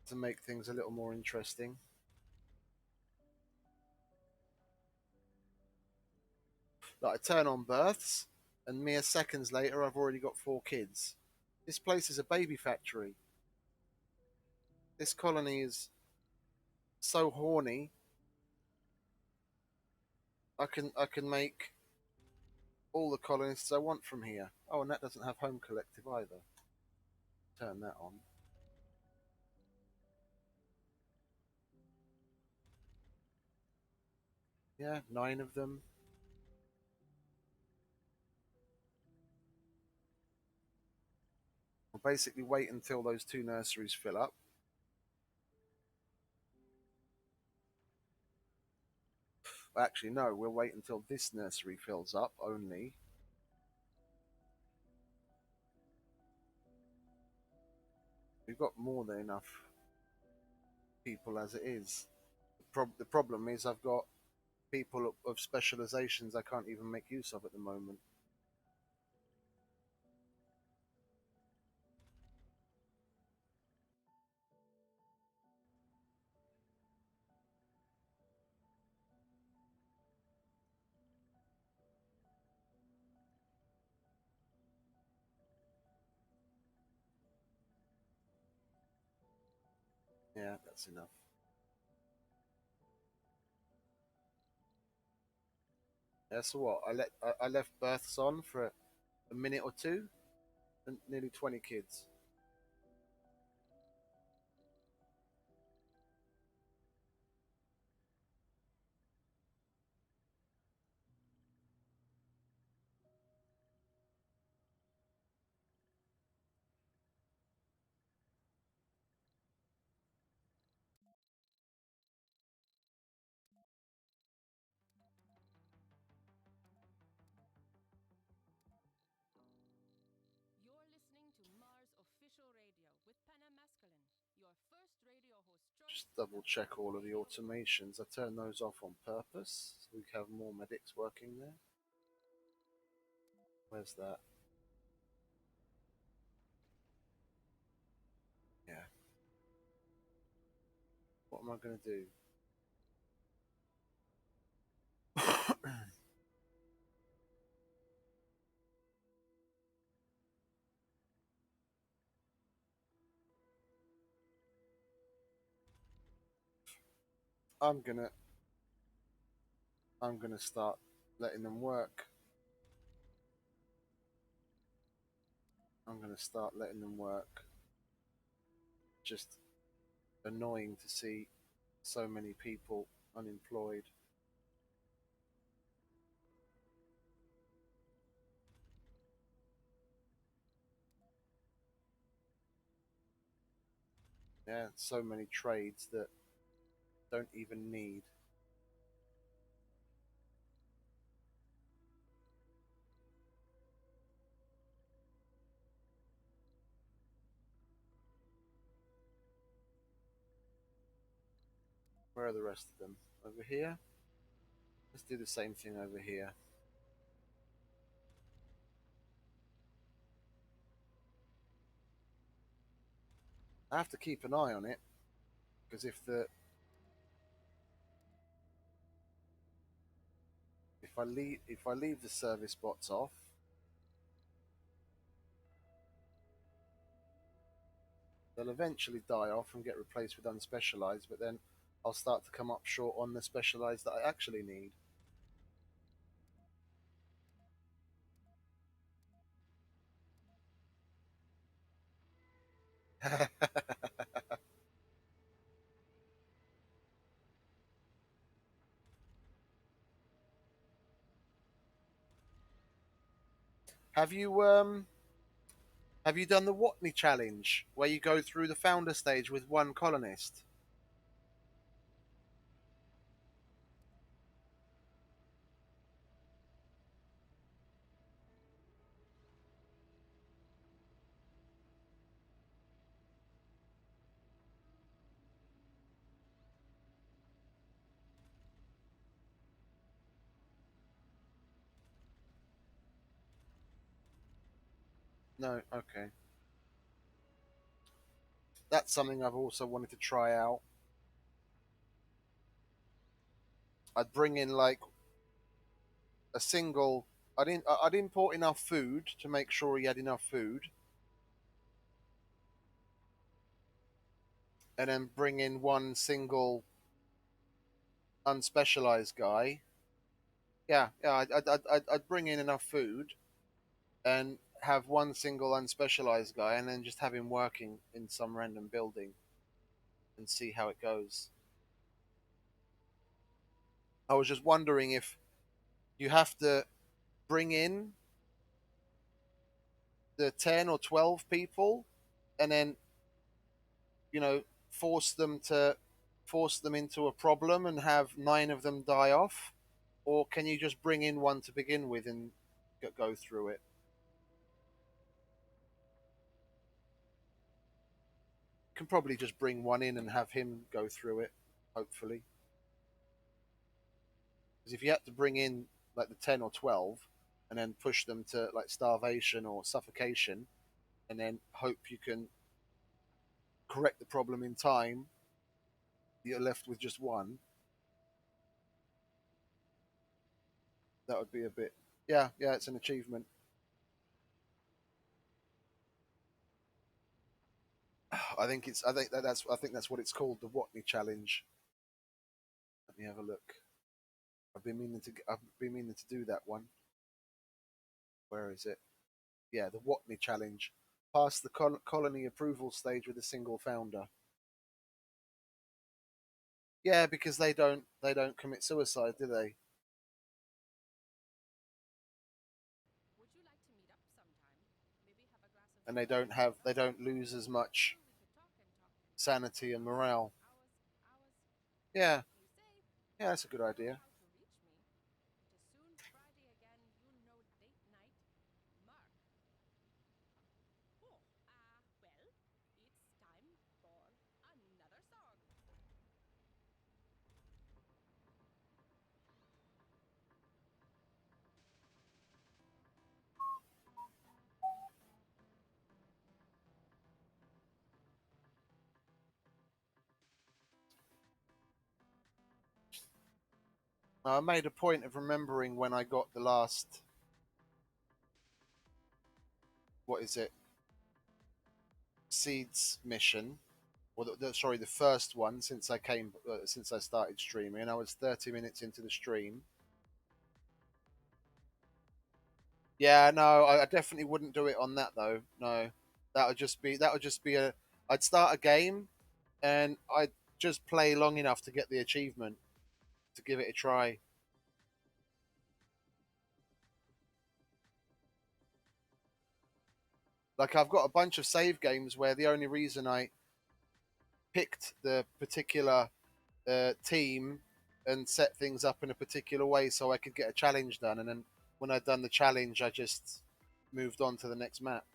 to make things a little more interesting. Like I turn on births, and mere seconds later, I've already got 4 kids. This place is a baby factory. This colony is so horny. I can make all the colonists I want from here. Oh, and that doesn't have home collective either. Turn that on. Yeah, 9 of them. We'll basically wait until those 2 nurseries fill up. Actually, no, we'll wait until this nursery fills up only. We've got more than enough people as it is. The problem is I've got people of specializations I can't even make use of at the moment. Yeah, that's enough. Yeah, so what? I left births on for a minute or two, and nearly 20 kids. You're listening to Mars Official Radio with Panna Masculine, your first radio host choice Just for the double check all of the radio world. automations. I turned those off on purpose so we have more medics working there. Where's that? Yeah. What am I going to do? I'm gonna I'm gonna start letting them work. I'm gonna start letting them work. Just annoying to see so many people unemployed. Yeah, so many trades that don't even need. Where are the rest of them? Over here? Let's do the same thing over here. I have to keep an eye on it because if I leave the service bots off, they'll eventually die off and get replaced with unspecialized. But then I'll start to come up short on the specialized that I actually need. have you um have you done the Watney challenge where you go through the founder stage with one colonist? No. Okay. That's something I've also wanted to try out. I'd bring in like a single. I'd import enough food to make sure he had enough food, and then bring in one single unspecialized guy. Yeah, yeah. I'd bring in enough food and have one single unspecialized guy, and then just have him working in some random building and see how it goes. I was just wondering if you have to bring in the 10 or 12 people and then, you know, force them to force them into a problem and have 9 of them die off, or can you just bring in one to begin with and go through it? You can probably just bring one in and have him go through it, hopefully. Because if you had to bring in like the 10 or 12 and then push them to like starvation or suffocation and then hope you can correct the problem in time, you're left with just one. That would be a bit. Yeah, yeah, it's an achievement. I think it's. I think that's. I think that's what it's called, the Watney Challenge. Let me have a look. I've been meaning to. I've been meaning to do that one. Where is it? Yeah, the Watney Challenge. Pass the colony approval stage with a single founder. Yeah, because they don't commit suicide, do they? Would you like to meet up sometime? Maybe have a glass of And wine or they something? don't lose as much Sure, we could talk and talk and talk sanity and for morale. hours. Yeah, Be safe. yeah, that's a good You know idea. how to reach me. It is soon Friday again. You know date night. Mark. Oh, well, it's time for another song. I made a point of remembering when I got the last. What is it? Seeds mission, or sorry, the first one since since I started streaming. I was 30 minutes into the stream. Yeah, no, I definitely wouldn't do it on that though. No, that would just be a. I'd start a game and I'd just play long enough to get the achievement to give it a try. Like I've got a bunch of save games where the only reason I picked the particular team and set things up in a particular way so I could get a challenge done. And then when I'd done the challenge, I just moved on to the next map.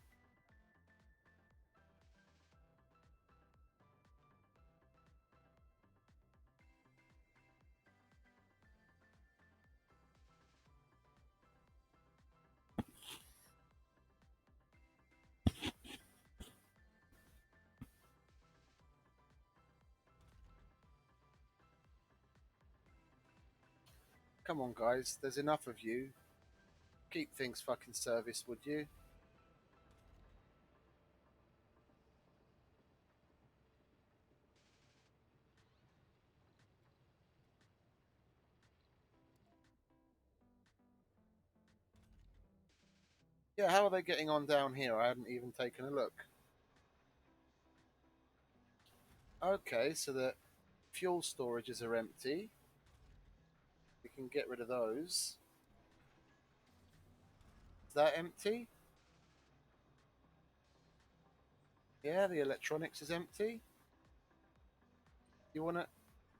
Come on, guys, there's enough of you. Keep things fucking service, would you? Yeah, how are they getting on down here? I hadn't even taken a look. Okay, so the fuel storages are empty. We can get rid of those. Is that empty? Yeah, the electronics is empty. You want to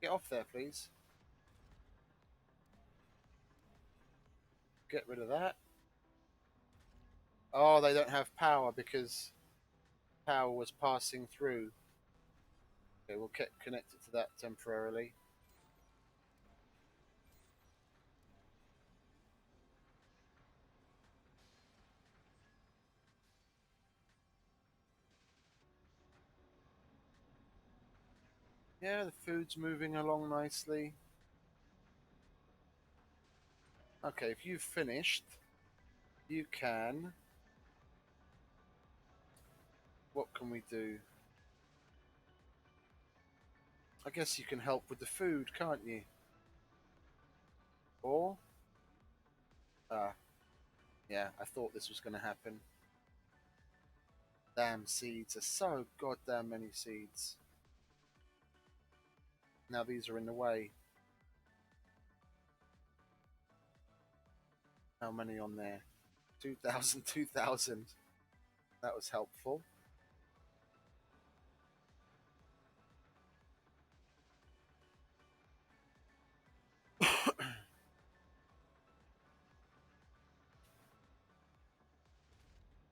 get off there, please? Get rid of that. Oh, they don't have power because power was passing through. Okay, we'll get connected to that temporarily. Yeah, the food's moving along nicely. Okay, if you've finished, you can. What can we do? I guess you can help with the food, can't you? Or, ah, yeah, I thought this was going to happen. Damn seeds are so goddamn many seeds. Now these are in the way. How many on there? 2,000, 2,000. That was helpful.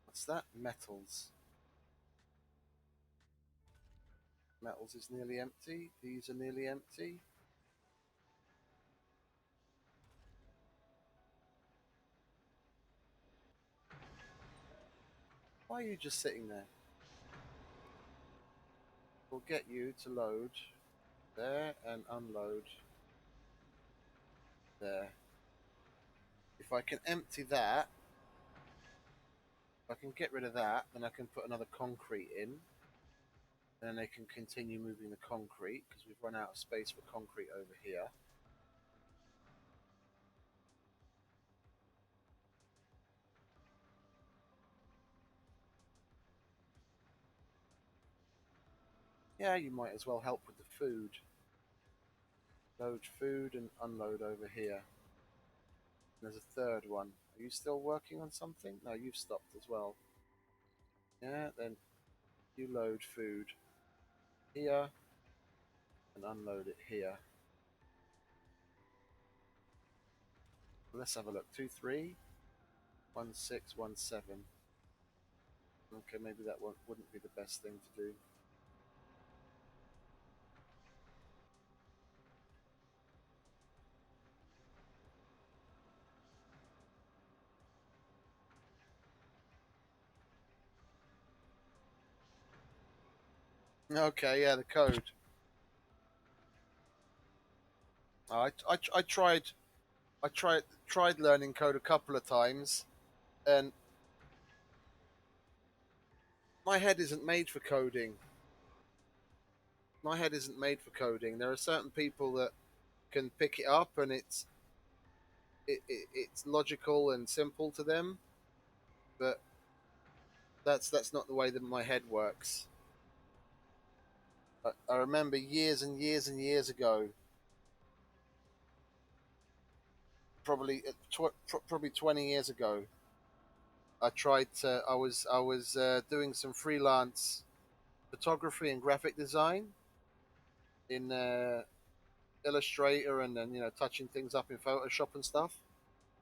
What's that? Metals. Metals is nearly empty. These are nearly empty. Why are you just sitting there? We'll get you to load there and unload there. If I can empty that, if I can get rid of that, then I can put another concrete in. And then they can continue moving the concrete because we've run out of space for concrete over here. Yeah, you might as well help with the food. Load food and unload over here. There's a third one. Are you still working on something? No, you've stopped as well. Yeah, then you load food here and unload it here. Let's have a look. 2, 3, 1, 6, 1, 7. Okay, maybe that wouldn't be the best thing to do. Okay, yeah, the code. I tried learning code a couple of times, and my head isn't made for coding. My head isn't made for coding. There are certain people that can pick it up, and it's logical and simple to them, but that's not the way that my head works. I remember years and years and years ago, probably 20 years ago, I was doing some freelance photography and graphic design in Illustrator, and then touching things up in Photoshop and stuff.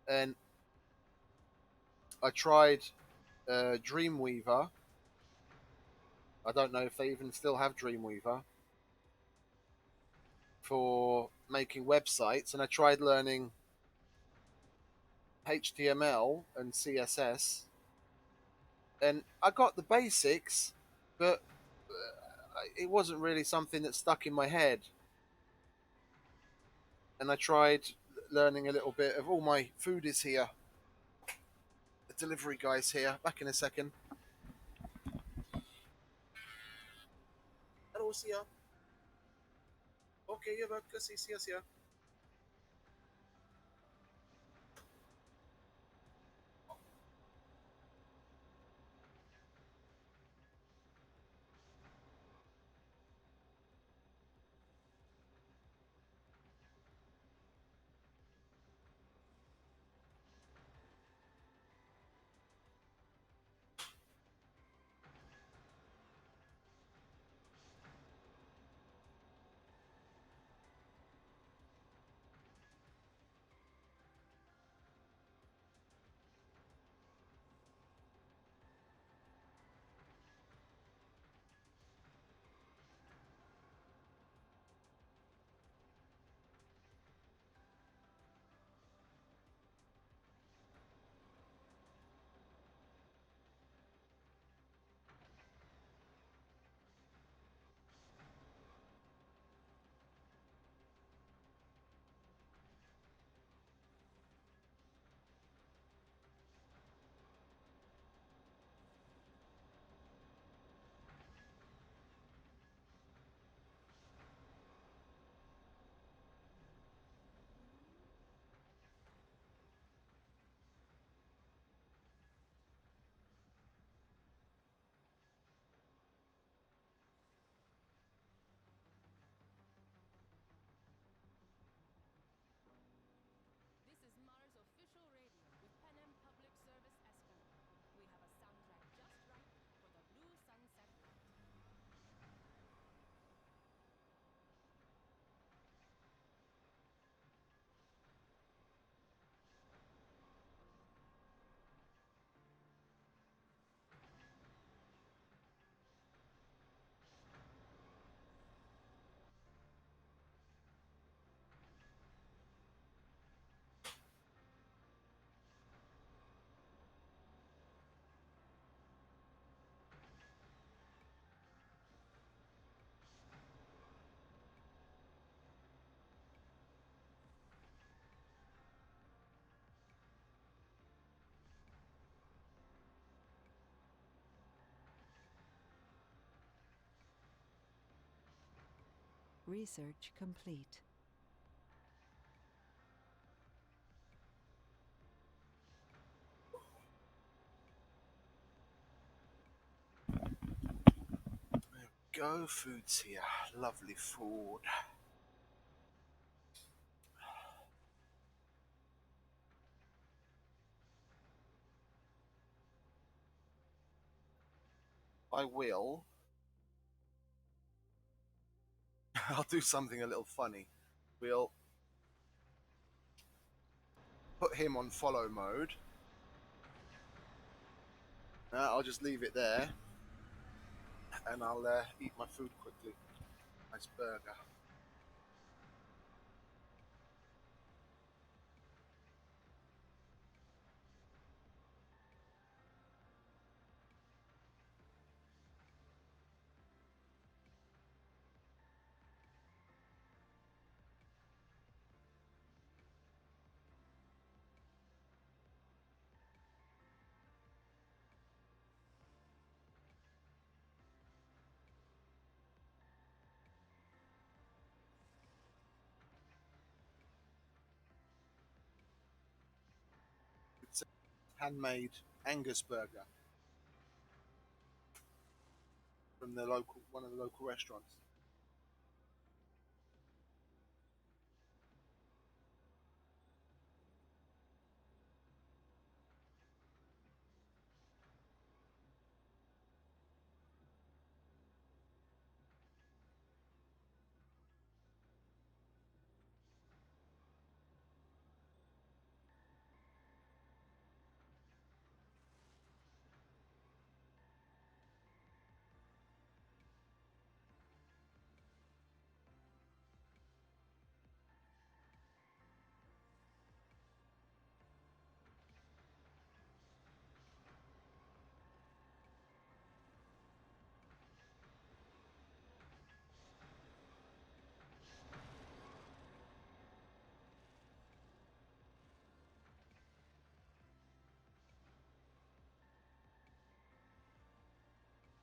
And I tried Dreamweaver. I don't know if they even still have Dreamweaver for making websites, and I tried learning HTML and CSS, and I got the basics, but it wasn't really something that stuck in my head. And I tried learning a little bit of all my food is here. The delivery guy's here. Back in a second. Hello, Sia. Okay, yeah, Sia. Research complete. Go, food's here. Lovely food. I will. I'll do something a little funny. We'll put him on follow mode. I'll just leave it there, and I'll eat my food quickly. Nice burger. It's a handmade Angus burger from the local one of the local restaurants.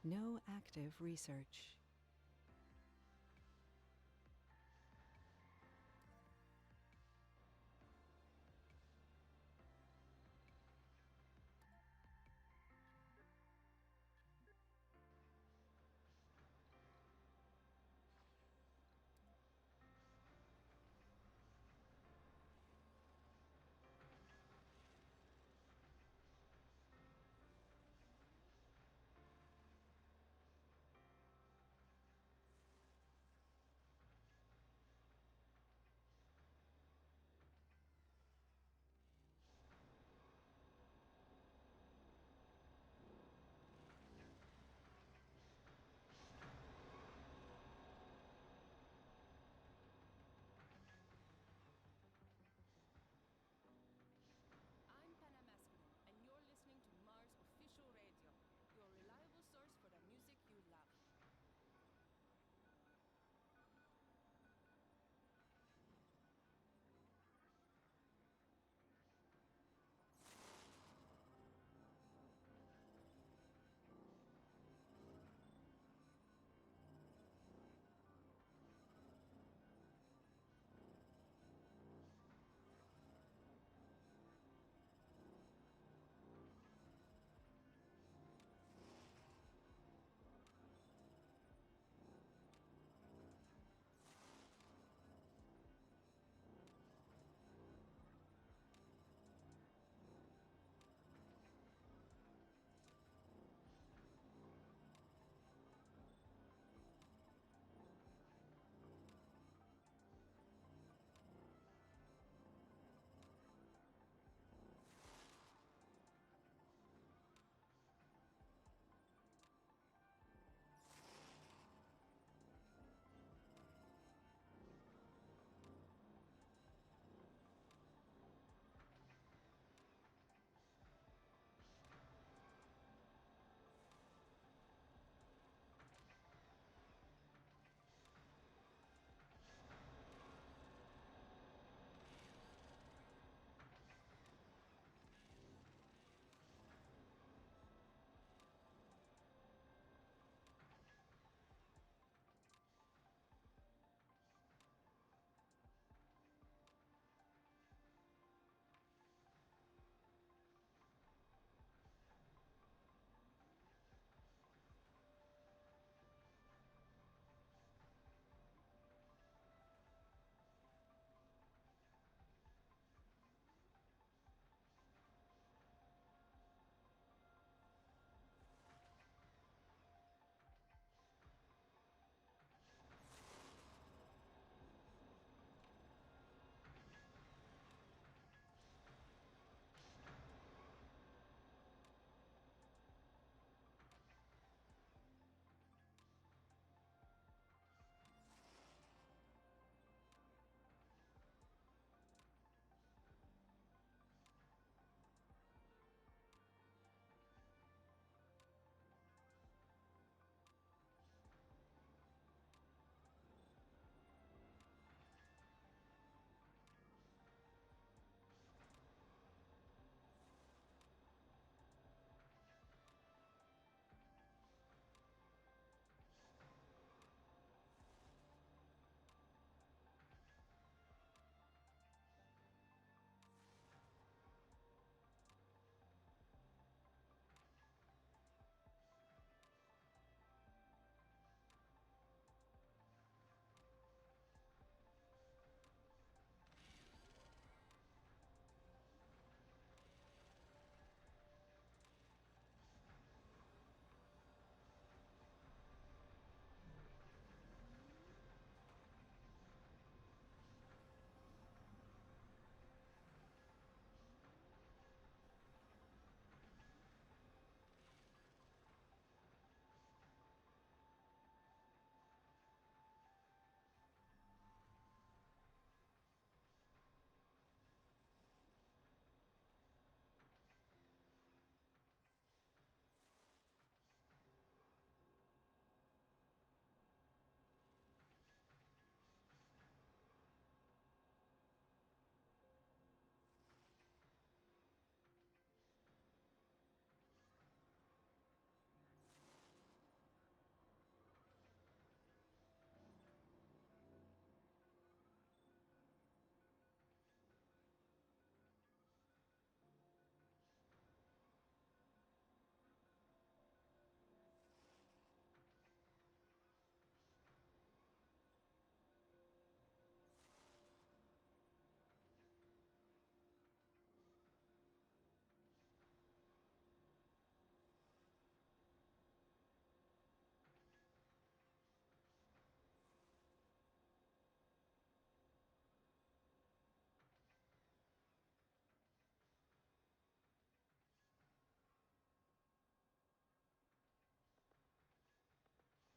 No active research.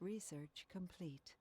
Research complete.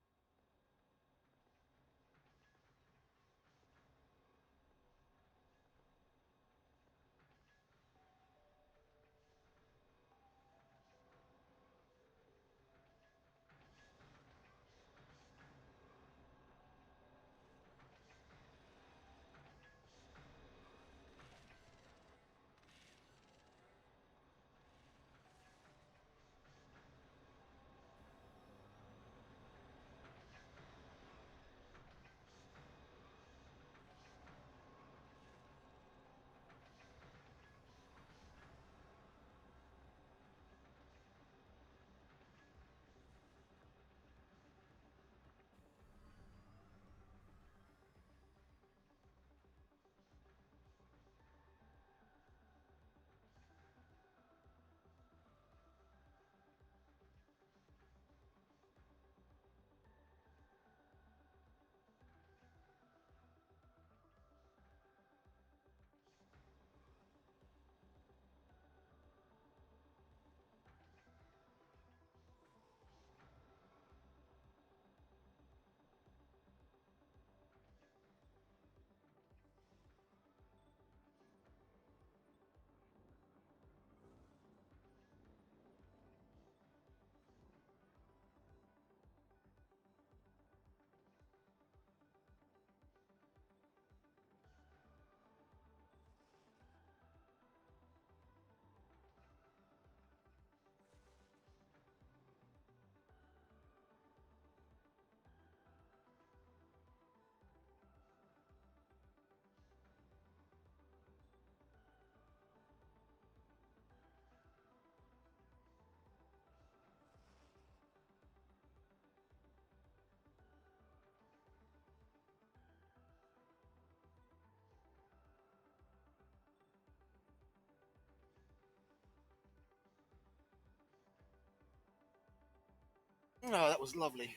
Oh, that was lovely.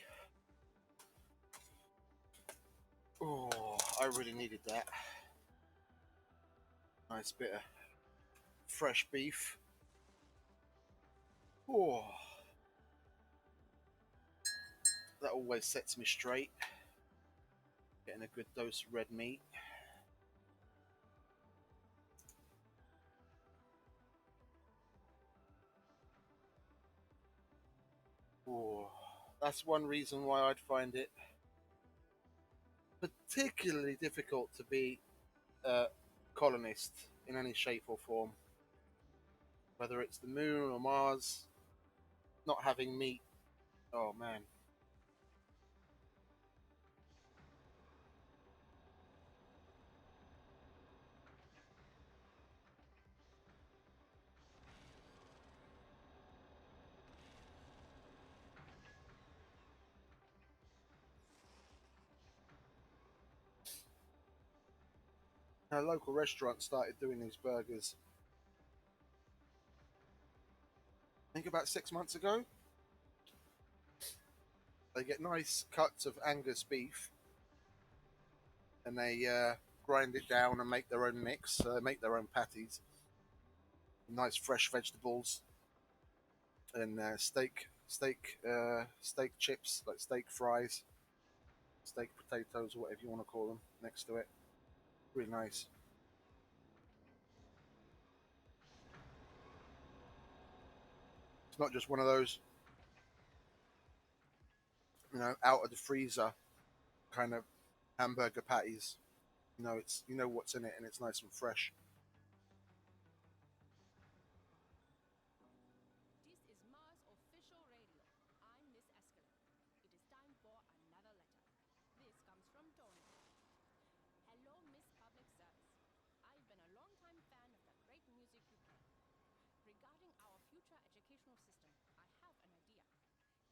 Oh, I really needed that. Nice bit of fresh beef. Oh, that always sets me straight. Getting a good dose of red meat. Oh, that's one reason why I'd find it particularly difficult to be a colonist in any shape or form. Whether it's the moon or Mars, not having meat. Oh man. A local restaurant started doing these burgers, I think about 6 months ago. They get nice cuts of Angus beef and they grind it down and make their own mix, make their own patties. Nice fresh vegetables and steak chips, like steak fries, steak potatoes, whatever you want to call them, next to it. Really nice. It's not just one of those, out of the freezer kind of hamburger patties. It's what's in it, and it's nice and fresh. This is Mars Official Radio. I'm Miss Escalon. It is time for another letter. This comes from Tony. Hello, Miss Public Service. I've been a long-time fan of the great music you play. Regarding our future educational system, I have an idea.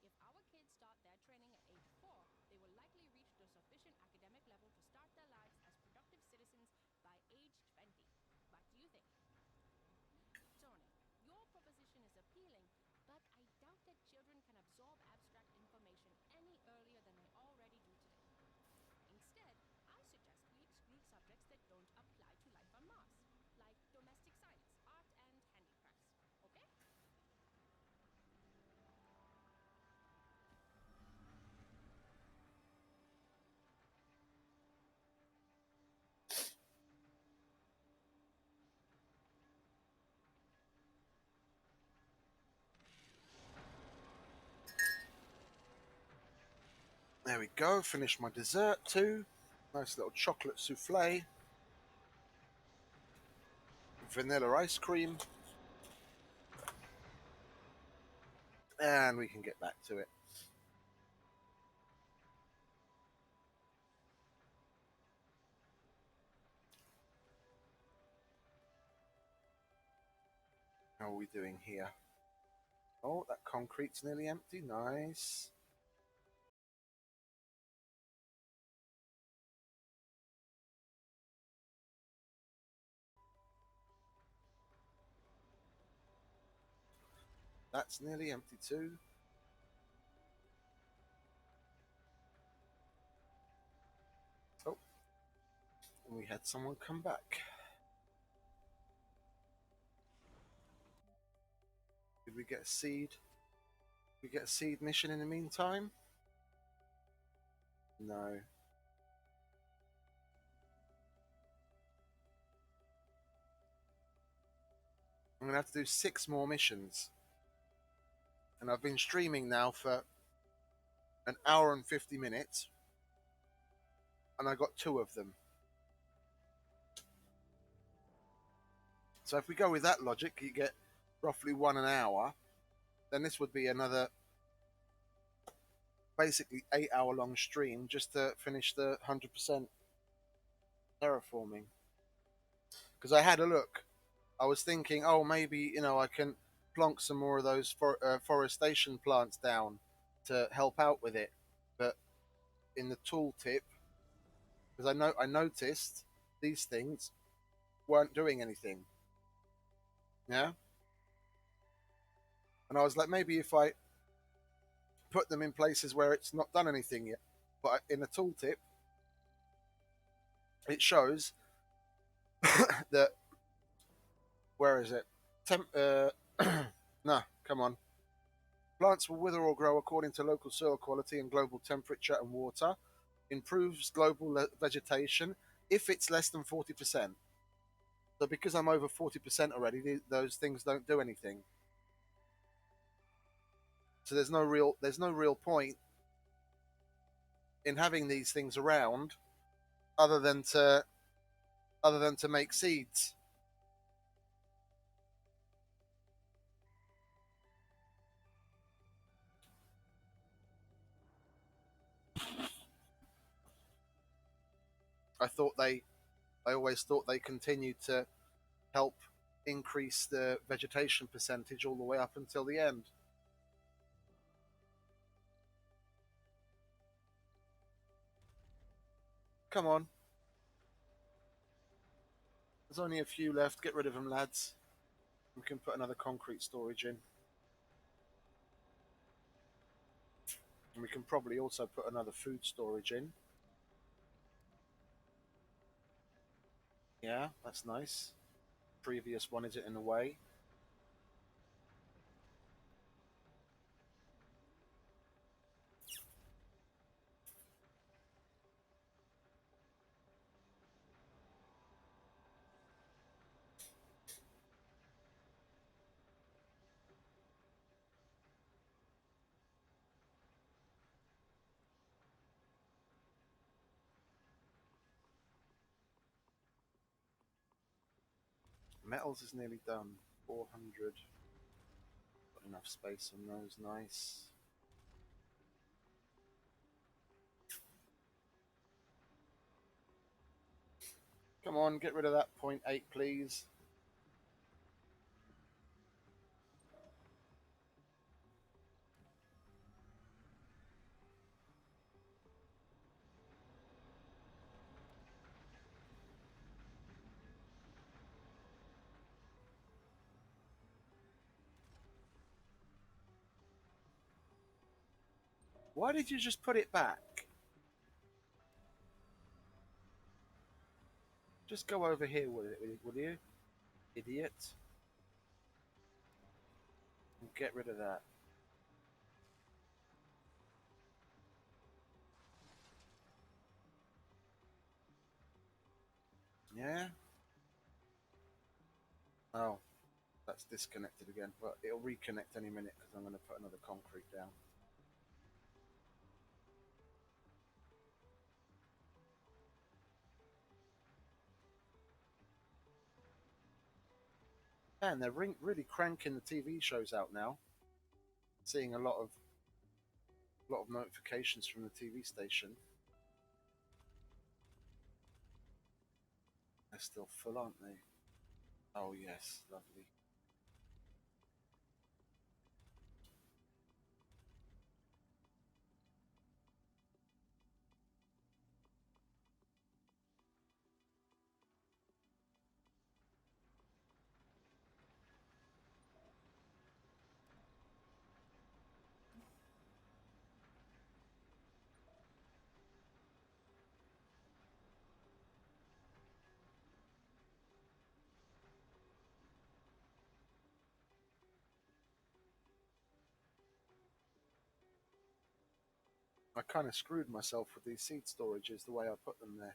If our kids start their training at age 4, they will likely reach the sufficient academic level to start their lives as productive citizens by age 20. What do you think? Tony, your proposition is appealing, but I doubt that children can absorb abstract information any earlier than they already do today. Instead, I suggest we exclude subjects that don't apply to life on Mars, like domestic science, art, and handicrafts. Okay? There we go. Finished my dessert too. Nice little chocolate souffle. Vanilla ice cream. And we can get back to it. How are we doing here? Oh, that concrete's nearly empty. Nice. That's nearly empty too. Oh, and we had someone come back. Did we get a seed? Did we get a seed mission in the meantime? No. I'm going to have to do 6 more missions. And I've been streaming now for an hour and 50 minutes. And I got 2 of them. So if we go with that logic, you get roughly 1 an hour. Then this would be another basically 8-hour long stream just to finish the 100% terraforming. Because I had a look. I was thinking, oh, maybe, I can plonk some more of those forestation plants down to help out with it. But in the tooltip, because I noticed these things weren't doing anything. Yeah? And I was like, maybe if I put them in places where it's not done anything yet. But in the tooltip, it shows that, where is it? No, come on. Plants will wither or grow according to local soil quality and global temperature and water. Improves global vegetation if it's less than 40%. So because I'm over 40% already, those things don't do anything. So there's no real point in having these things around other than to make seeds. I always thought they continued to help increase the vegetation percentage all the way up until the end. Come on. There's only a few left. Get rid of them, lads. We can put another concrete storage in. And we can probably also put another food storage in. Yeah, that's nice. Previous one is it in a way. Metals is nearly done. 400. Got enough space on those. Nice. Come on, get rid of that 0.8, please. Why did you just put it back? Just go over here with it, will you? Idiot. And get rid of that. Yeah? Oh, that's disconnected again. But it'll reconnect any minute because I'm going to put another concrete down. And they're really cranking the TV shows out now. Seeing a lot of notifications from the TV station. They're still full, aren't they? Oh yes, lovely. I kind of screwed myself with these seed storages the way I put them there.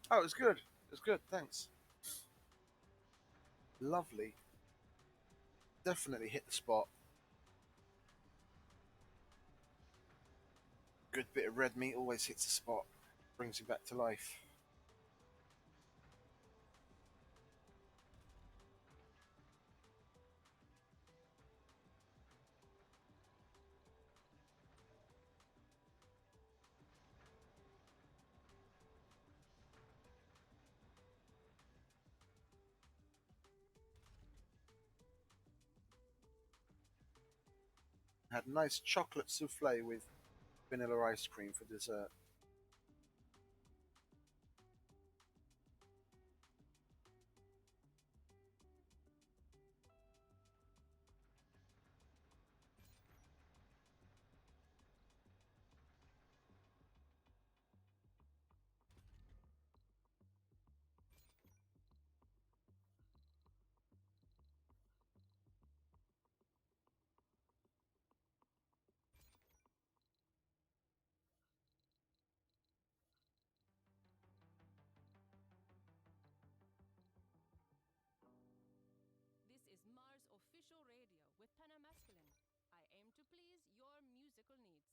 Oh, it was good. It was good. Thanks. Lovely. Definitely hit the spot. Good bit of red meat always hits the spot. Brings you back to life. Had a nice chocolate souffle with vanilla ice cream for dessert. This is Mars Official Radio with Pentamasculine. I aim to please your musical needs.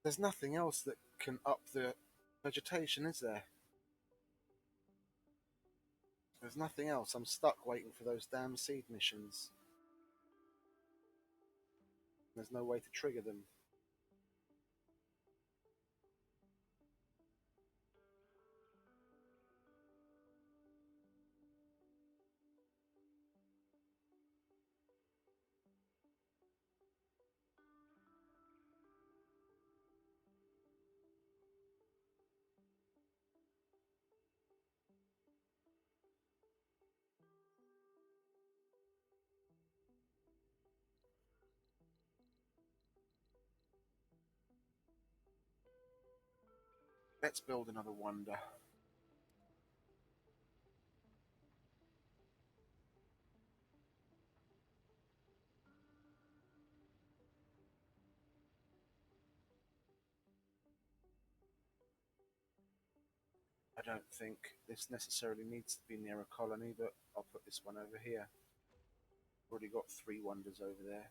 There's nothing else that can up the vegetation, is there? There's nothing else. I'm stuck waiting for those damn seed missions. There's no way to trigger them. Let's build another wonder. I don't think this necessarily needs to be near a colony, but I'll put this one over here. Already got 3 wonders over there.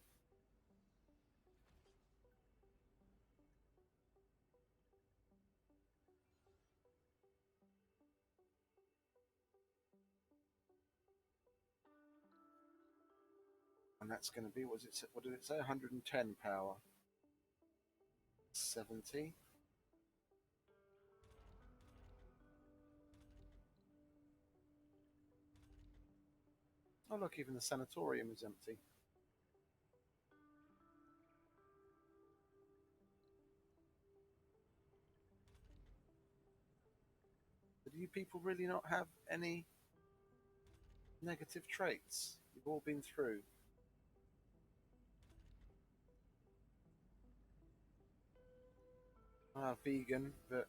And that's going to be, what did it say? 110 power. 70. Oh look, even the sanatorium is empty. Do you people really not have any negative traits? You've all been through. Vegan, but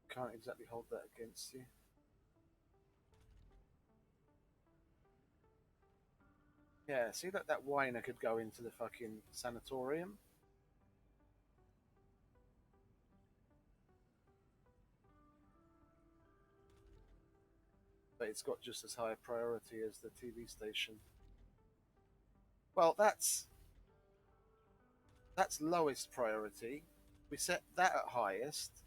can't exactly hold that against you. Yeah, see that whiner could go into the fucking sanatorium. But it's got just as high a priority as the TV station. Well, that's lowest priority. We set that at highest,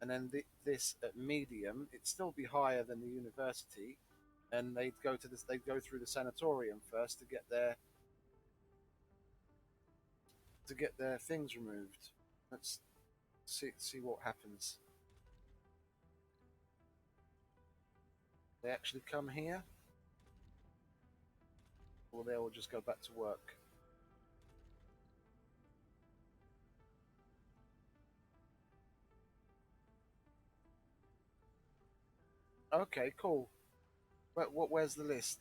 and then this at medium. It'd still be higher than the university, and they'd go to this. They'd go through the sanatorium first to get their things removed. Let's see what happens. They actually come here, or they will just go back to work. Okay, cool. Where's the list?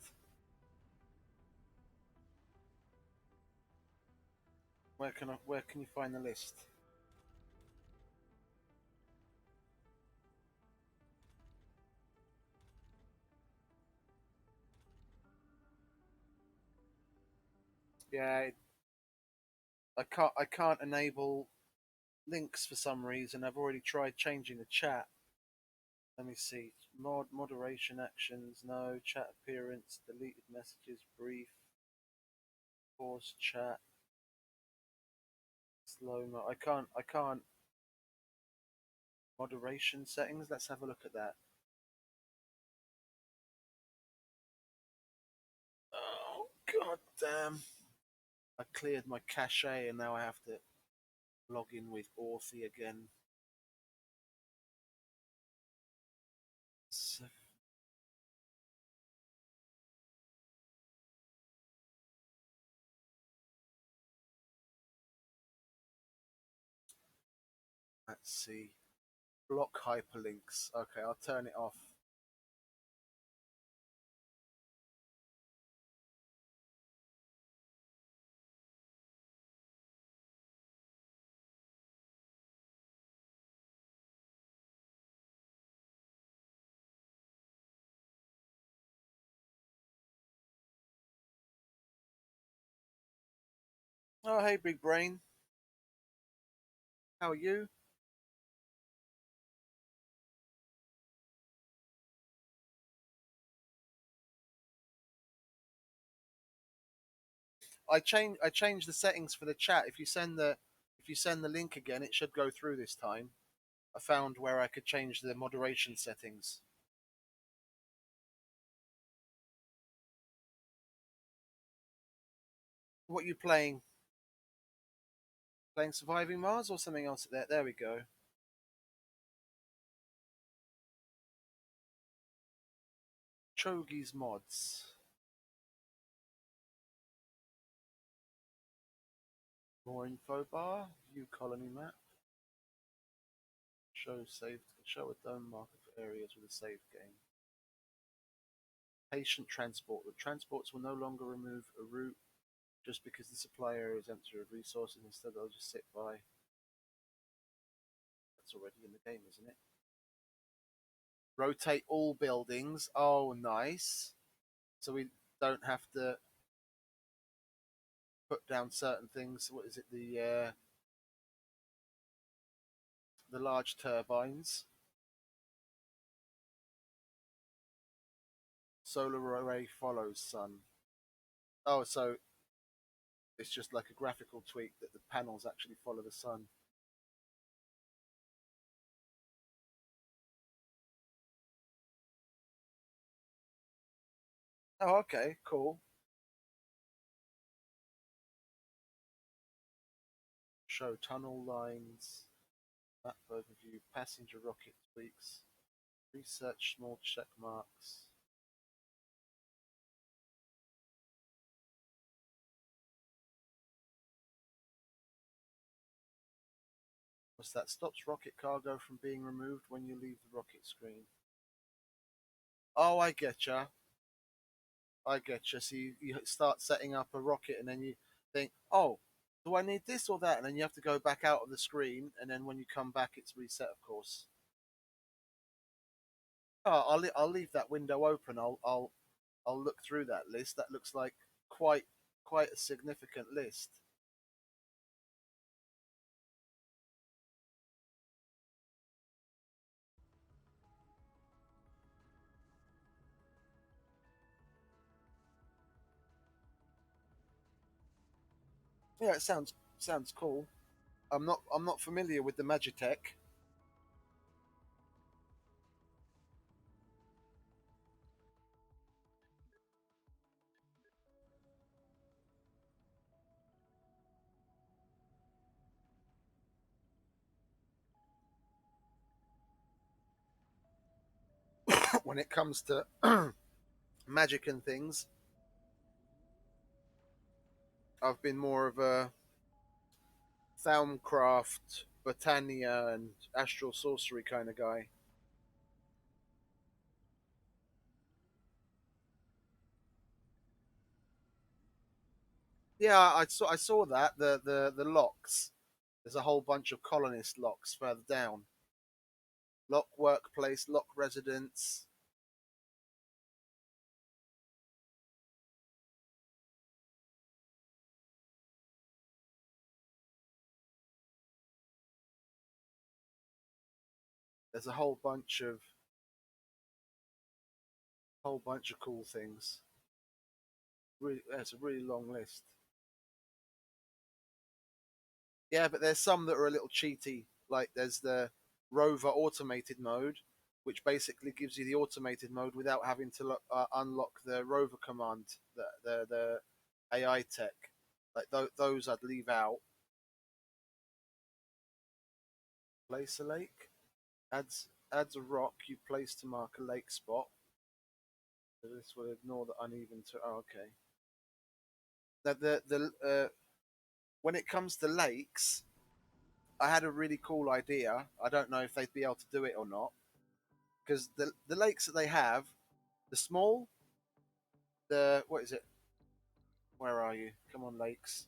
Where can you find the list? Yeah, I can't enable links for some reason. I've already tried changing the chat. Let me see. Moderation actions, no. Chat appearance, deleted messages, brief, pause chat, slow mo. I can't. Moderation settings. Let's have a look at that. Oh god damn! I cleared my cache and now I have to log in with Authy again. So, let's see. Block hyperlinks. Okay, I'll turn it off. Oh, hey, big brain. How are you? I changed the settings for the chat. If you send the link again, it should go through this time. I found where I could change the moderation settings. What are you playing? Playing Surviving Mars or something else? There we go. Chogi's mods. More info bar. View colony map. Show a dome marker for areas with a save game. Patient transport. The transports will no longer remove a route just because the supply area is empty of resources. Instead, they'll just sit by. That's already in the game, isn't it? Rotate all buildings. Oh, nice. So we don't have to put down certain things. What is it? The large turbines. Solar array follows sun. Oh, so it's just like a graphical tweak that the panels actually follow the sun. Oh, okay, cool. Show tunnel lines, map overview, passenger rocket tweaks, research small check marks. What's that? Stops rocket cargo from being removed when you leave the rocket screen. Oh, I getcha. I get you. So you start setting up a rocket, and then you think, oh, do I need this or that? And then you have to go back out of the screen, and then when you come back, it's reset, of course. Oh, I'll leave that window open. I'll look through that list. That looks like quite a significant list. Yeah, it sounds cool. I'm not familiar with the Magitech. When it comes to magic and things, I've been more of a Thaumcraft, Botania, and Astral Sorcery kind of guy. Yeah, I saw that the locks. There's a whole bunch of colonist locks further down. Lock workplace, lock residence. There's a whole bunch of cool things. Really, it's a really long list. Yeah, but there's some that are a little cheaty. Like there's the rover automated mode, which basically gives you the automated mode without having to unlock the rover command, the AI tech. Like those I'd leave out. Place a lake. Adds a rock you place to mark a lake spot. So this will ignore the uneven. Oh, okay. Now when it comes to lakes, I had a really cool idea. I don't know if they'd be able to do it or not, because the lakes that they have, the small, the what is it? Where are you? Come on, lakes.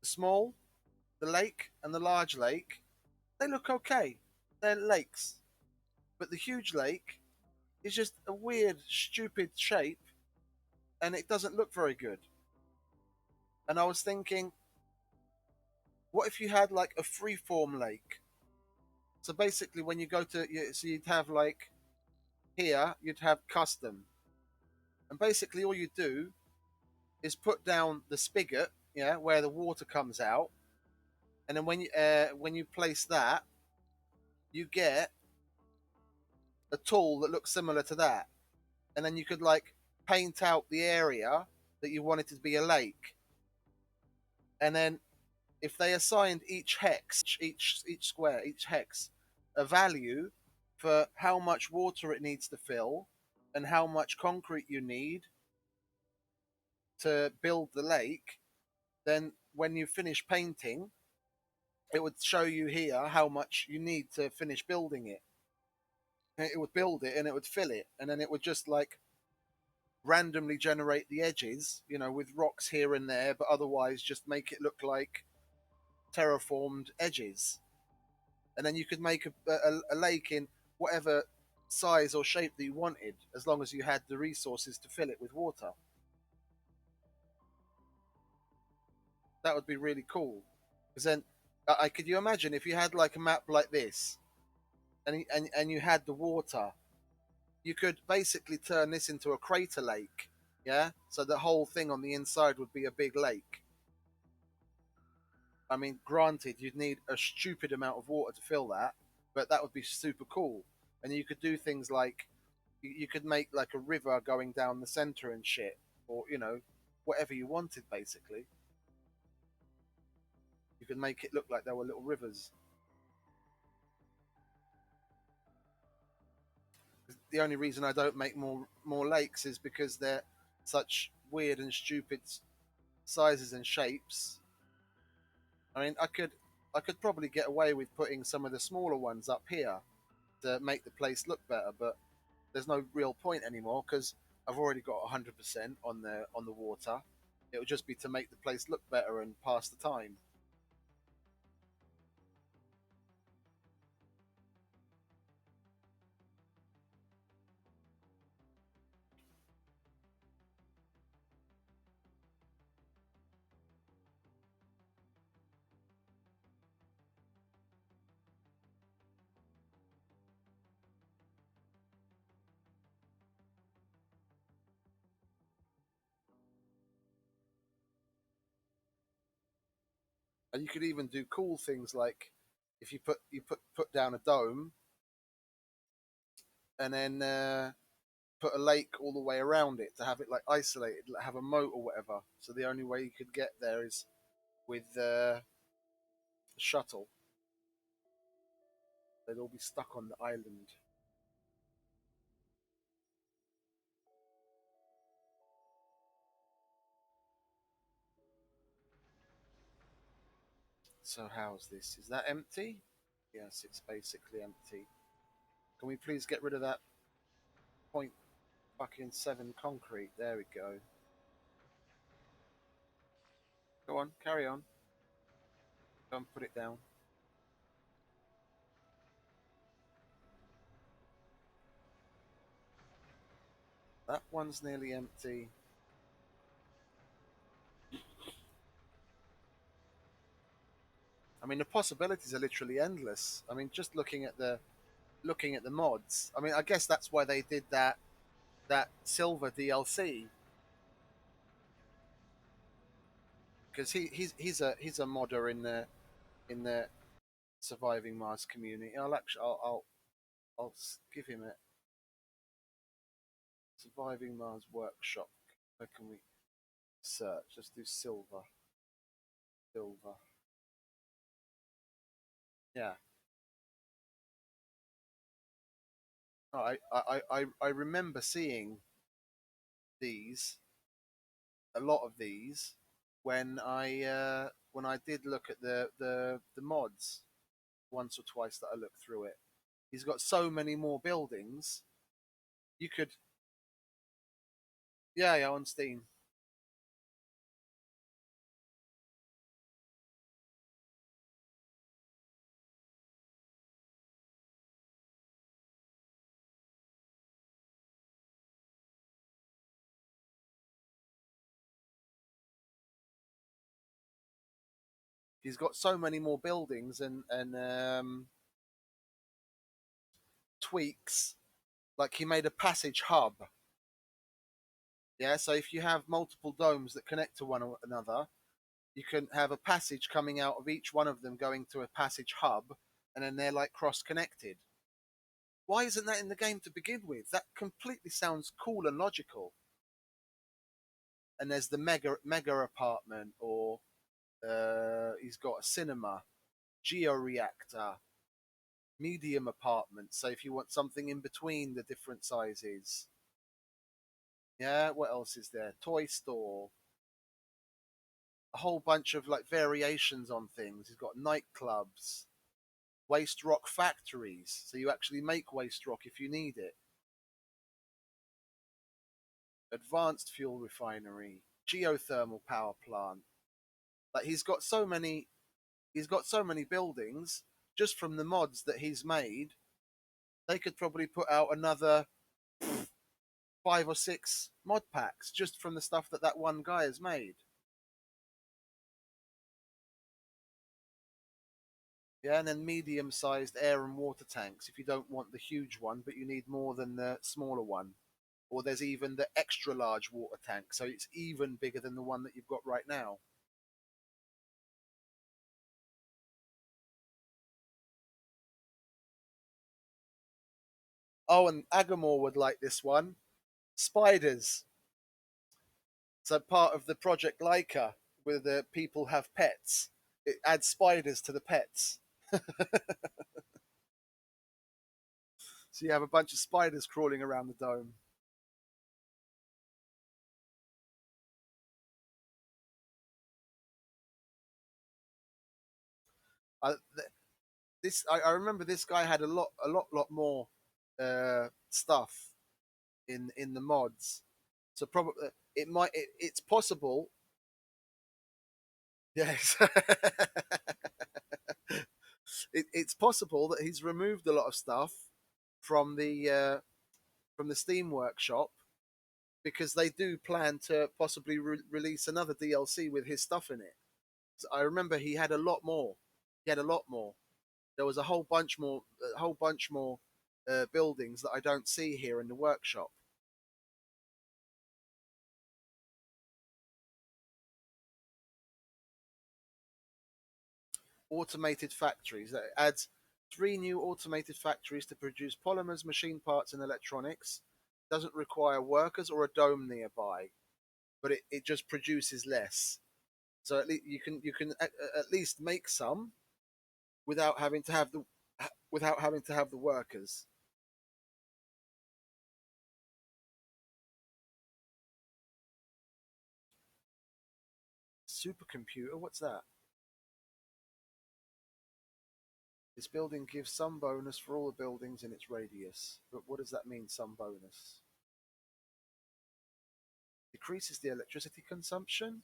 The small, the lake, and the large lake, they look okay. They're lakes, but the huge lake is just a weird, stupid shape, and it doesn't look very good. And I was thinking, what if you had like a freeform lake? So basically, when you go to, so you'd have like here, you'd have custom, and basically all you do is put down the spigot, yeah, where the water comes out, and then when you place that, you get a tool that looks similar to that, and then you could like paint out the area that you wanted to be a lake, and then if they assigned each hex, each square, each hex, a value for how much water it needs to fill and how much concrete you need to build the lake, then when you finish painting, it would show you here how much you need to finish building it. And it would build it and it would fill it, and then it would just like randomly generate the edges, with rocks here and there, but otherwise just make it look like terraformed edges. And then you could make a lake in whatever size or shape that you wanted, as long as you had the resources to fill it with water. That would be really cool. Because then, could you imagine if you had like a map like this, and you had the water, you could basically turn this into a crater lake. Yeah, so the whole thing on the inside would be a big lake. I mean, granted, you'd need a stupid amount of water to fill that, but that would be super cool. And you could do things like you could make like a river going down the center and shit, or whatever you wanted. Basically, you could make it look like there were little rivers. The only reason I don't make more lakes is because they're such weird and stupid sizes and shapes. I mean, I could probably get away with putting some of the smaller ones up here to make the place look better, but there's no real point anymore because I've already got 100% on the water. It'll just be to make the place look better and pass the time. And you could even do cool things like if you put down a dome and then put a lake all the way around it to have it like isolated, like have a moat or whatever. So the only way you could get there is with the shuttle. They'd all be stuck on the island. So how's this? Is that empty? Yes, it's basically empty. Can we please get rid of that point fucking seven concrete? There we go. Go on, carry on. Go and put it down. That one's nearly empty. I mean, the possibilities are literally endless. I mean, just looking at the mods. I mean, I guess that's why they did that silver DLC because he's a modder in the surviving Mars community. I'll give him it. Surviving Mars workshop. Where can we search? Let's do silver. Silver. Yeah. No, I remember seeing these, a lot of these, when I did look at the mods once or twice that I looked through it. He's got so many more buildings. You could, yeah, yeah, on Steam. He's got so many more buildings and tweaks. Like he made a passage hub. Yeah, so if you have multiple domes that connect to one another, you can have a passage coming out of each one of them going to a passage hub, and then they're like cross connected. Why isn't that in the game to begin with? That completely sounds cool and logical. And there's the mega apartment, or he's got a cinema, georeactor, medium apartment. So if you want something in between the different sizes, yeah. What else is there? Toy store, a whole bunch of like variations on things. He's got nightclubs, waste rock factories, so you actually make waste rock if you need it. Advanced fuel refinery, geothermal power plant. Like he's got so many buildings just from the mods that he's made. They could probably put out another 5 or 6 mod packs just from the stuff that one guy has made. Yeah, and then medium-sized air and water tanks if you don't want the huge one, but you need more than the smaller one. Or there's even the extra large water tank, so it's even bigger than the one that you've got right now. Oh, and Agamor would like this one. Spiders. So part of the Project Leica, where the people have pets, it adds spiders to the pets. So you have a bunch of spiders crawling around the dome. I, I remember this guy had a lot more stuff in the mods. So probably it's possible. Yes. It's possible that he's removed a lot of stuff from the Steam Workshop because they do plan to possibly release another DLC with his stuff in it. So I remember he had a lot more. He had a lot more. There was a whole bunch more buildings that I don't see here in the workshop. Automated factories. That adds 3 new automated factories to produce polymers, machine parts, and electronics. Doesn't require workers or a dome nearby, but it just produces less. So at least you can at least make some without having to have the workers. Supercomputer, what's that? This building gives some bonus for all the buildings in its radius. But what does that mean, some bonus? Decreases the electricity consumption?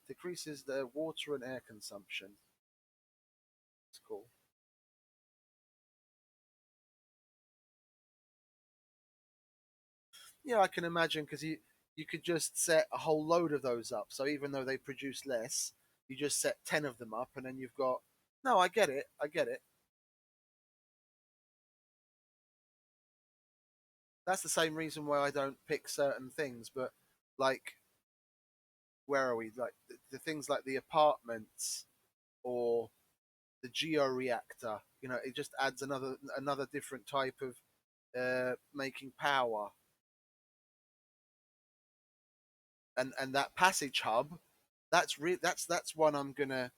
Decreases the water and air consumption. It's cool. Yeah, I can imagine because you could just set a whole load of those up. So even though they produce less, you just set 10 of them up, and then you've got. No, I get it. I get it. That's the same reason why I don't pick certain things. But like, where are we? Like the things like the apartments or the georeactor. It just adds another different type of making power. And that passage hub, that's one I'm gonna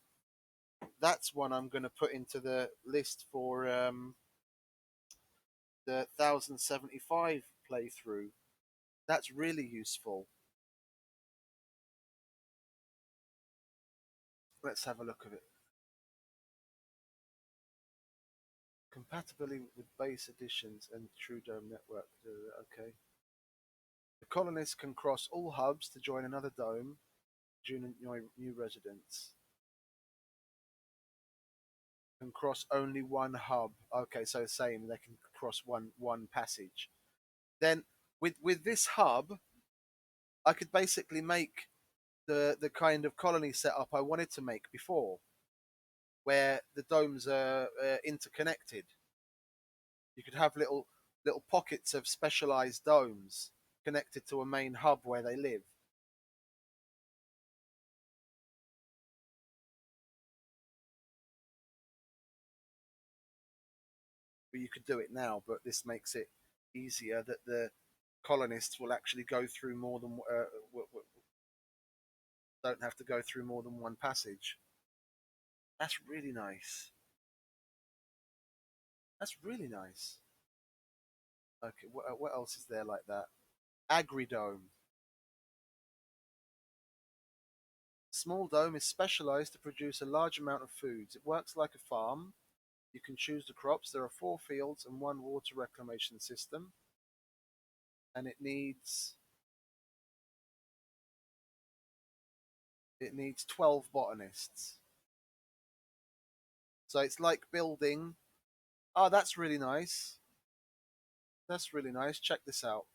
put into the list for the 1075 playthrough. That's really useful. Let's have a look at it. Compatibility with base editions and True Dome network. Okay. The colonists can cross all hubs to join another dome during new residents. Can cross only one hub. Okay, so same. They can cross one passage. Then with this hub, I could basically make the kind of colony setup I wanted to make before, where the domes are interconnected. You could have little pockets of specialized domes connected to a main hub where they live. But you could do it now, but this makes it easier that the colonists will actually go through more than don't have to go through more than one passage. That's really nice. That's really nice. Okay, what else is there like that? Agridome. Small dome is specialized to produce a large amount of foods. It works like a farm. You can choose the crops. There are 4 fields and one water reclamation system. And it needs 12 botanists. So it's like building. Oh, that's really nice. That's really nice. Check this out.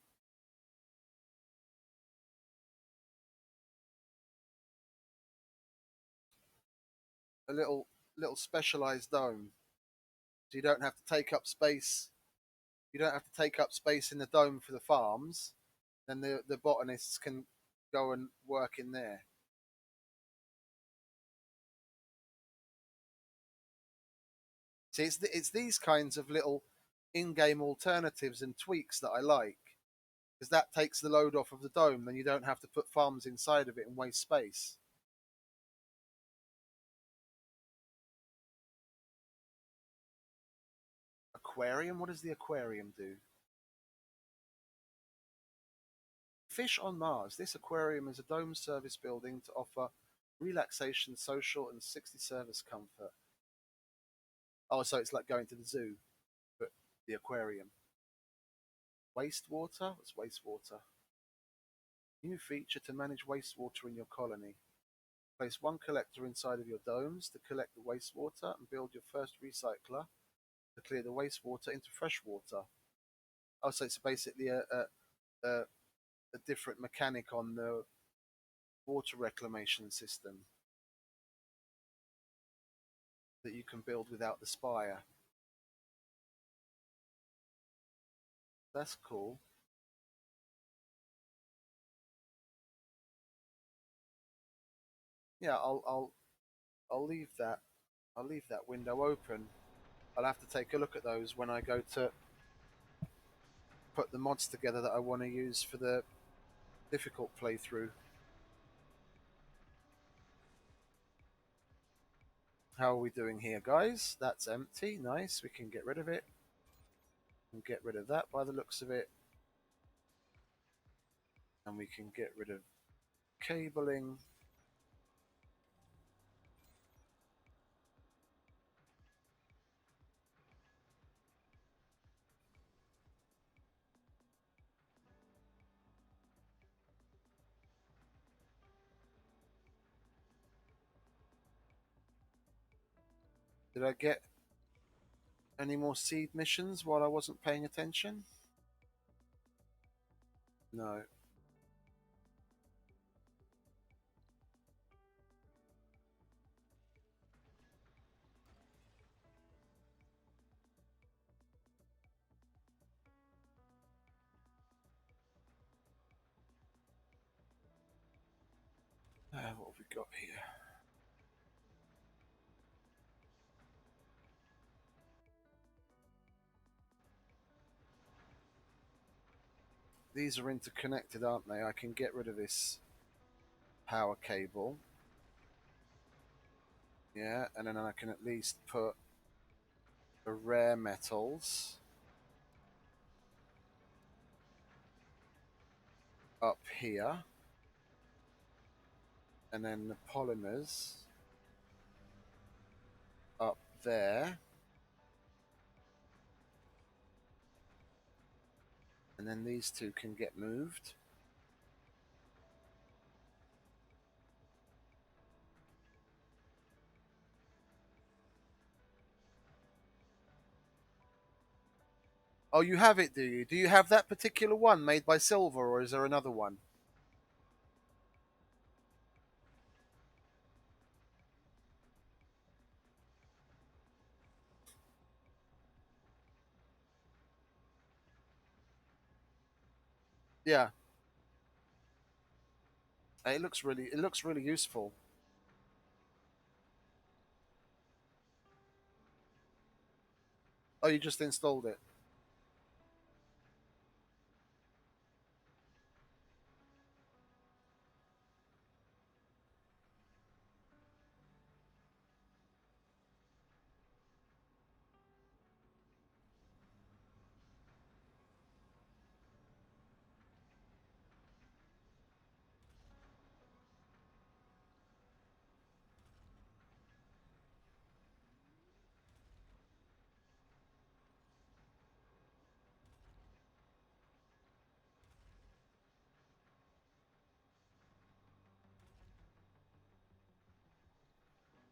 A little specialized dome. So you don't have to take up space. You don't have to take up space in the dome for the farms. Then the botanists can go and work in there. See, it's these kinds of little in-game alternatives and tweaks that I like, because that takes the load off of the dome. Then you don't have to put farms inside of it and waste space. Aquarium? What does the aquarium do? Fish on Mars. This aquarium is a dome service building to offer relaxation, social, and 60 service comfort. Oh, so it's like going to the zoo, but the aquarium. Wastewater? What's wastewater? New feature to manage wastewater in your colony. Place one collector inside of your domes to collect the wastewater and build your first recycler to clear the wastewater into fresh water. Oh, so it's basically a, a different mechanic on the water reclamation system that you can build without the spire. That's cool. Yeah, I'll leave that. I'll leave that window open. I'll have to take a look at those when I go to put the mods together that I want to use for the difficult playthrough. How are we doing here, guys? That's empty. Nice. We can get rid of it. And get rid of that by the looks of it. And we can get rid of cabling. Did I get any more seed missions while I wasn't paying attention? No. What have we got here? These are interconnected, aren't they? I can get rid of this power cable. Yeah, and then I can at least put the rare metals up here. And then the polymers up there. And then these two can get moved. Oh, you have it, do you? Do you have that particular one made by Silver, or is there another one? Yeah. It looks really useful. Oh, you just installed it.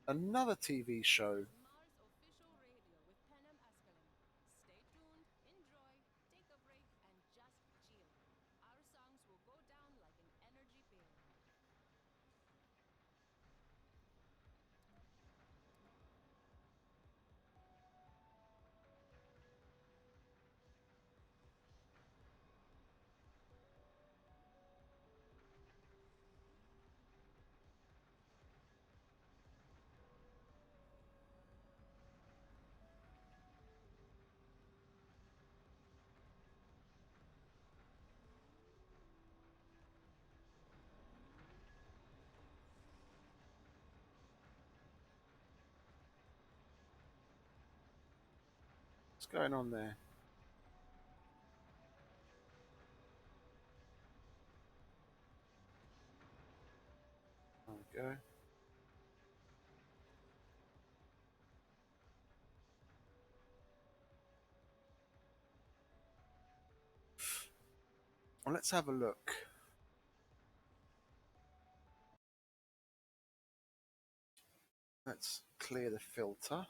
Another TV show. Mars Official Radio with Penem Askelin. Stay tuned, enjoy, take a break, and just chill. Our songs will go down like an energy pill. What's going on there? There we go. Well, let's have a look. Let's clear the filter.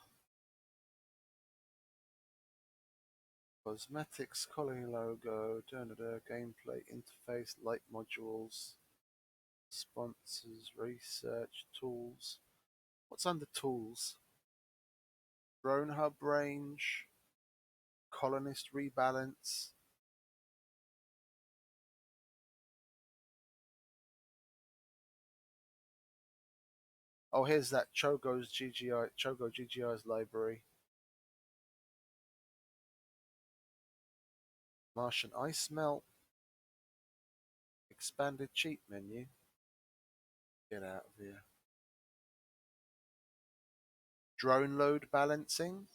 Cosmetics, colony logo, gameplay interface, light modules, sponsors, research, tools. What's under tools? Drone hub range, colonist rebalance. Oh, here's that Chogo's GGI, Chogo GGI's library. Martian ice melt. Expanded cheat menu. Get out of here. Drone load balancing.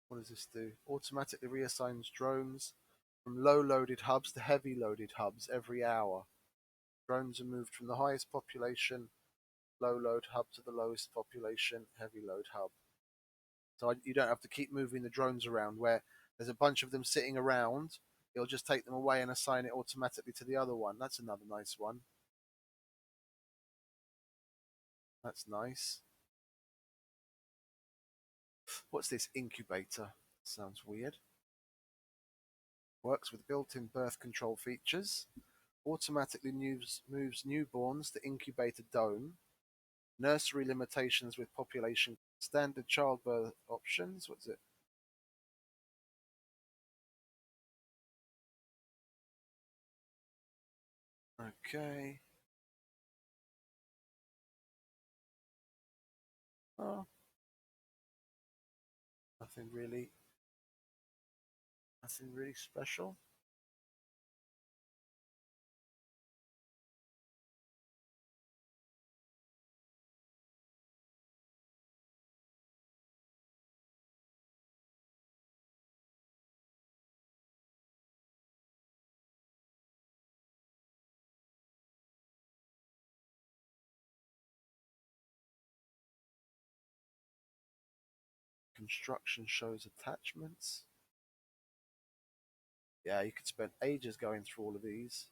What does this do? Automatically reassigns drones from low loaded hubs to heavy loaded hubs every hour. Drones are moved from the highest population low load hub to the lowest population heavy load hub. So you don't have to keep moving the drones around where there's a bunch of them sitting around. It'll just take them away and assign it automatically to the other one. That's another nice one. That's nice. What's this incubator? Sounds weird. Works with built-in birth control features. Automatically moves newborns to incubator dome. Nursery limitations with population. Standard childbirth options. What's it? Okay. Oh, nothing really. Nothing really special. Construction shows attachments. Yeah, you could spend ages going through all of these.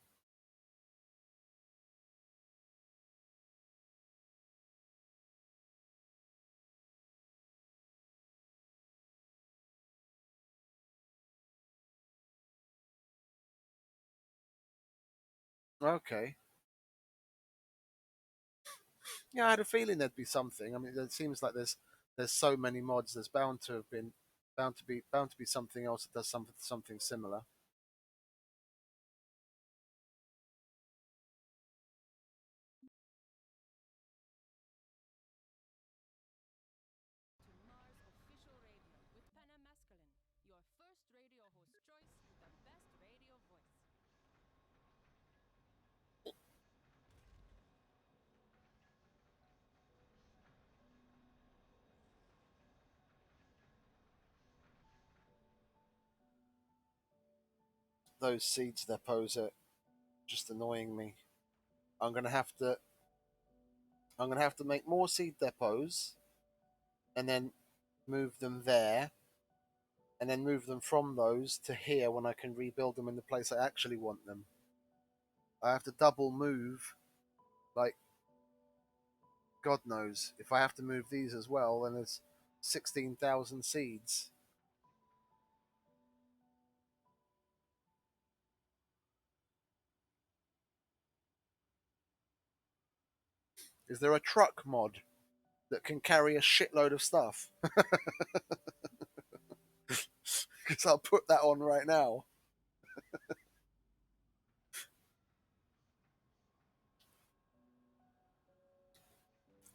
Okay. Yeah, I had a feeling there'd be something. I mean, it seems like there's so many mods. There's bound to be something else that does something similar. To Mars Official Radio with Penna Masculine, your first radio host choice with the best radio voice. Those seeds depots are just annoying me. I'm gonna have to I'm gonna have to make more seed depots and then move them there and then move them from those to here when I can rebuild them in the place I actually want them. I have to double move, like, God knows. If I have to move these as well, then there's 16,000 seeds. Is there a truck mod that can carry a shitload of stuff? Because I'll put that on right now.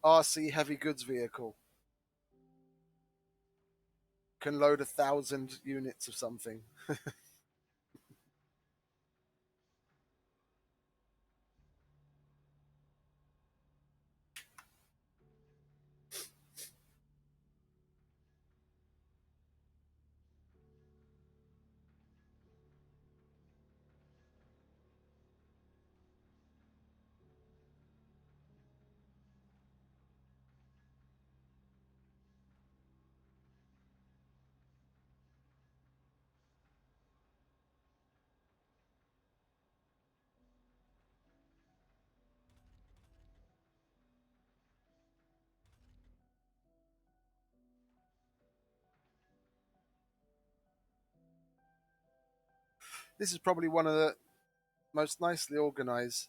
RC heavy goods vehicle can load 1,000 units of something. This is probably one of the most nicely organized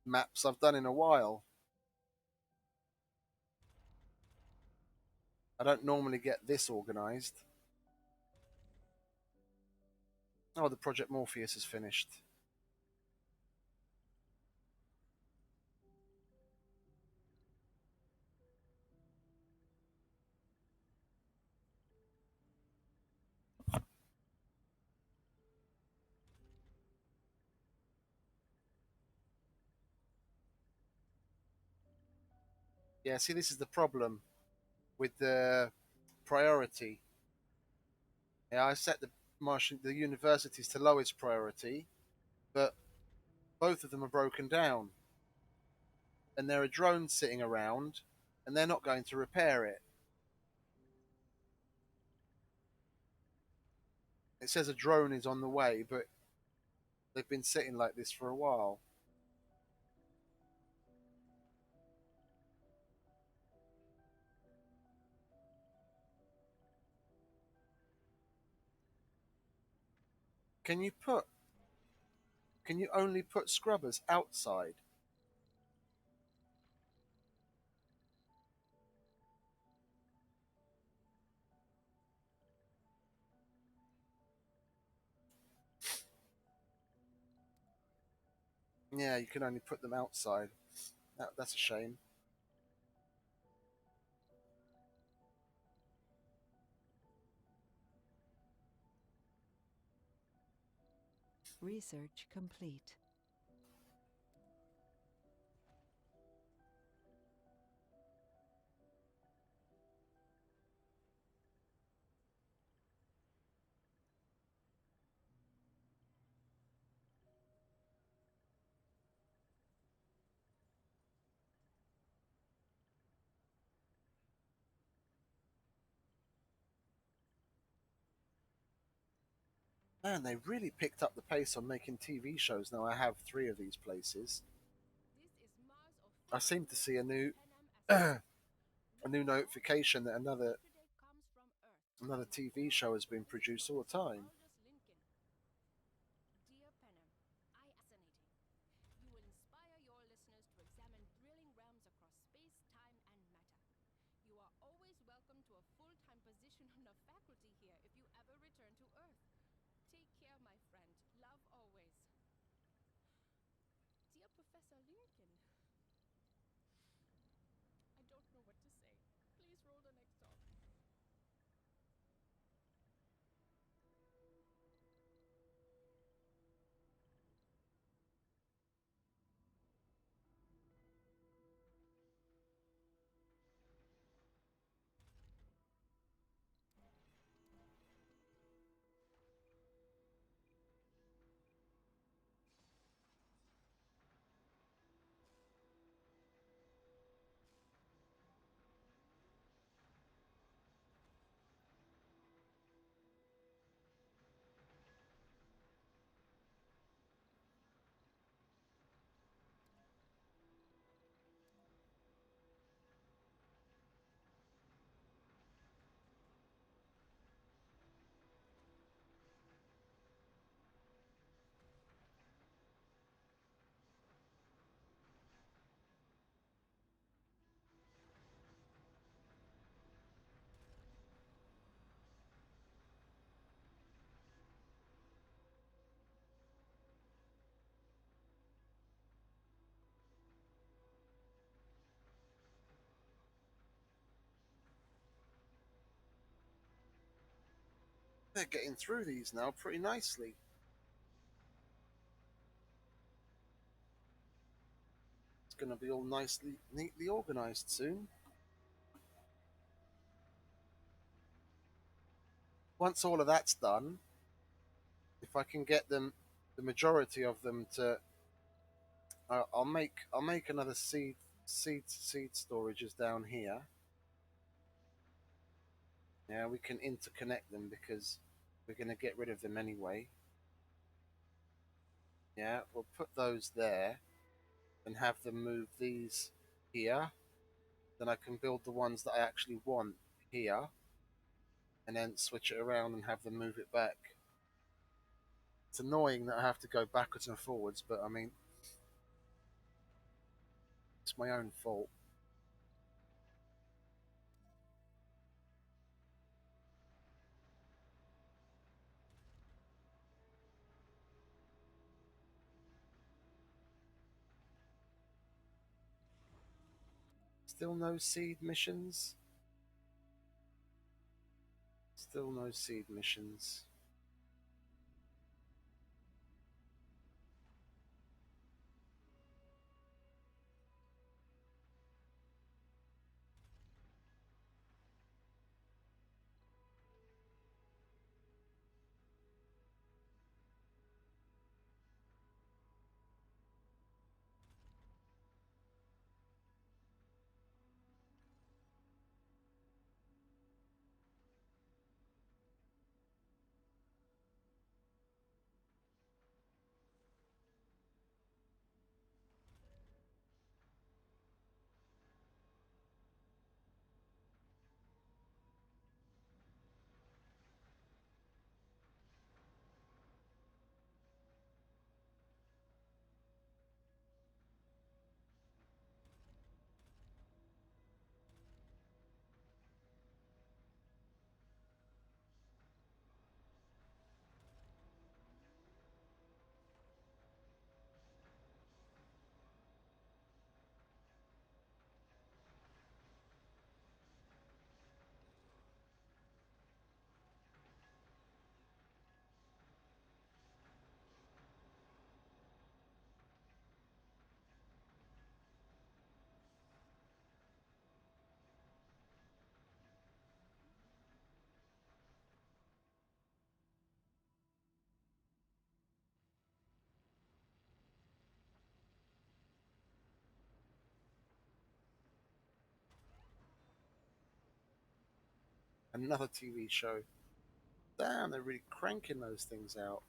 maps I've done in a while. I don't normally get this organized. Oh, the Project Morpheus is finished. Yeah, see, this is the problem with the priority. Yeah, I set the universities to lowest priority, but both of them are broken down, and there are drones sitting around, and they're not going to repair it. It says a drone is on the way, but they've been sitting like this for a while. Can you put? Can you only put scrubbers outside? Yeah, you can only put them outside. That's a shame. Research complete. Man, they really picked up the pace on making TV shows. Now I have 3 of these places. This is Mars I official seem to see a new Pan Am a new notification that another today comes from Earth. another TV show has been produced all the time. Aldous Lincoln. Dear Panem, fascinating. You will inspire your listeners to examine thrilling realms across space, time, and matter. You are always welcome to a full-time position on the faculty here if you ever return to Earth. Take care, my friend. Love always. Dear Professor Lincoln. I don't know what to say. Please roll the next song. They're getting through these now pretty nicely. It's going to be all nicely, neatly organized soon. Once all of that's done, if I can get them, the majority of them to, I'll make another seed storages down here. Yeah, we can interconnect them because we're going to get rid of them anyway. Yeah, we'll put those there and have them move these here. Then I can build the ones that I actually want here and then switch it around and have them move it back. It's annoying that I have to go backwards and forwards, but I mean, it's my own fault. Still no seed missions? Still no seed missions. Another TV show. Damn, they're really cranking those things out.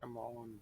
Come on.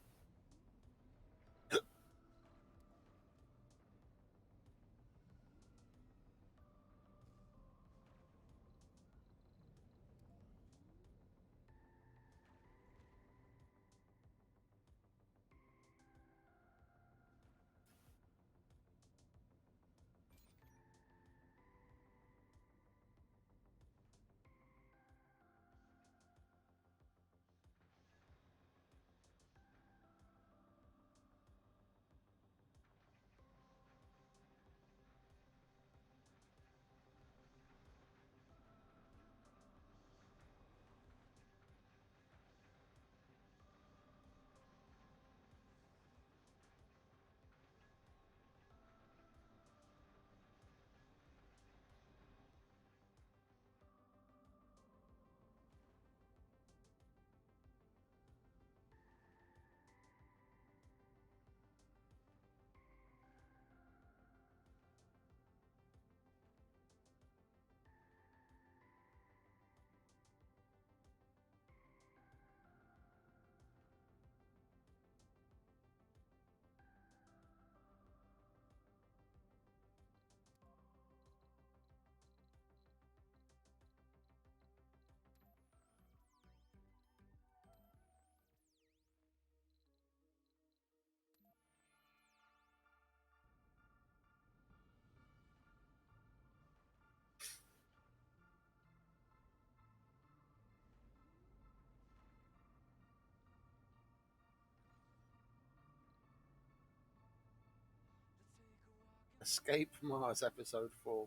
Escape Mars episode 4.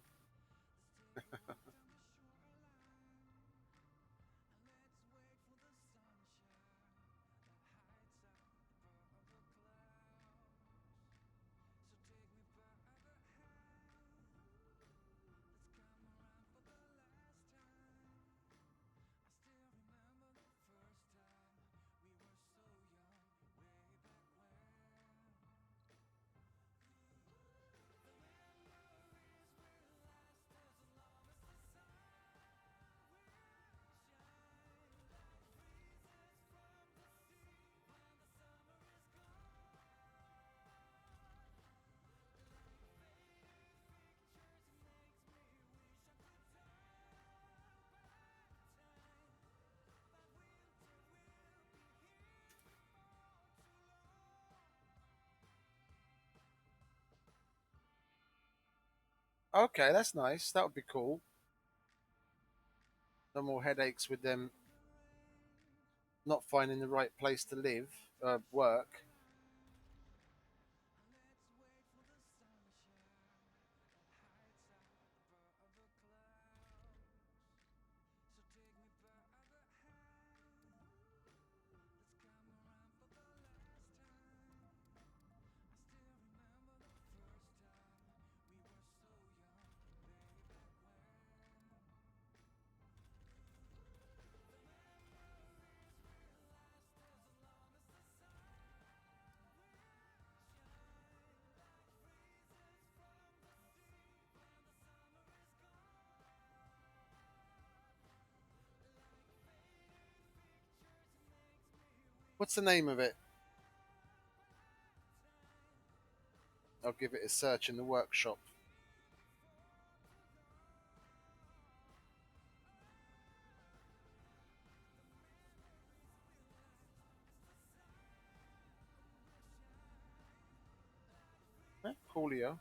Okay, that's nice. That would be cool. No more headaches with them not finding the right place to live, work. What's the name of it? I'll give it a search in the workshop. Coolio.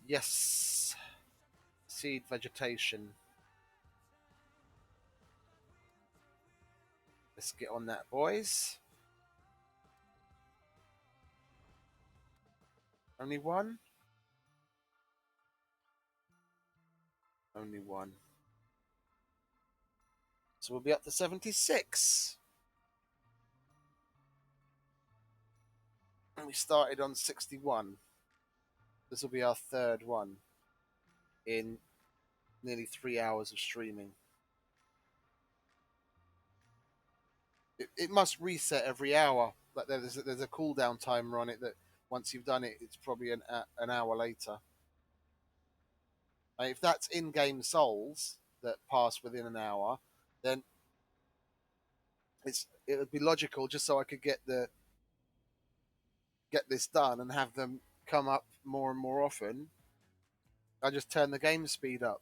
Yes. Seed vegetation. Let's get on that, boys. Only one? Only one. So we'll be up to 76. And we started on 61. This will be our third one in nearly 3 hours of streaming. It must reset every hour. Like there's a cooldown timer on it that once you've done it, it's probably an hour later. If that's in-game souls that pass within an hour, then it would be logical just so I could get this done and have them come up more and more often. I just turn the game speed up.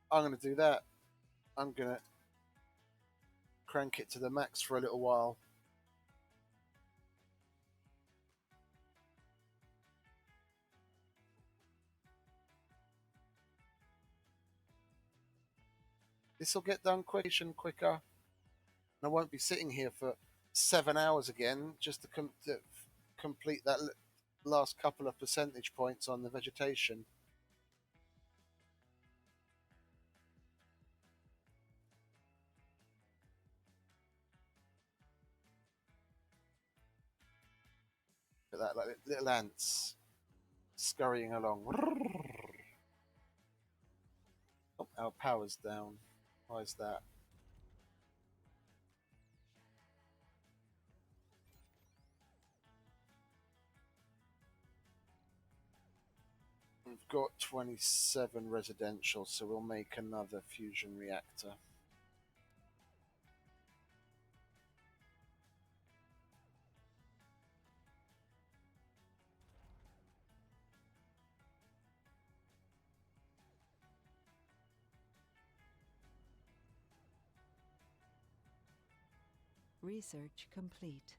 I'm going to do that. I'm going to crank it to the max for a little while. This will get done quicker. And I won't be sitting here for 7 hours again just to complete that last couple of percentage points on the vegetation. Look at that, like little ants scurrying along. Oh, our power's down. Why is that? We've got 27 residential, so we'll make another fusion reactor. Research complete.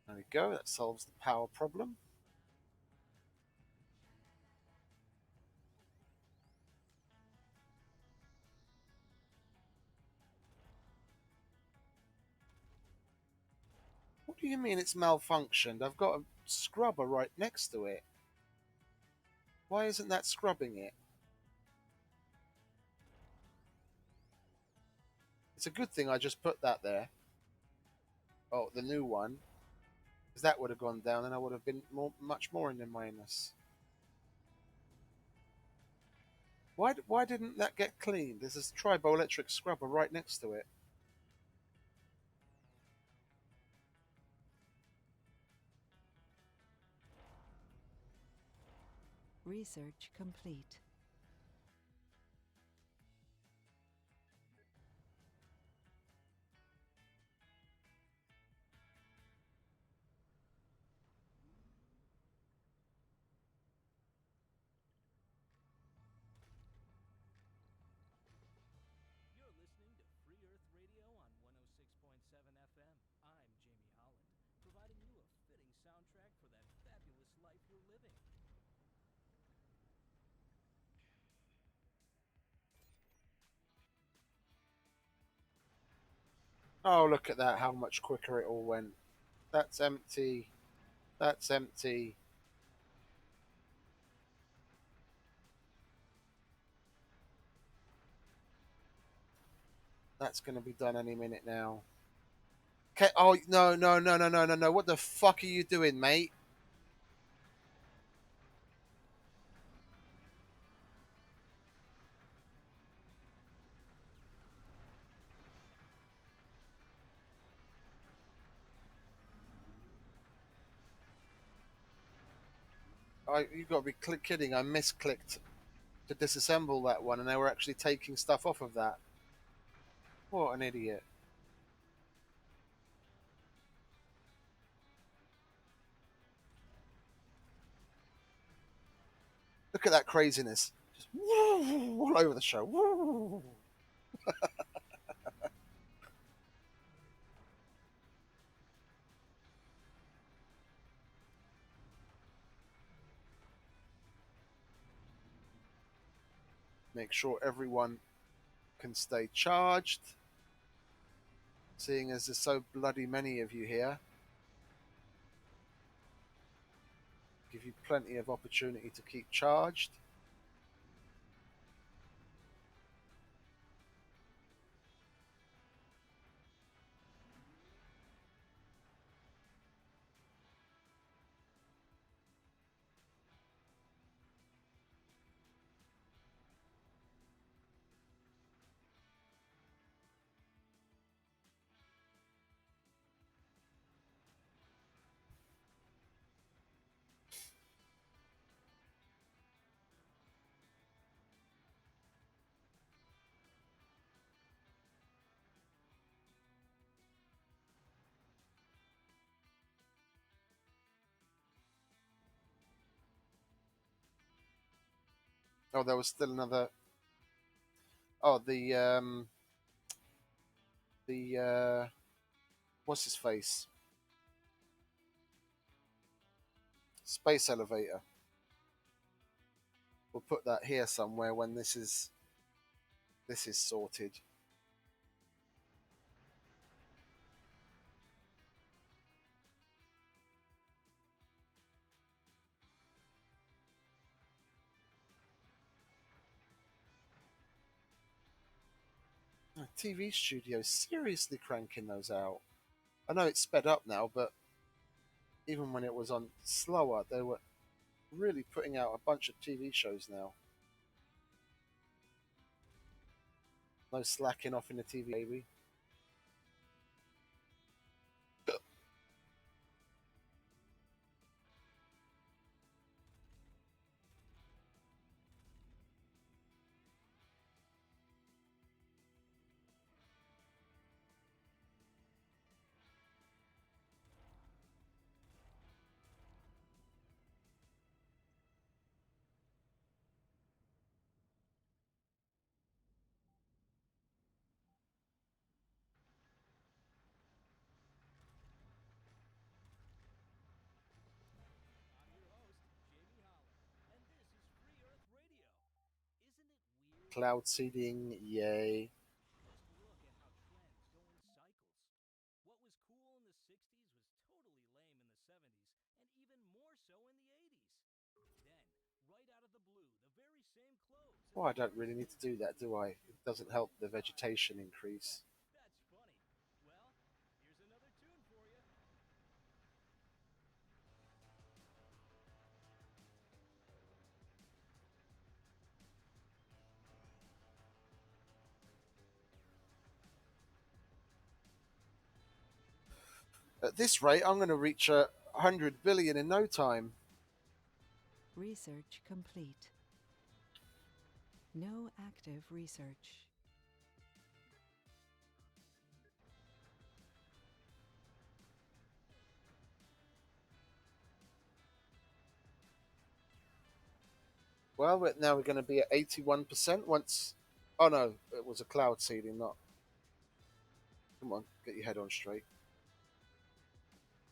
There we go, that solves the power problem. What do you mean it's malfunctioned? I've got a scrubber right next to it. Why isn't that scrubbing it? It's a good thing I just put that there. Oh, the new one. Because that would have gone down and I would have been much more in the minus. Why didn't that get cleaned? There's this triboelectric scrubber right next to it. Research complete. You're listening to Free Earth Radio on 106.7 FM. I'm Jamie Holland, providing you a fitting soundtrack for that fabulous life you're living. Oh, look at that, how much quicker it all went. That's empty. That's empty. That's going to be done any minute now. Okay. Oh, no. What the fuck are you doing, mate? You got to be kidding. I misclicked to disassemble that one, and they were actually taking stuff off of that. What an idiot. Look at that craziness. Just all over the show. Make sure everyone can stay charged, seeing as there's so bloody many of you here. Give you plenty of opportunity to keep charged. Oh, there was still another. Oh, the what's his face? Space elevator. We'll put that here somewhere when this is sorted. TV studio seriously cranking those out. I know it's sped up now, but even when it was on slower, they were really putting out a bunch of TV shows now. No slacking off in the TV, baby. I'm your host, Jamie Holland, and this is Free Earth Radio. Isn't it weird how Cloud seeding, yay. just look at how trends go in cycles? What was cool in the 60s was totally lame in the 70s, and even more so in the 80s. Then, right out of the blue, the very same clothes and Well, I don't styles really need to do disappear. that, do I? It doesn't help the vegetation increase. That's funny. Well, here's another tune for you. At this rate, I'm going to reach 100 billion in no time. Research complete. No active research. Well, now we're going to be at 81% once. Oh no, it was a cloud seeding, not. Come on, get your head on straight.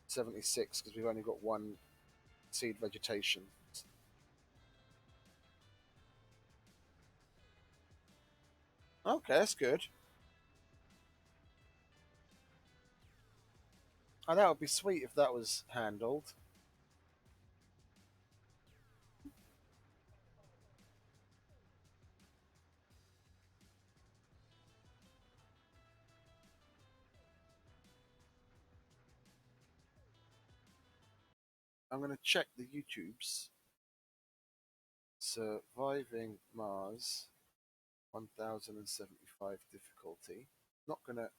76 because we've only got one seed vegetation. Okay, that's good. Oh, that would be sweet if that was handled. I'm going to check the YouTubes. Surviving Mars, 1075 difficulty. Not going to.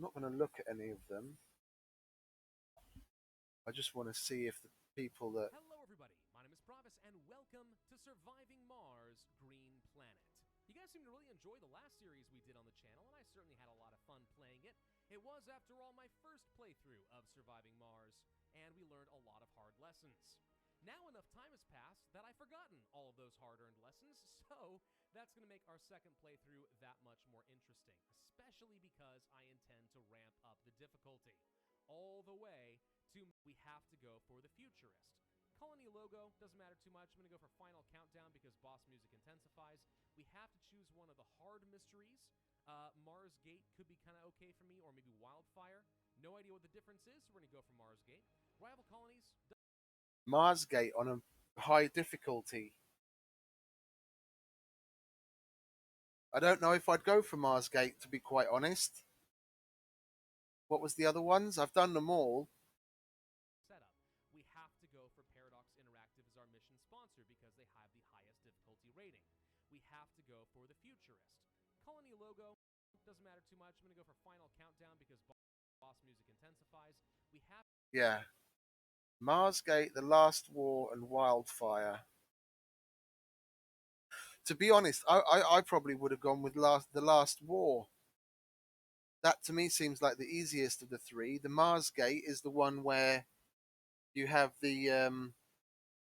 Not going to look at any of them. I just want to see if the people that. Hello, everybody. My name is Provis, and welcome to Surviving Mars Green Planet. You guys seem to really enjoy the last series we did on the channel, and I certainly had a lot of fun playing it. It was, after all, my first playthrough of Surviving Mars, and we learned a lot of hard lessons. Now enough time has passed that I've forgotten all of those hard-earned lessons, so That's going to make our second playthrough that much more interesting, especially because I intend to ramp up the difficulty. All the way to we have to go for the Futurist. Colony logo doesn't matter too much. I'm going to go for Final Countdown because boss music intensifies. We have to choose one of the hard mysteries. Mars Gate could be kind of okay for me, or maybe Wildfire. No idea what the difference is, so we're going to go for Mars Gate. Rival Colonies. Marsgate on a high difficulty. I don't know if I'd go for Marsgate, to be quite honest. What was the other ones? I've done them all. Setup. We have to go for Paradox Interactive as our mission sponsor because they have the highest difficulty rating. We have to go for the Futurist. Colony logo doesn't matter too much. I'm going to go for Final Countdown because boss music intensifies. We have Yeah. Marsgate, The Last War, and Wildfire. To be honest, I probably would have gone with The Last War. That to me seems like the easiest of the three. The Marsgate is the one where you have the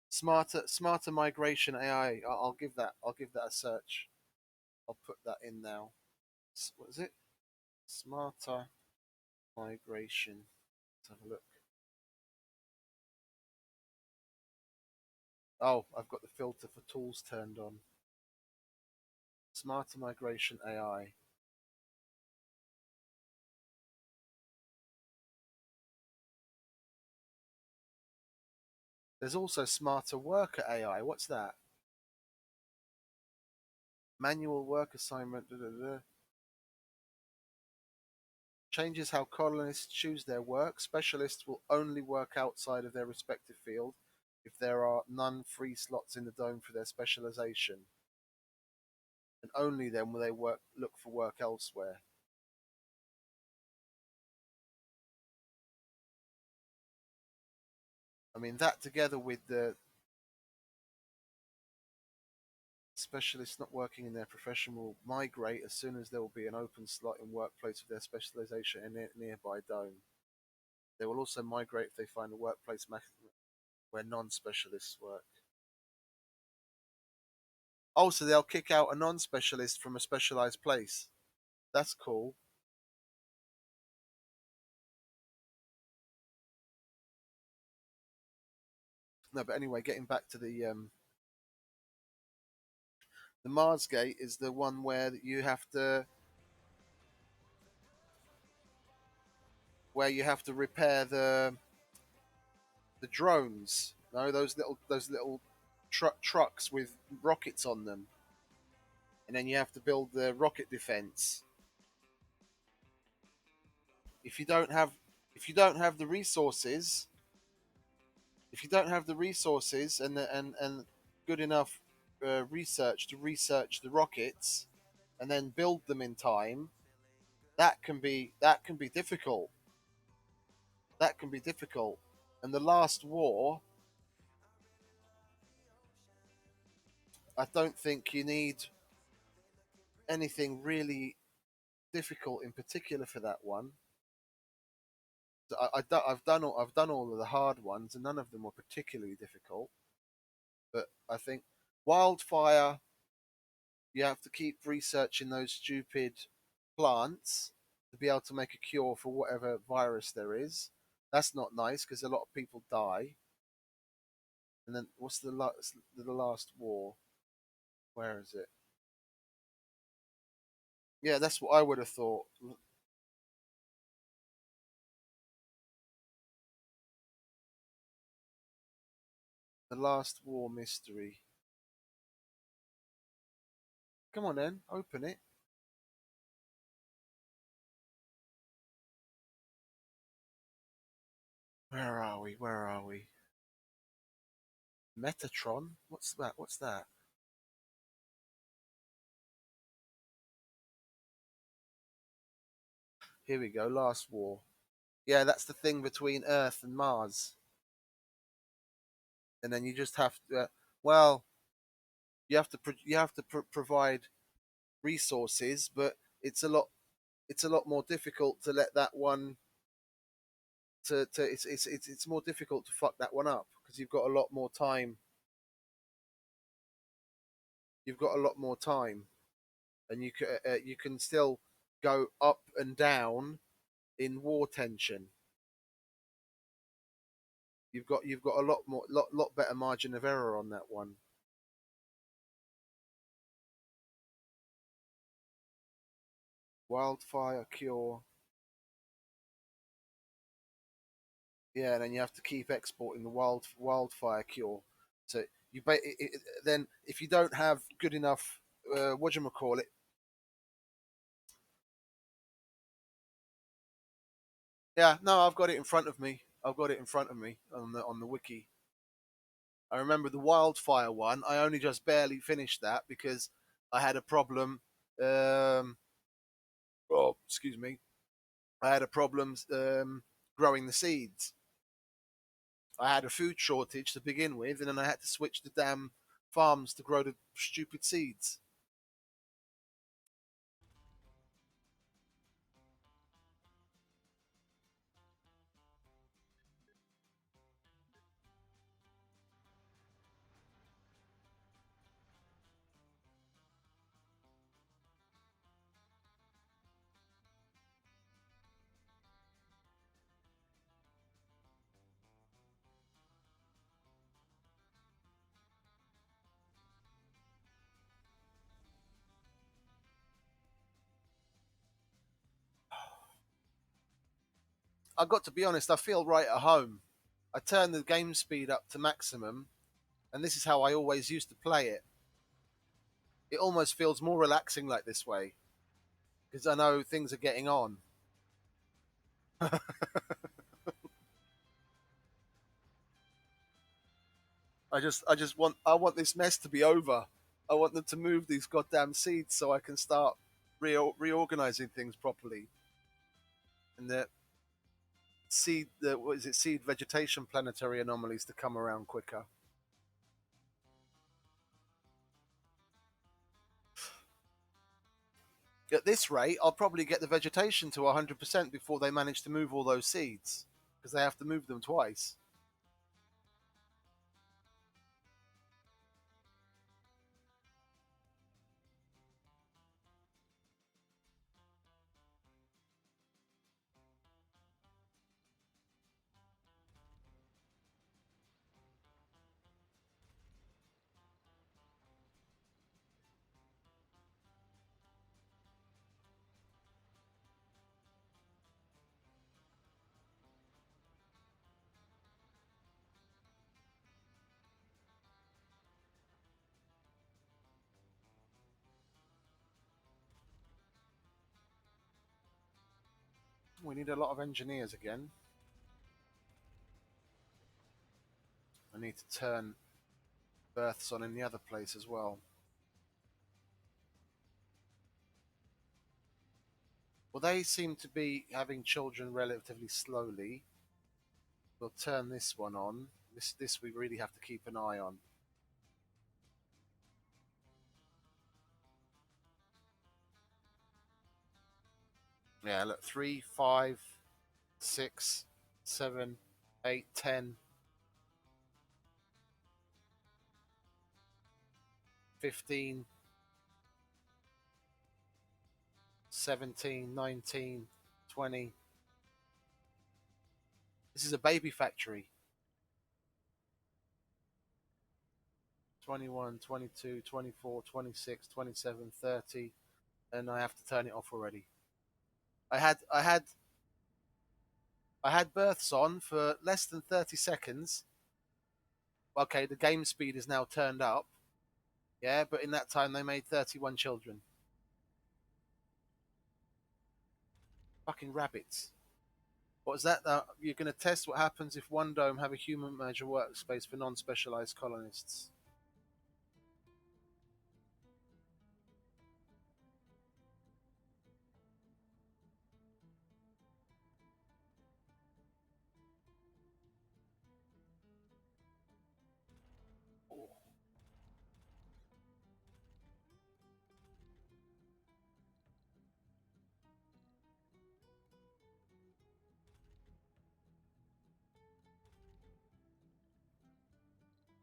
smarter migration AI. I'll give that a search. I'll put that in now. What is it? Smarter migration. Let's have a look. Oh, I've got the filter for tools turned on. Smarter migration AI. There's also smarter worker AI. What's that? Manual work assignment. Changes how colonists choose their work. Specialists will only work outside of their respective field if there are none free slots in the dome for their specialization. And only then will they look for work elsewhere. I mean, that together with the specialists not working in their profession will migrate as soon as there will be an open slot in workplace of their specialization in a nearby dome. They will also migrate if they find a workplace where non-specialists work. Oh, so they'll kick out a non-specialist from a specialized place. That's cool. No, but anyway, getting back to the Mars Gate is the one where you have to repair the drones. No, those little trucks with rockets on them, and then you have to build the rocket defense. If you don't have the resources, and good enough research to research the rockets and then build them in time, that can be difficult. That can be difficult. And the Last War, I don't think you need anything really difficult in particular for that one. I've done all of the hard ones, and none of them were particularly difficult. But I think Wildfire, you have to keep researching those stupid plants to be able to make a cure for whatever virus there is. That's not nice because a lot of people die. And then what's the last war? Where is it? Yeah, that's what I would have thought. The Last War mystery. Come on then, open it. Where are we? Where are we? Metatron? What's that? What's that? Here we go, Last War. Yeah, that's the thing between Earth and Mars. And then you just have to, well, you have to provide resources, but it's a lot more difficult to let that one it's more difficult to fuck that one up because you've got a lot more time. you've got a lot more time, and you can still go up and down in war tension. You've got a lot better margin of error on that one. Wildfire cure. Yeah, and then you have to keep exporting the wildfire cure. So then if you don't have good enough, what do you call it? Yeah, no, I've got it in front of me. I've got it in front of me on the wiki. I remember the wildfire one. I only just barely finished that because I had a problem. Um, oh, excuse me. I had a problem growing the seeds. I had a food shortage to begin with, and then I had to switch the damn farms to grow the stupid seeds. I got to be honest, I feel right at home. I turn the game speed up to maximum, and this is how I always used to play it. It almost feels more relaxing like this way because I know things are getting on. I want this mess to be over. I want them to move these goddamn seeds so I can start reorganizing things properly. And the what is it, seed vegetation planetary anomalies to come around quicker. At this rate, I'll probably get the vegetation to 100% before they manage to move all those seeds because they have to move them twice. We need a lot of engineers again. I need to turn births on in the other place as well. Well, they seem to be having children relatively slowly. We'll turn this one on. This we really have to keep an eye on. Yeah, look, 3, 5, 6, 7, 8, 10, 15, 17, 19, 20. This is a baby factory. 21, 22, 24, 26, 27, 30, and I have to turn it off already. I had I had I had births on for less than 30 seconds. Okay, the game speed is now turned up. Yeah, but in that time they made 31 children. Fucking rabbits. What was that? You're going to test what happens if one dome have a human merger workspace for non-specialized colonists.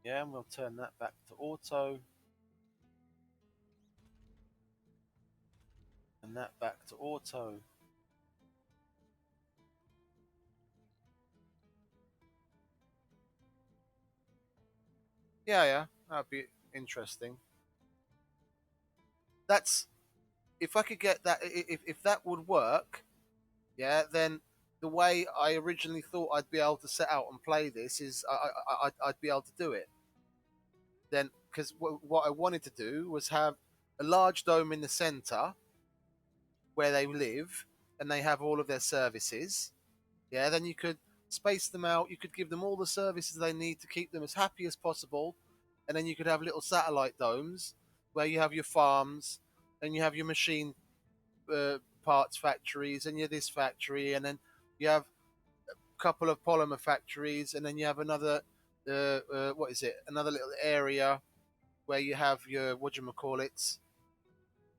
Yeah, and we'll turn that back to auto. Turn that back to auto. Yeah, that'd be interesting. That's if I could get that. If that would work, yeah, then the way I originally thought I'd be able to set out and play this is I'd be able to do it. Then, because what I wanted to do was have a large dome in the center where they live and they have all of their services. Yeah, then you could space them out. You could give them all the services they need to keep them as happy as possible. And then you could have little satellite domes where you have your farms and you have your machine parts factories and you have this factory. And then you have a couple of polymer factories. And then you have another, what is it? Another little area where you have your, what do you call it?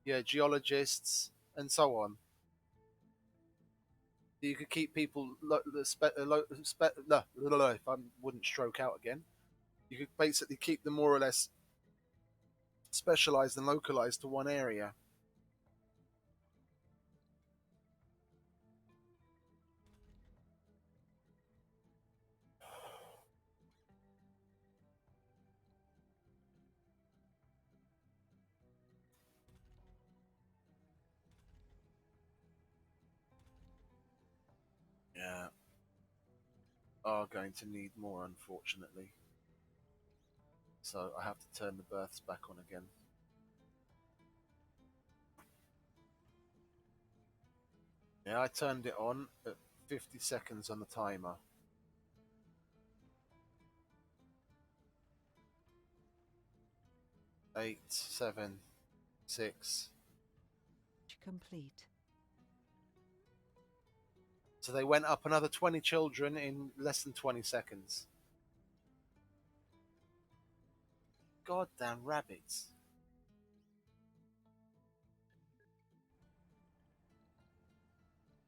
Your geologists and so on. You could keep people if I wouldn't stroke out again. You could basically keep them more or less specialized and localized to one area. Yeah, are going to need more, unfortunately. So I have to turn the births back on again. Yeah, I turned it on at 50 seconds on the timer. 8, 7, 6. Complete. So they went up another 20 children in less than 20 seconds. Goddamn rabbits.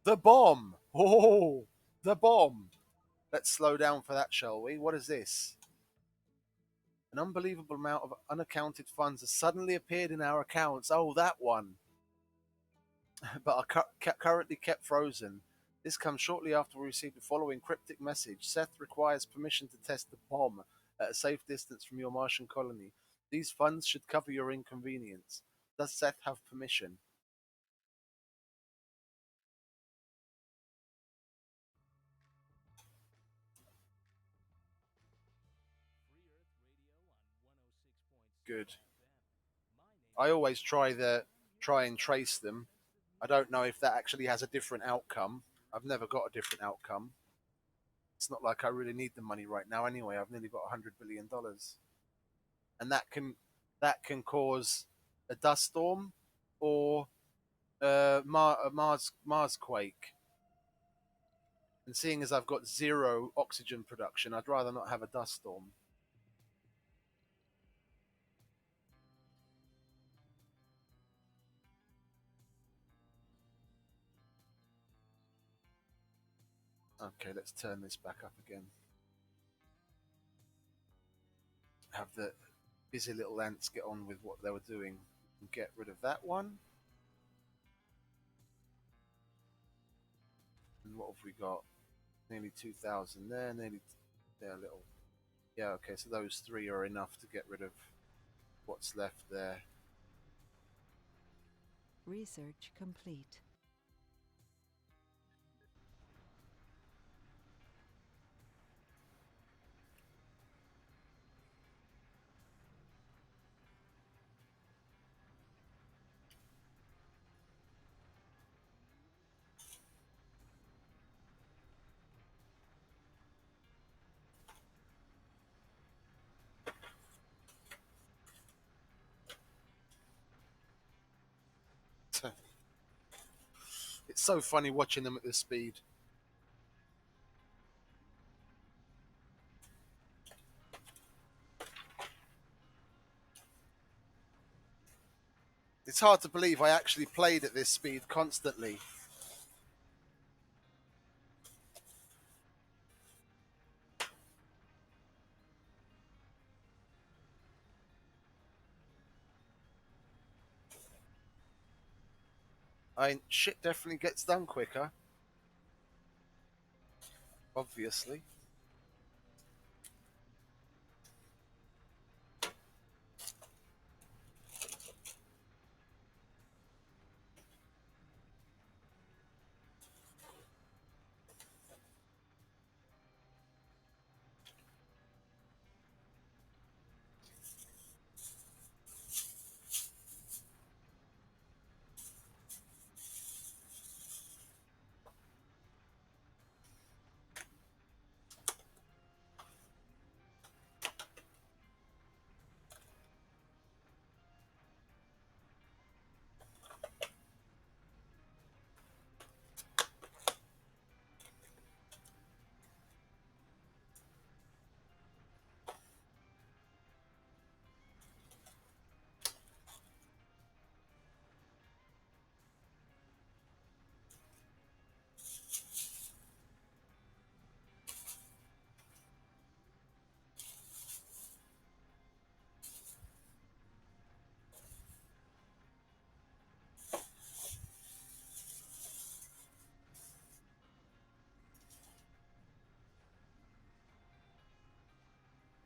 The bomb! Oh, the bomb! Let's slow down for that, shall we? What is this? An unbelievable amount of unaccounted funds has suddenly appeared in our accounts. Oh, that one. But are currently kept frozen. This comes shortly after we received the following cryptic message. Seth requires permission to test the bomb at a safe distance from your Martian colony. These funds should cover your inconvenience. Does Seth have permission? Good. I always try and trace them. I don't know if that actually has a different outcome. I've never got a different outcome. It's not like I really need the money right now anyway. I've nearly got $100 billion. And that can cause a dust storm or a Mars quake. And seeing as I've got zero oxygen production, I'd rather not have a dust storm. Okay, let's turn this back up again. Have the busy little ants get on with what they were doing and get rid of that one. And what have we got? Nearly 2,000 there, nearly there, little. Yeah, okay, so those three are enough to get rid of what's left there. Research complete. It's so funny watching them at this speed. It's hard to believe I actually played at this speed constantly. Shit definitely gets done quicker. Obviously.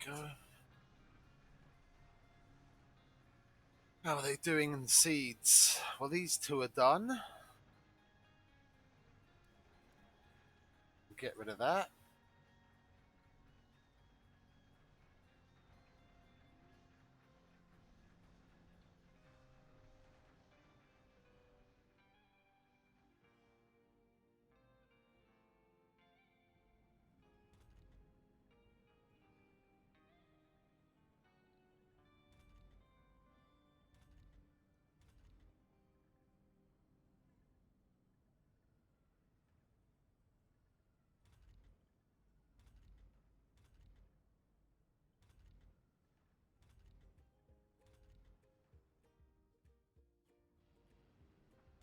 Go. How are they doing in seeds? Well, these two are done. Get rid of that.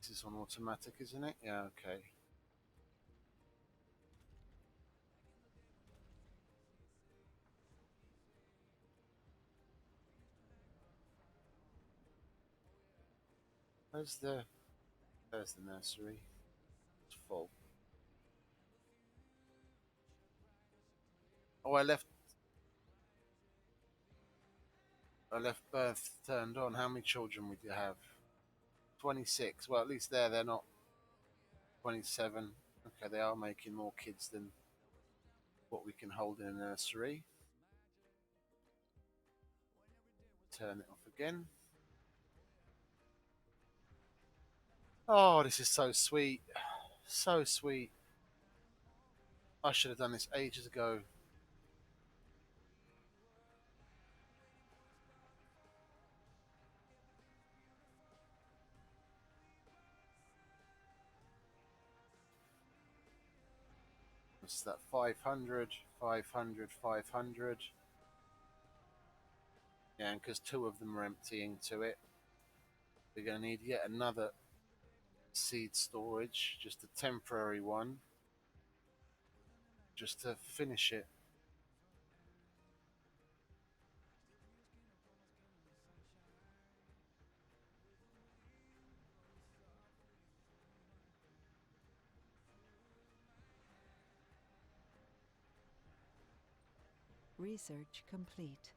This is on automatic, isn't it? Yeah, okay. Where's the... There's the nursery. It's full. Oh, I left birth turned on. How many children would you have? 26. Well, at least they're not 27. Okay, they are making more kids than what we can hold in a nursery. Turn it off again. Oh, this is so sweet. So sweet. I should have done this ages ago. What's that? 500, 500, 500. Yeah, and because two of them are emptying to it, we're going to need yet another seed storage, just a temporary one, just to finish it. Research complete.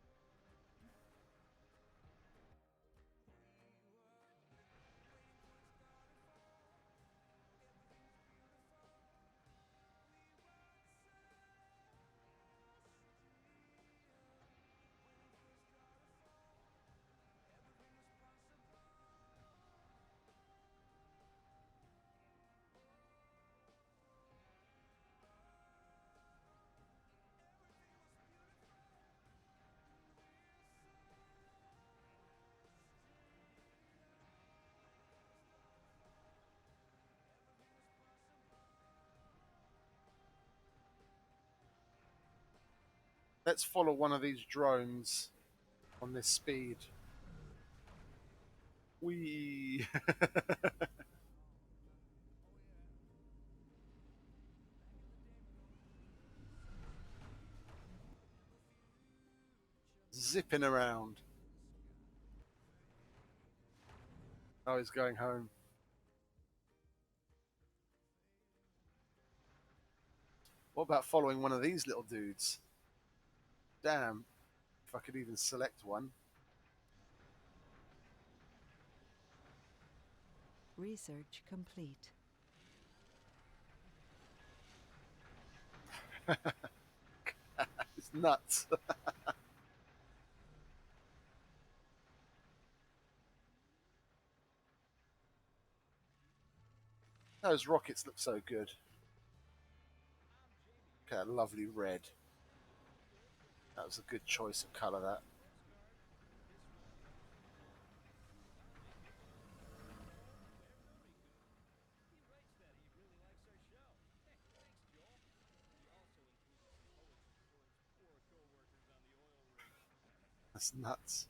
Let's follow one of these drones on this speed. Whee! Zipping around. Oh, he's going home. What about following one of these little dudes? Damn, if I could even select one. Research complete. It's nuts. Those rockets look so good. Look at that lovely red. That was a good choice of colour, that. That's nuts.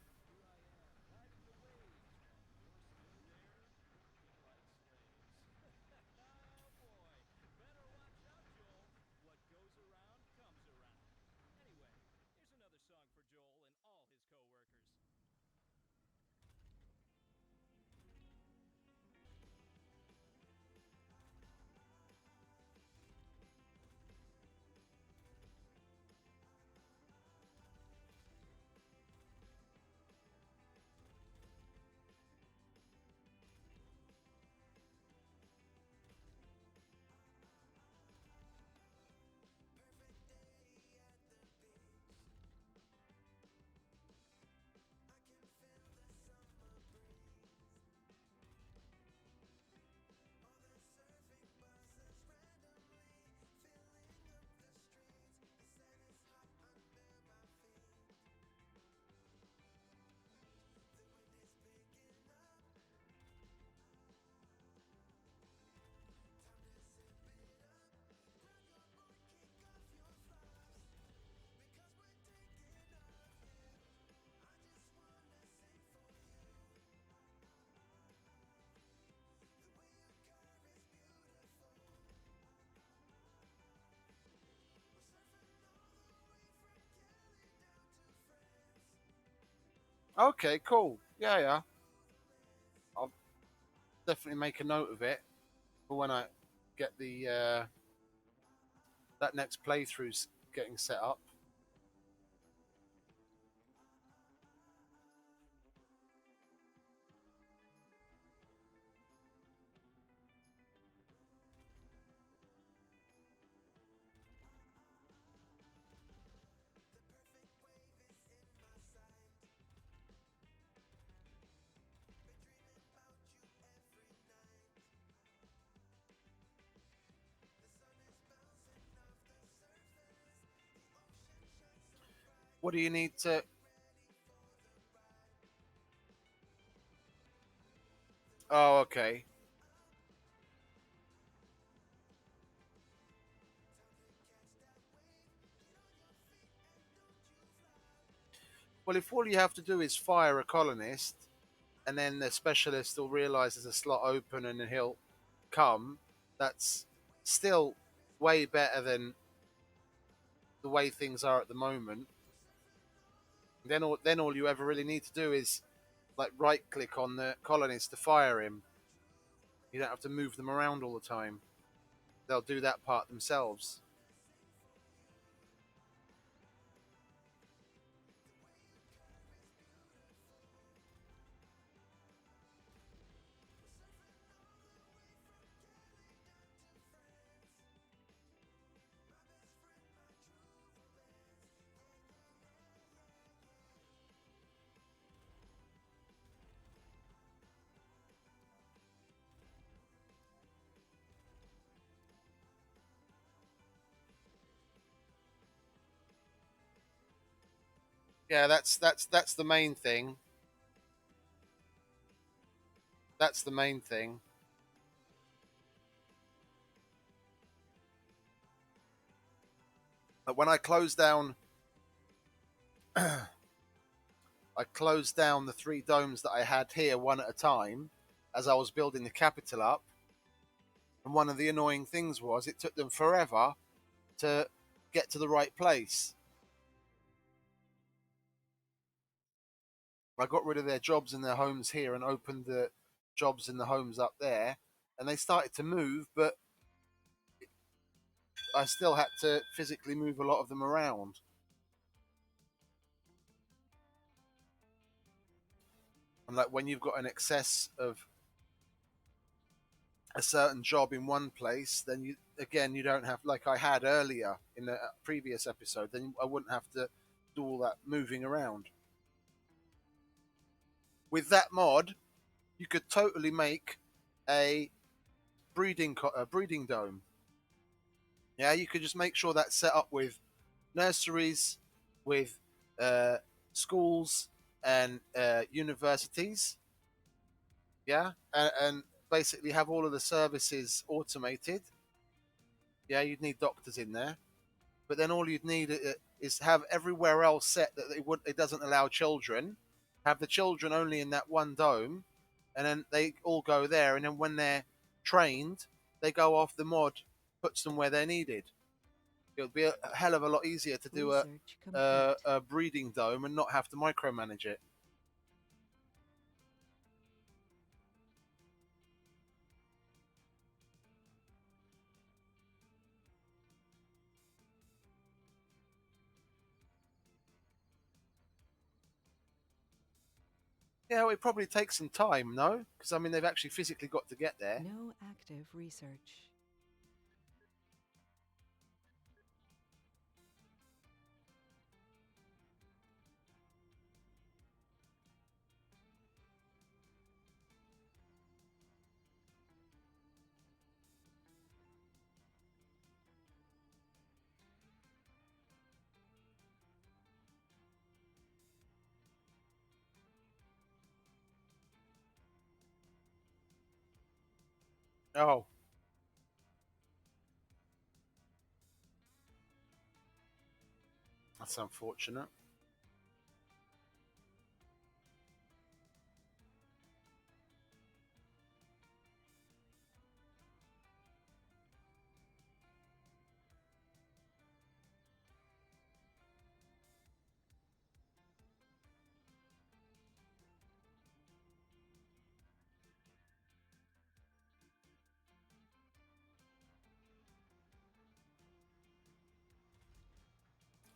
Okay, cool. Yeah. I'll definitely make a note of it for when I get the that next playthrough's getting set up. What do you need to? Oh, okay. Well, if all you have to do is fire a colonist, and then the specialist will realise there's a slot open and he'll come, that's still way better than the way things are at the moment. Then all you ever really need to do is like right click on the colonist to fire him. You don't have to move them around all the time. They'll do that part themselves. Yeah, that's the main thing. That's the main thing. But when I close down I closed down the three domes that I had here one at a time as I was building the capital up. And one of the annoying things was it took them forever to get to the right place. I got rid of their jobs and their homes here and opened the jobs in the homes up there, and they started to move, but I still had to physically move a lot of them around. And like when you've got an excess of a certain job in one place, then you don't have, like I had earlier in the previous episode, then I wouldn't have to do all that moving around. With that mod, you could totally make a breeding dome. Yeah, you could just make sure that's set up with nurseries, with uh, schools and universities. Yeah, and basically have all of the services automated. Yeah, you'd need doctors in there, but then all you'd need is have everywhere else set that it doesn't allow children. Have the children only in that one dome, and then they all go there. And then when they're trained, they go off. The mod puts them where they're needed. It would be a hell of a lot easier to do Research complete. a breeding dome and not have to micromanage it. Yeah, well, it probably takes some time, no? Because I mean, they've actually physically got to get there. No active research. Oh, that's unfortunate.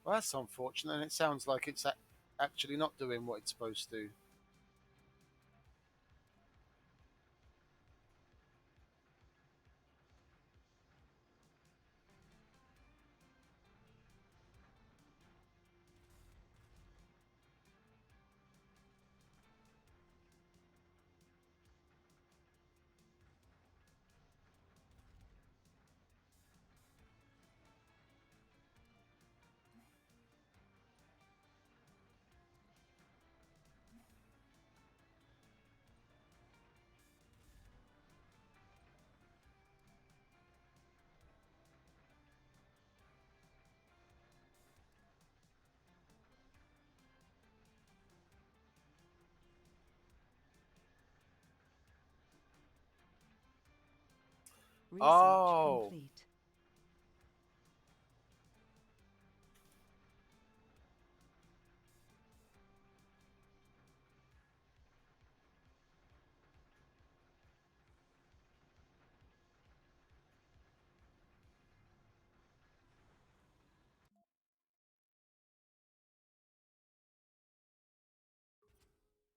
Well, that's unfortunate, and it sounds like it's actually not doing what it's supposed to. Research Oh, complete.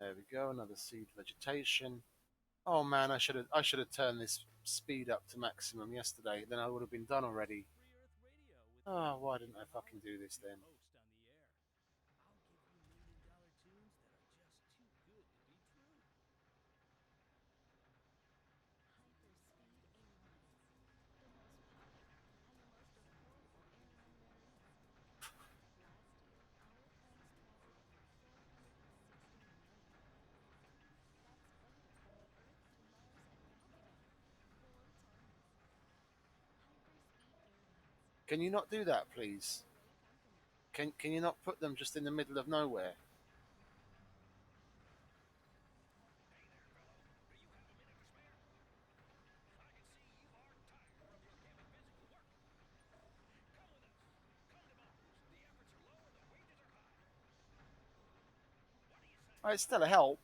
there we go. Another seed vegetation. Oh man, I should have turned this speed up to maximum yesterday. Then I would have been done already. Free Earth Radio with Oh, Mike why and didn't I Mike fucking do this Hall, then? your host on the air. I'll give you $1 million tunes that are just too good to be true. Hyperspeed Airlines, the most popular and the most affordable airline there is. Last year, our planes traveled over 460 million miles. That's further from the Earth to Mars and back again, 4 times. Hyperspeed Airlines, Can you not do that, please? railway company. Can you not put them just in the middle of nowhere? Oh, it's still a help.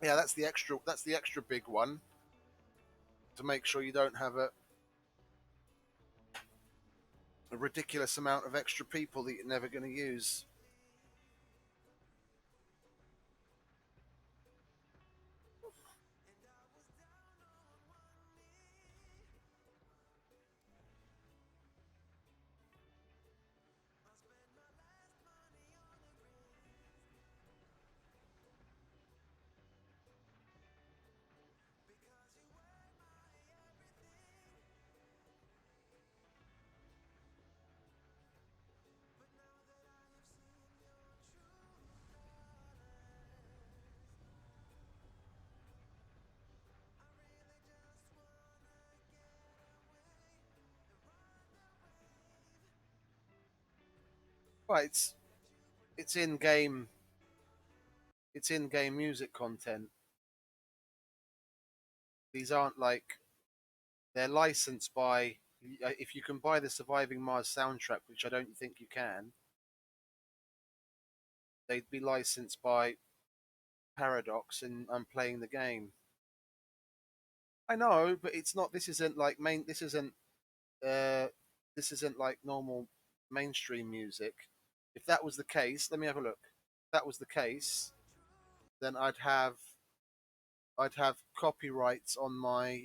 Yeah, that's the extra. That's the extra big one to make sure you don't have a ridiculous amount of extra people that you're never going to use. Well, it's in game. It's in game music content. These aren't like they're licensed by. If you can buy the Surviving Mars soundtrack, which I don't think you can, they'd be licensed by Paradox, and I'm playing the game. I know, but it's not. This isn't like main. This isn't. Uh, this isn't like normal mainstream music. If that was the case, let me have a look. If that was the case, then I'd have copyrights on my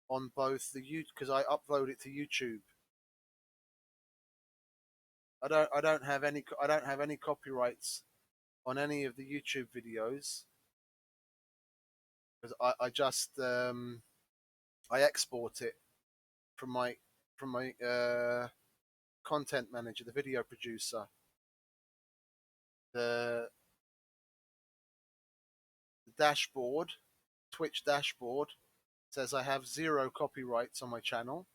on both the you because I upload it to YouTube. I don't have any copyrights on any of the YouTube videos because I just I export it from my content manager, the video producer. The, the dashboard, Twitch dashboard, says I have zero copyrights on my channel,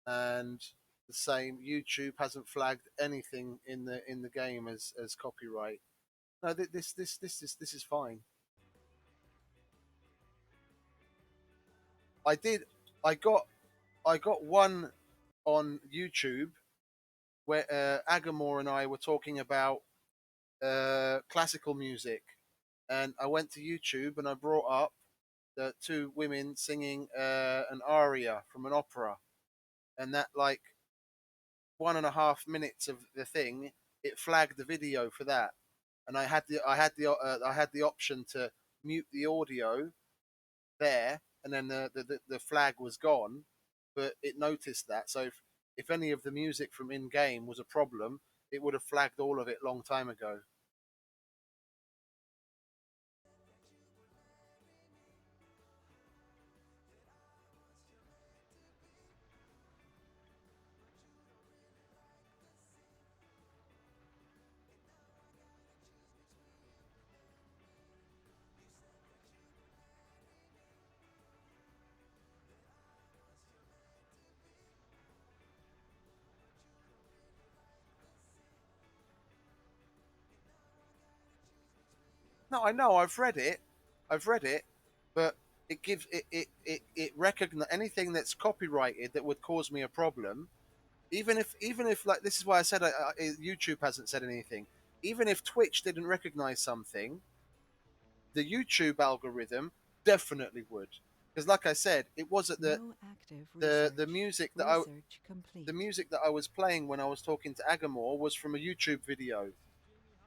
and the same YouTube hasn't flagged anything in the game as copyright. No, this is fine. I did. I got I got one on YouTube where Agamor and I were talking about classical music, and I went to YouTube and I brought up the two women singing an aria from an opera, and that like 1.5 minutes of the thing, it flagged the video for that, and I had the option to mute the audio there, and then the flag was gone, but it noticed that. So if any of the music from in game was a problem, it would have flagged all of it long time ago. No, I know. I've read it, but it gives it recognize anything that's copyrighted that would cause me a problem. Even if like this is why I said YouTube hasn't said anything. Even if Twitch didn't recognize something, the YouTube algorithm definitely would. Because like I said, it was at No active the research. music Research complete. the music that I was playing when I was talking to Agamor was from a YouTube video.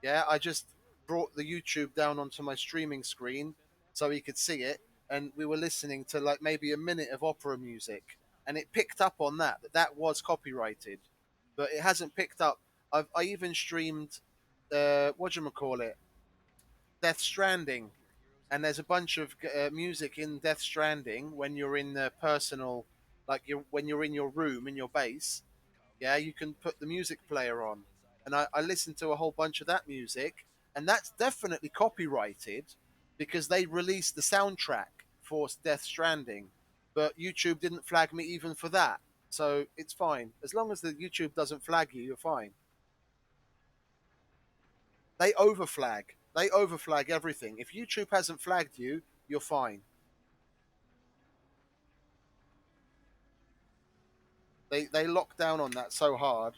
Yeah, I just brought the YouTube down onto my streaming screen so he could see it, and we were listening to like maybe a minute of opera music, and it picked up on that was copyrighted, but it hasn't picked up. I even streamed, what do you call it, Death Stranding, and there's a bunch of music in Death Stranding when you're in the personal, like when you're in your room in your base. Yeah, you can put the music player on, and I listened to a whole bunch of that music, and that's definitely copyrighted because they released the soundtrack for Death Stranding, but YouTube didn't flag me even for that, so it's fine as long as the YouTube doesn't flag you. You're fine. They overflag everything. If YouTube hasn't flagged you, you're fine. They lock down on that so hard.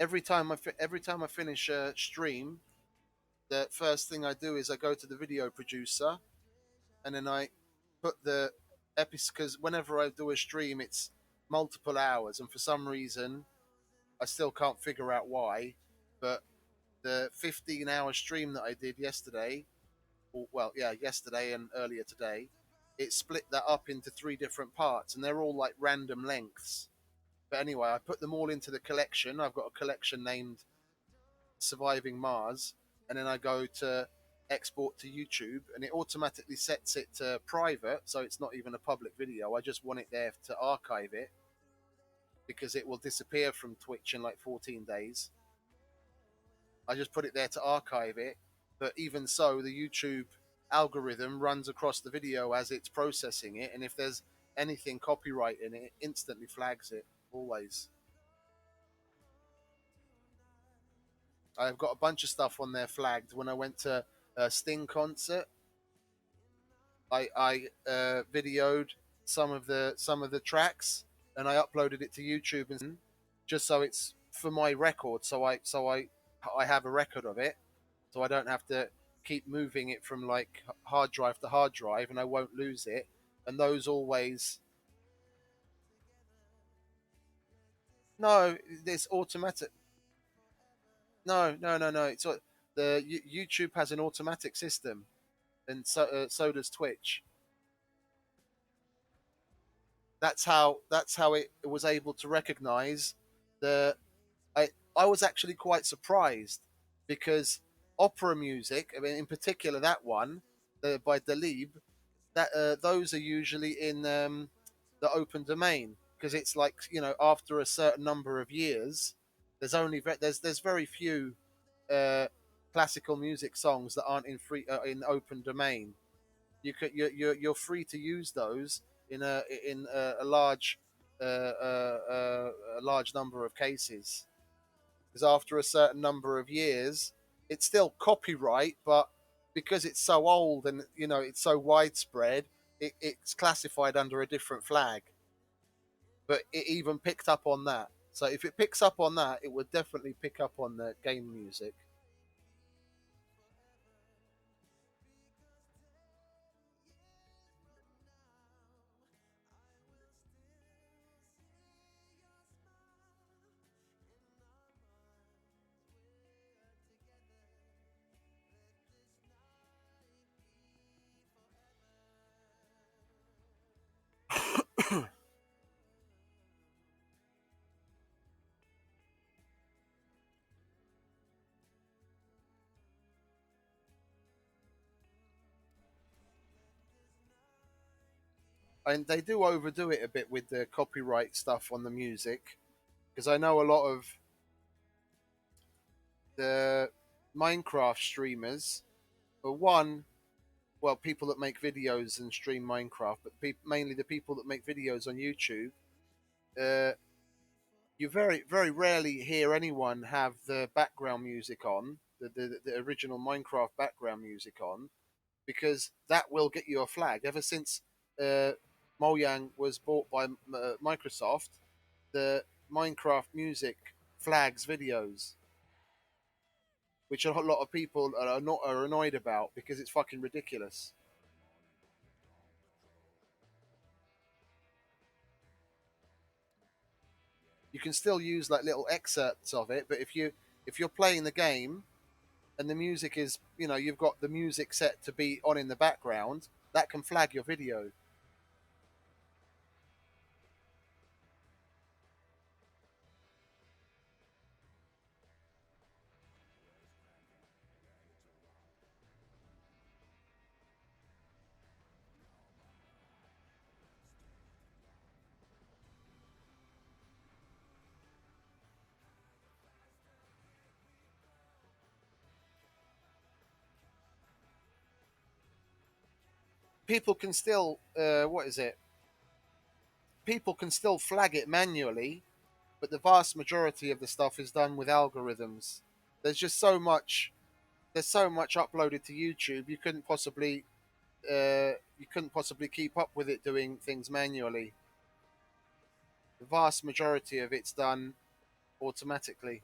every time I finish a stream, the first thing I do is I go to the video producer, and then I put the episode, because whenever I do a stream, it's multiple hours, and for some reason, I still can't figure out why, but the 15-hour stream that I did yesterday, or, well, yeah, yesterday and earlier today, it split that up into 3 different parts, and they're all like random lengths. But anyway, I put them all into the collection. I've got a collection named Surviving Mars, and then I go to export to YouTube, and it automatically sets it to private, so it's not even a public video. I just want it there to archive it because it will disappear from Twitch in like 14 days. I just put it there to archive it, but even so, the YouTube algorithm runs across the video as it's processing it, and if there's anything copyright in it, it instantly flags it, always. I've got a bunch of stuff on there flagged. When I went to a Sting concert, I videoed some of the tracks, and I uploaded it to YouTube, and just so it's for my record, so I have a record of it, so I don't have to keep moving it from like hard drive to hard drive, and I won't lose it. And those always, no, it's automatic. No, no, no, no. It's the YouTube has an automatic system, and so does Twitch. That's how it was able to recognize the. I was actually quite surprised because opera music, I mean, in particular that one, by Dalib, that those are usually in the open domain, because it's like, after a certain number of years, there's very few uh, classical music songs that aren't in open domain. You're free to use those in a large number of cases, because after a certain number of years, it's still copyright, but because it's so old and it's so widespread, it's classified under a different flag. But it even picked up on that. So if it picks up on that, it would definitely pick up on the game music. And they do overdo it a bit with the copyright stuff on the music, because I know a lot of the Minecraft streamers, are one, well, people that make videos and stream Minecraft, but mainly the people that make videos on YouTube. Uh, you very very rarely hear anyone have the background music on, the original Minecraft background music on, because that will get you a flag. Ever since uh, Mojang was bought by Microsoft, the Minecraft music flags videos, which a lot of people are annoyed about because it's fucking ridiculous. You can still use like little excerpts of it, but if you're playing the game and the music is, you've got the music set to be on in the background, that can flag your video. People can still, what is it? People can still flag it manually, but the vast majority of the stuff is done with algorithms. There's just so much. There's so much uploaded to YouTube. You couldn't possibly keep up with it doing things manually. The vast majority of it's done automatically.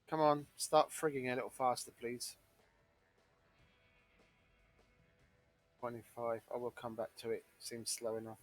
Come on, start frigging a little faster, please. 25. I will come back to it. Seems slow enough.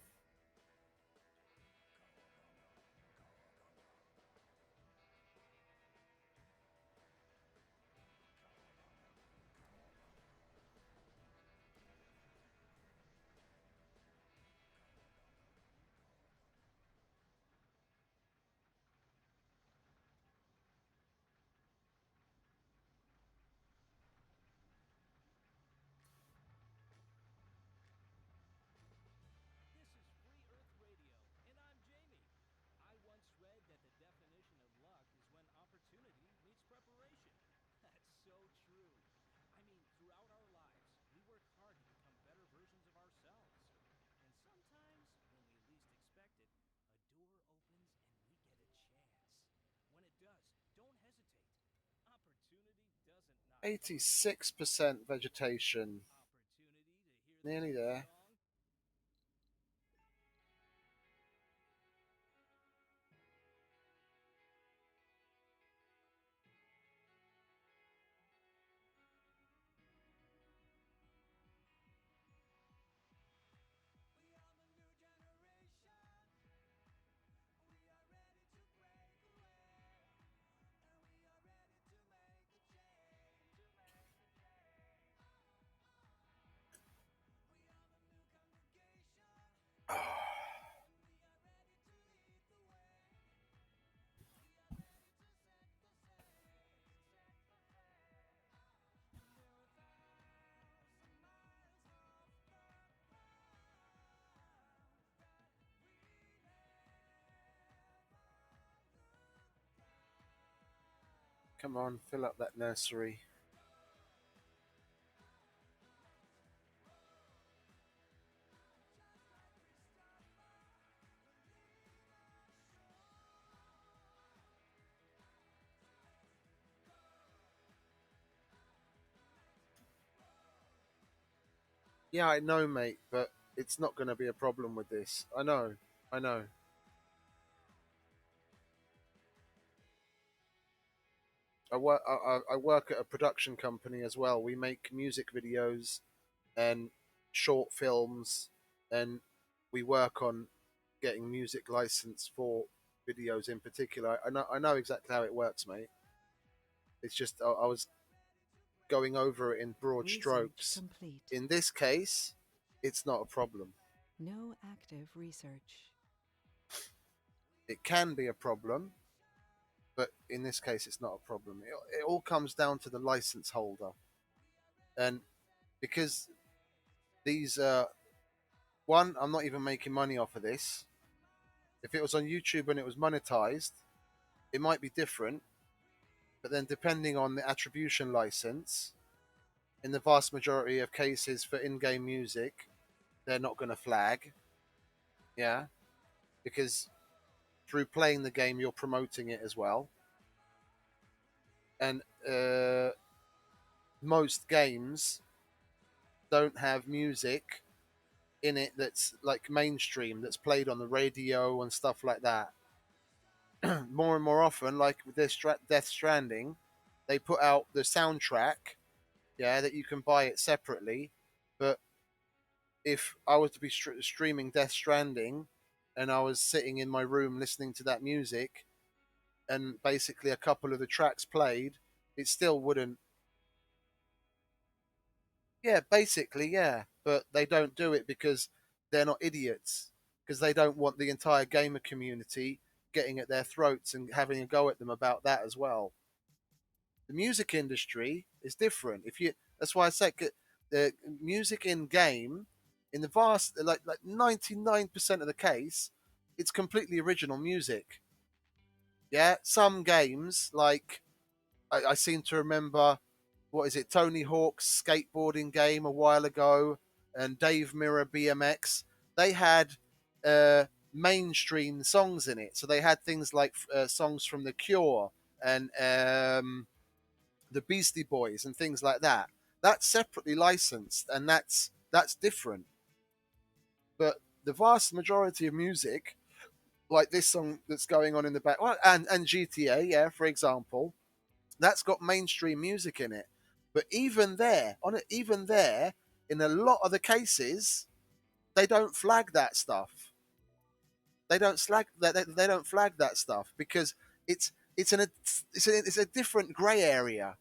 This is Free Earth Radio, and I'm Jamie. I once read that the definition of luck is when opportunity meets preparation. That's so true. I mean, throughout our lives, we work hard to become better versions of ourselves. And sometimes, when we least expect it, a door opens and we get a chance. When it does, don't hesitate. Opportunity doesn't knock on your door. 86% vegetation. Opportunity to hear the Nearly theme there. song? Come on, fill up that nursery. Yeah, I know, mate, but it's not going to be a problem with this. I know. I know. I work at a production company as well. We make music videos and short films, and we work on getting music license for videos in particular. I know exactly how it works, mate. It's just I was going over it in broad Research strokes. complete. In this case, it's not a problem. No active research. It can be a problem, but in this case, it's not a problem. It all comes down to the license holder, and because these one, I'm not even making money off of this. If it was on YouTube and it was monetized, it might be different. But then, depending on the attribution license, in the vast majority of cases for in-game music, they're not going to flag. Yeah, because through playing the game, you're promoting it as well. And most games don't have music in it that's like mainstream, that's played on the radio and stuff like that. More and more often, like with this Death Stranding, they put out the soundtrack, yeah, that you can buy it separately. But if I was to be streaming Death Stranding and I was sitting in my room listening to that music and basically a couple of the tracks played, it still wouldn't. Yeah, basically, yeah. But they don't do it because they're not idiots, because they don't want the entire gamer community getting at their throats and having a go at them about that as well. The music industry is different. If you, that's why I said the music in game, in the vast like 99% of the case, it's completely original music. Yeah, some games like I seem to remember, what is it, Tony Hawk's skateboarding game a while ago, and Dave Mirra BMX. They had mainstream songs in it, so they had things like songs from The Cure and the Beastie Boys and things like that. That's separately licensed, and that's different. But the vast majority of music, like this song that's going on in the back, well, and GTA, yeah, for example, That's got mainstream music in it. But even there, in a lot of the cases, they don't flag that stuff. They don't flag that stuff because it's it's a different grey area.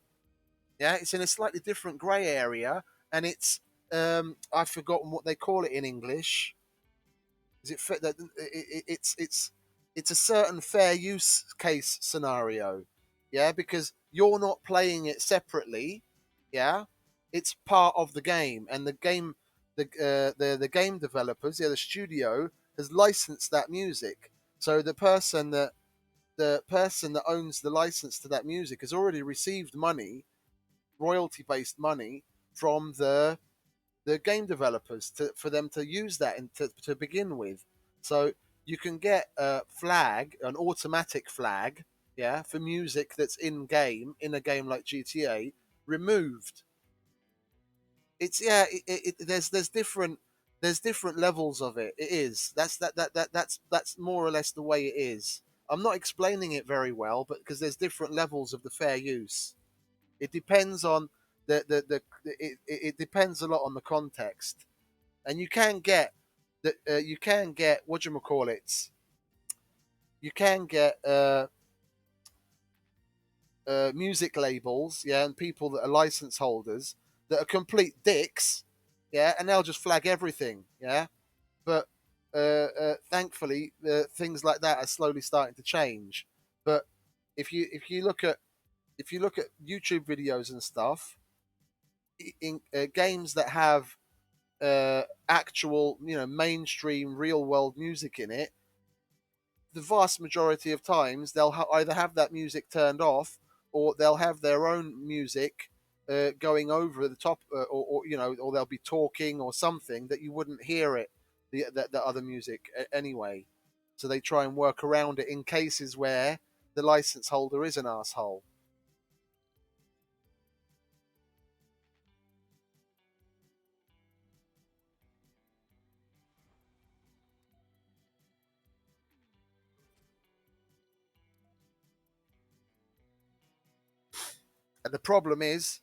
Yeah, it's in a slightly different grey area, and it's I've forgotten what they call it in English. Is it that it's a certain fair use case scenario, yeah, because you're not playing it separately, yeah, it's part of the game, and the game, the game developers, yeah, the studio has licensed that music, so the person that owns the license to that music has already received money, royalty based money from the game developers for them to use that and to begin with. So you can get a flag, an automatic flag, yeah, for music that's in game in a game like GTA removed. It's yeah, there's different levels of it. It is that's more or less the way it is. I'm not explaining it very well, but because there's different levels of the fair use. It depends on it depends a lot on the context, and you can get what you call it. You can get music labels, yeah, and people that are license holders that are complete dicks, yeah, and they'll just flag everything, yeah. But thankfully, things like that are slowly starting to change. But if you look at YouTube videos and stuff, in games that have actual, mainstream real world music in it, the vast majority of times they'll either have that music turned off or they'll have their own music going over the top, or they'll be talking or something that you wouldn't hear it, the other music anyway. So they try and work around it in cases where the license holder is an asshole. And the problem is,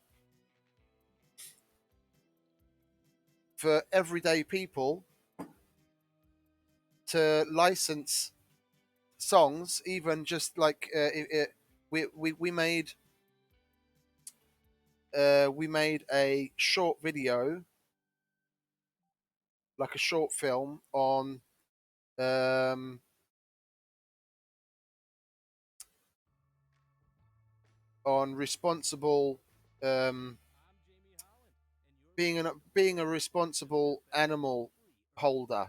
for everyday people to license songs, even just like we made a short video, like a short film um, on responsible, um, being a responsible animal holder,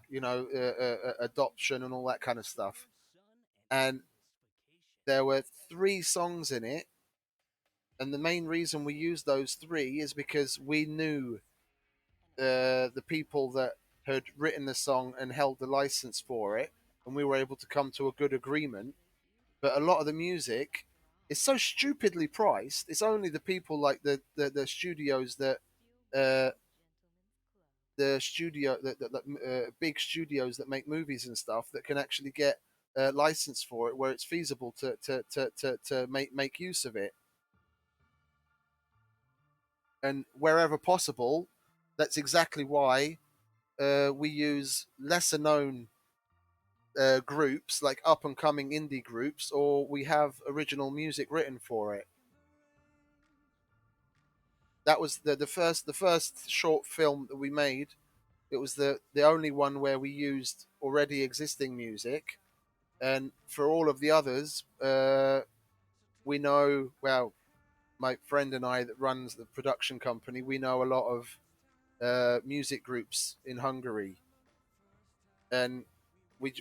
adoption and all that kind of stuff. And there were 3 songs in it, and the main reason we used those 3 is because we knew the people that had written the song and held the license for it, and we were able to come to a good agreement. But a lot of the music is so stupidly priced. It's only the people like the studios that uh, big studios that make movies and stuff that can actually get a license for it, where it's feasible to make use of it. And wherever possible, that's exactly why we use lesser known groups, like up and coming indie groups, or we have original music written for it. That was the first short film that we made. It was the only one where we used already existing music, and for all of the others, we know, well, my friend and I that runs the production company, we know a lot of music groups in Hungary, and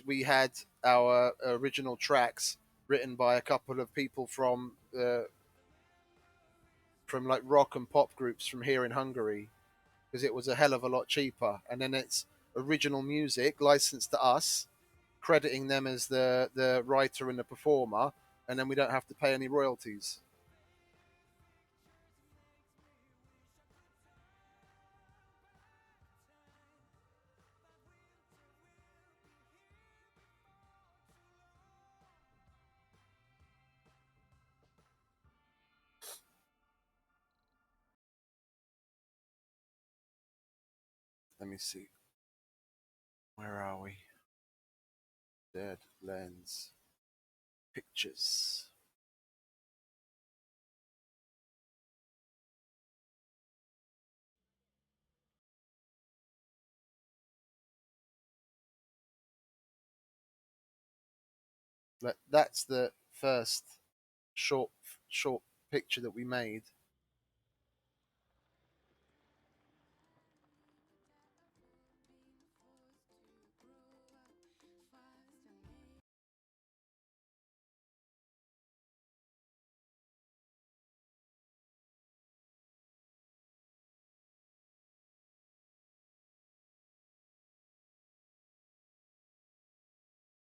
we had our original tracks written by a couple of people from like rock and pop groups from here in Hungary, because it was a hell of a lot cheaper. And then it's original music licensed to us, crediting them as the writer and the performer, and then we don't have to pay any royalties. Let me see. Where are we? Dead lens. Pictures. That's the first short short picture that we made.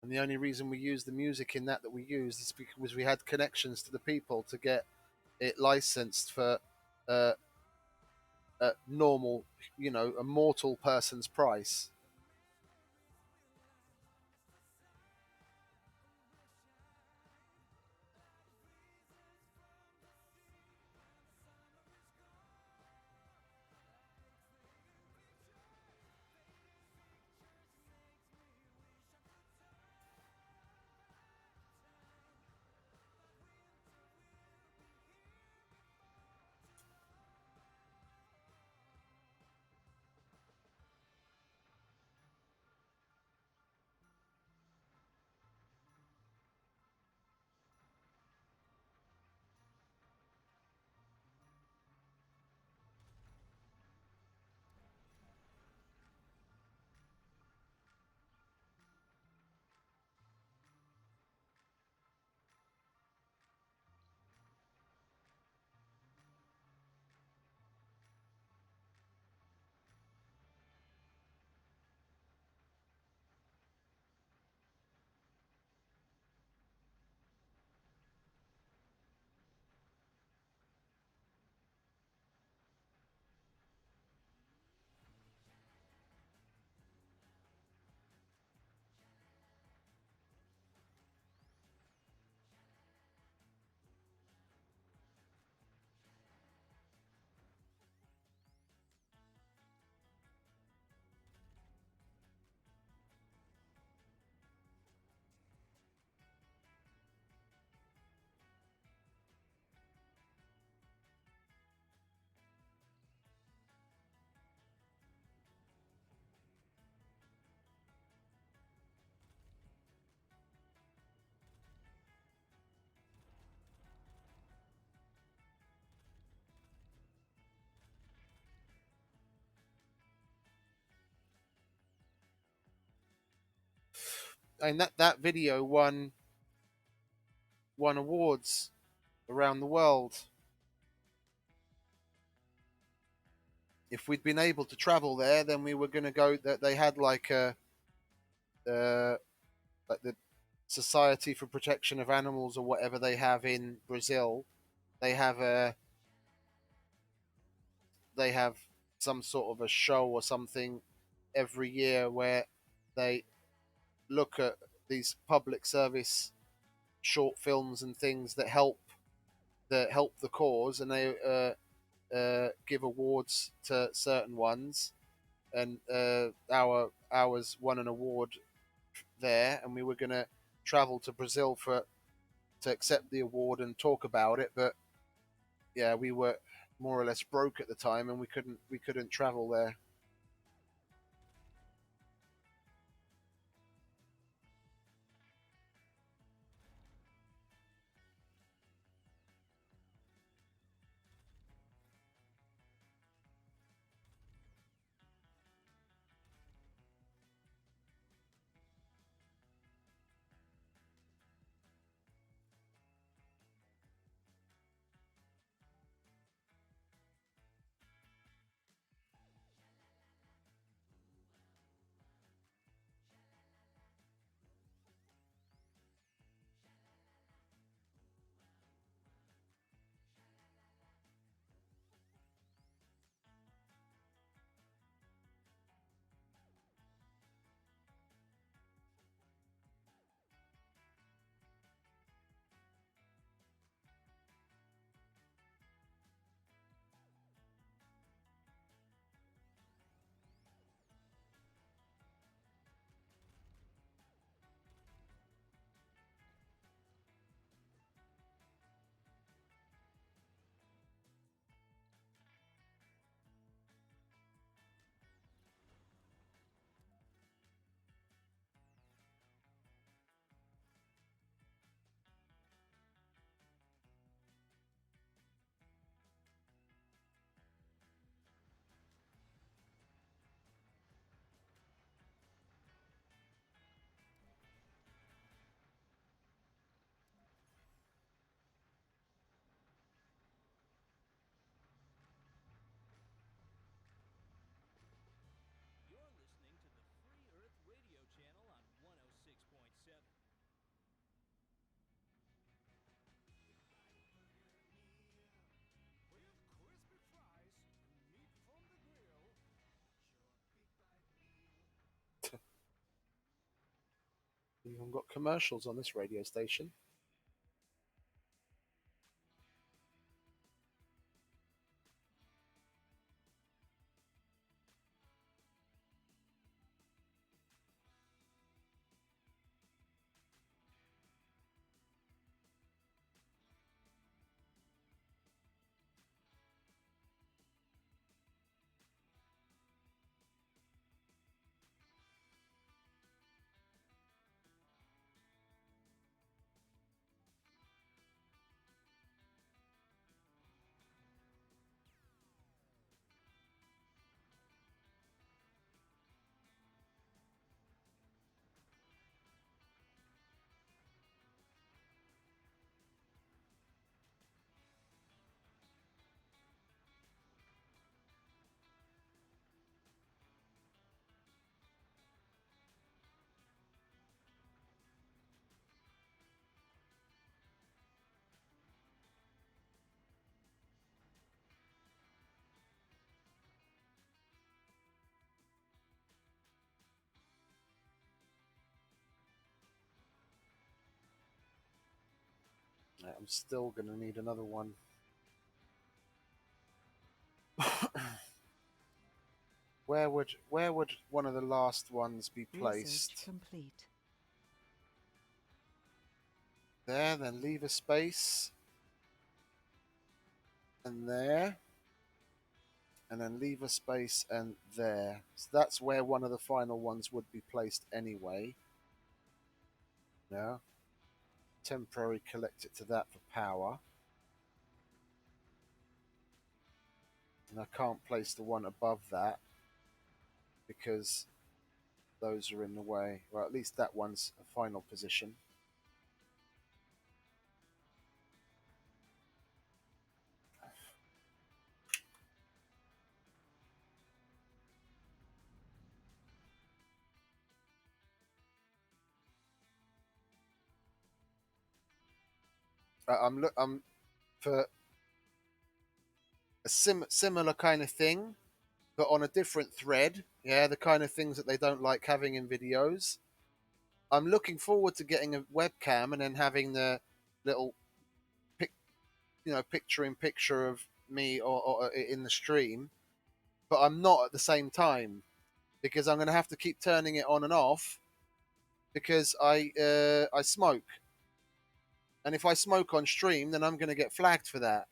And the only reason we used the music in that we used is because we had connections to the people to get it licensed for uh, a normal, a mortal person's price. And that video won awards around the world. If we'd been able to travel there, then we were going to go. That they had like like the Society for Protection of Animals or whatever they have in Brazil. They have they have some sort of a show or something every year where they look at these public service short films and things that help the cause, and they give awards to certain ones. And ours won an award there, and we were going to travel to Brazil to accept the award and talk about it. But yeah, we were more or less broke at the time, and we couldn't travel there. We've even got commercials on this radio station. I'm still going to need another one. Where would one of the last ones be Research placed? complete. There, then leave a space. And there. And then leave a space and there. So that's where one of the final ones would be placed anyway. No. Temporary collect it to that for power. And I can't place the one above that because those are in the way. Well, at least that one's a final position. I'm for a similar kind of thing, but on a different thread. Yeah, the kind of things that they don't like having in videos. I'm looking forward to getting a webcam and then having the little picture in picture of me or in the stream, but I'm not at the same time because I'm going to have to keep turning it on and off because I smoke, and if I smoke on stream, then I'm going to get flagged for that.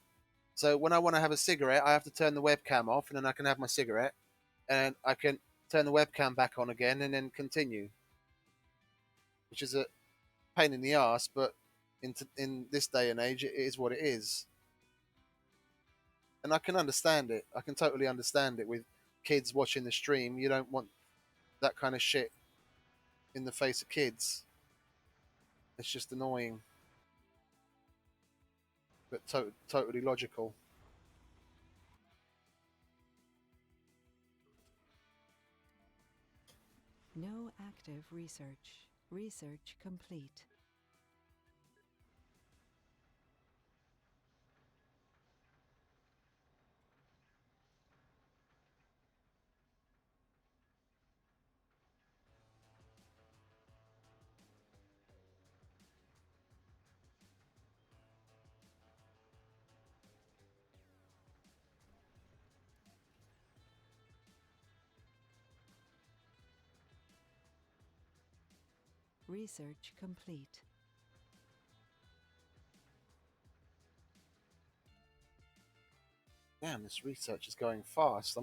So when I want to have a cigarette, I have to turn the webcam off, and then I can have my cigarette, and I can turn the webcam back on again, and then continue, which is a pain in the ass, but in this day and age, it is what it is. And I can understand it. I can totally understand it with kids watching the stream. You don't want that kind of shit in the face of kids. It's just annoying, but totally logical. No active research. Research complete. Research complete. Damn, this research is going fast.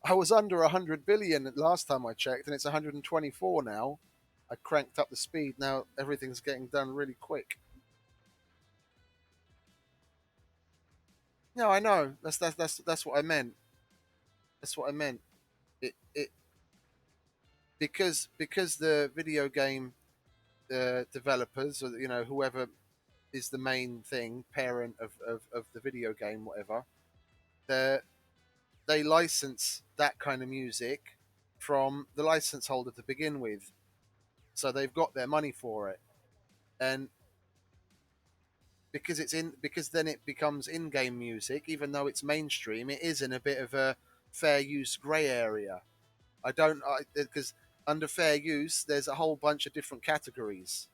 I was under 100 billion last time I checked, and it's 124 now. I cranked up the speed. Now everything's getting done really quick. No, I know. That's what I meant. That's what I meant. It because the video game developers, or whoever is the main thing, parent of the video game, whatever, they license that kind of music from the license holder to begin with, so they've got their money for it, and because then it becomes in-game music, even though it's mainstream, it is in a bit of a fair use grey area. I don't because under fair use, there's a whole bunch of different categories.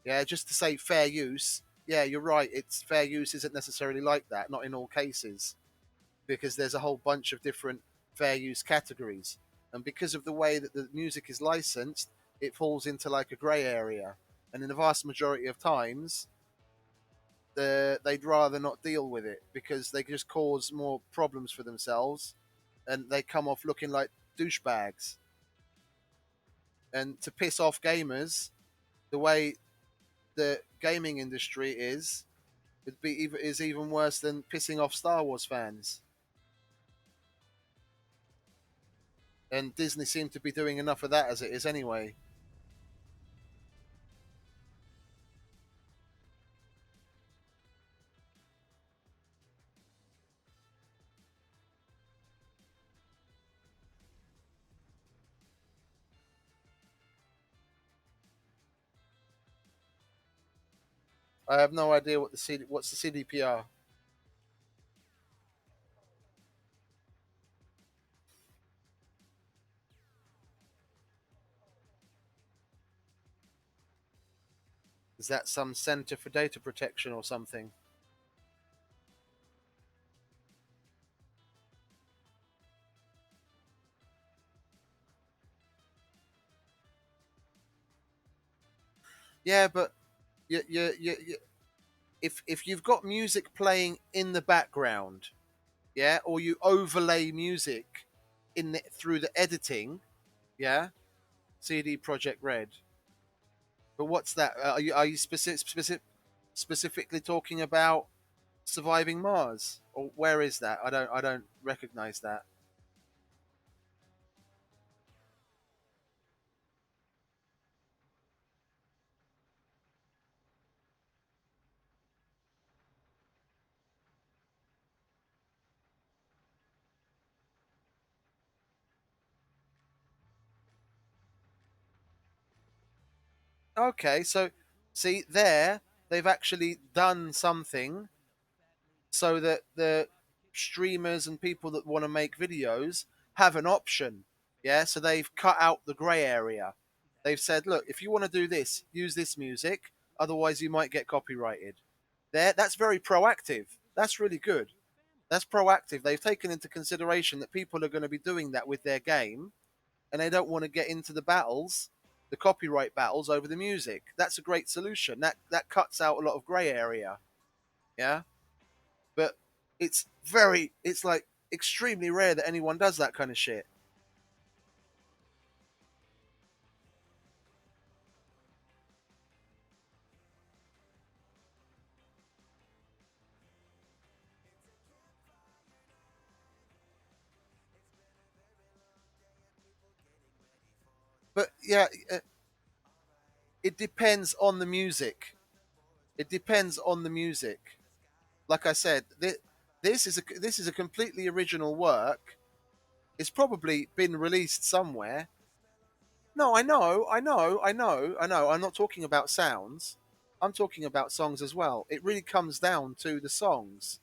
Yeah, just to say fair use, yeah, you're right. It's fair use isn't necessarily like that, not in all cases, because there's a whole bunch of different fair use categories. And because of the way that the music is licensed, it falls into like a grey area. And in the vast majority of times, they'd rather not deal with it because they just cause more problems for themselves and they come off looking like douchebags. And to piss off gamers, the way the gaming industry is even worse than pissing off Star Wars fans. And Disney seem to be doing enough of that as it is anyway. I have no idea what's the CDPR. Is that some Center for Data Protection or something? Yeah, but if you've got music playing in the background, yeah, or you overlay music through the editing, yeah, CD Project Red. But what's that? Are you specifically talking about Surviving Mars, or where is that? I don't recognize that. Okay, so see there, they've actually done something so that the streamers and people that want to make videos have an option. Yeah, so they've cut out the grey area. They've said, look, if you want to do this, use this music, otherwise you might get copyrighted. That's very proactive. That's really good. That's proactive. They've taken into consideration that people are going to be doing that with their game, and they don't want to get into the battles, the copyright battles over the music. That's a great solution. That cuts out a lot of grey area. Yeah, but it's like extremely rare that anyone does that kind of shit. But yeah, it depends on the music. It depends on the music. Like I said, this is a completely original work. It's probably been released somewhere. No, I know, I know, I know, I know. I'm not talking about sounds. I'm talking about songs as well. It really comes down to the songs.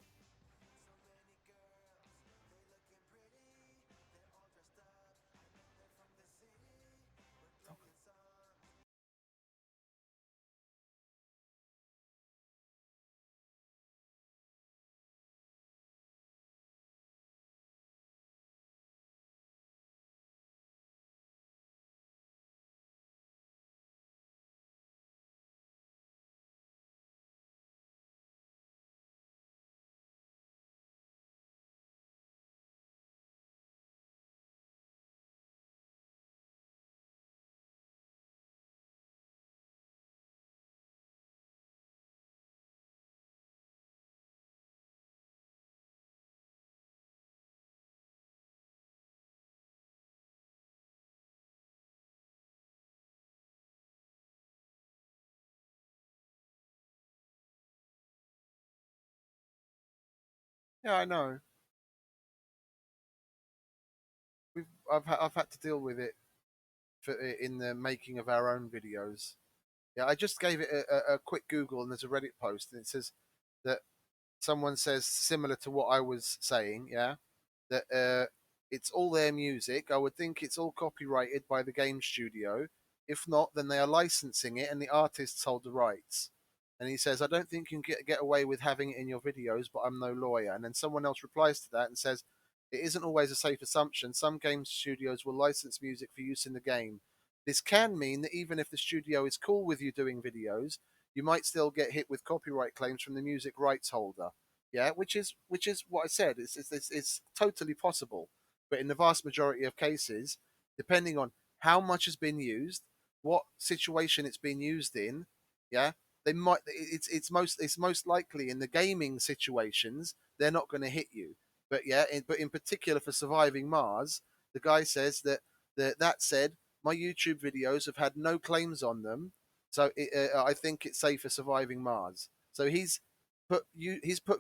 Yeah, I know. I've had to deal with it in the making of our own videos. Yeah, I just gave it a quick Google, and there's a Reddit post, and it says that someone says similar to what I was saying. Yeah, that it's all their music. I would think it's all copyrighted by the game studio. If not, then they are licensing it and the artists hold the rights. And he says, I don't think you can get away with having it in your videos, but I'm no lawyer. And then someone else replies to that and says, it isn't always a safe assumption. Some game studios will license music for use in the game. This can mean that even if the studio is cool with you doing videos, you might still get hit with copyright claims from the music rights holder. Yeah, which is what I said. It's totally possible, but in the vast majority of cases, depending on how much has been used, what situation it's been used in, yeah, they might. It's most likely in the gaming situations they're not going to hit you. But yeah, but in particular for Surviving Mars, the guy says that said, my YouTube videos have had no claims on them, so I think it's safe for Surviving Mars. So he's put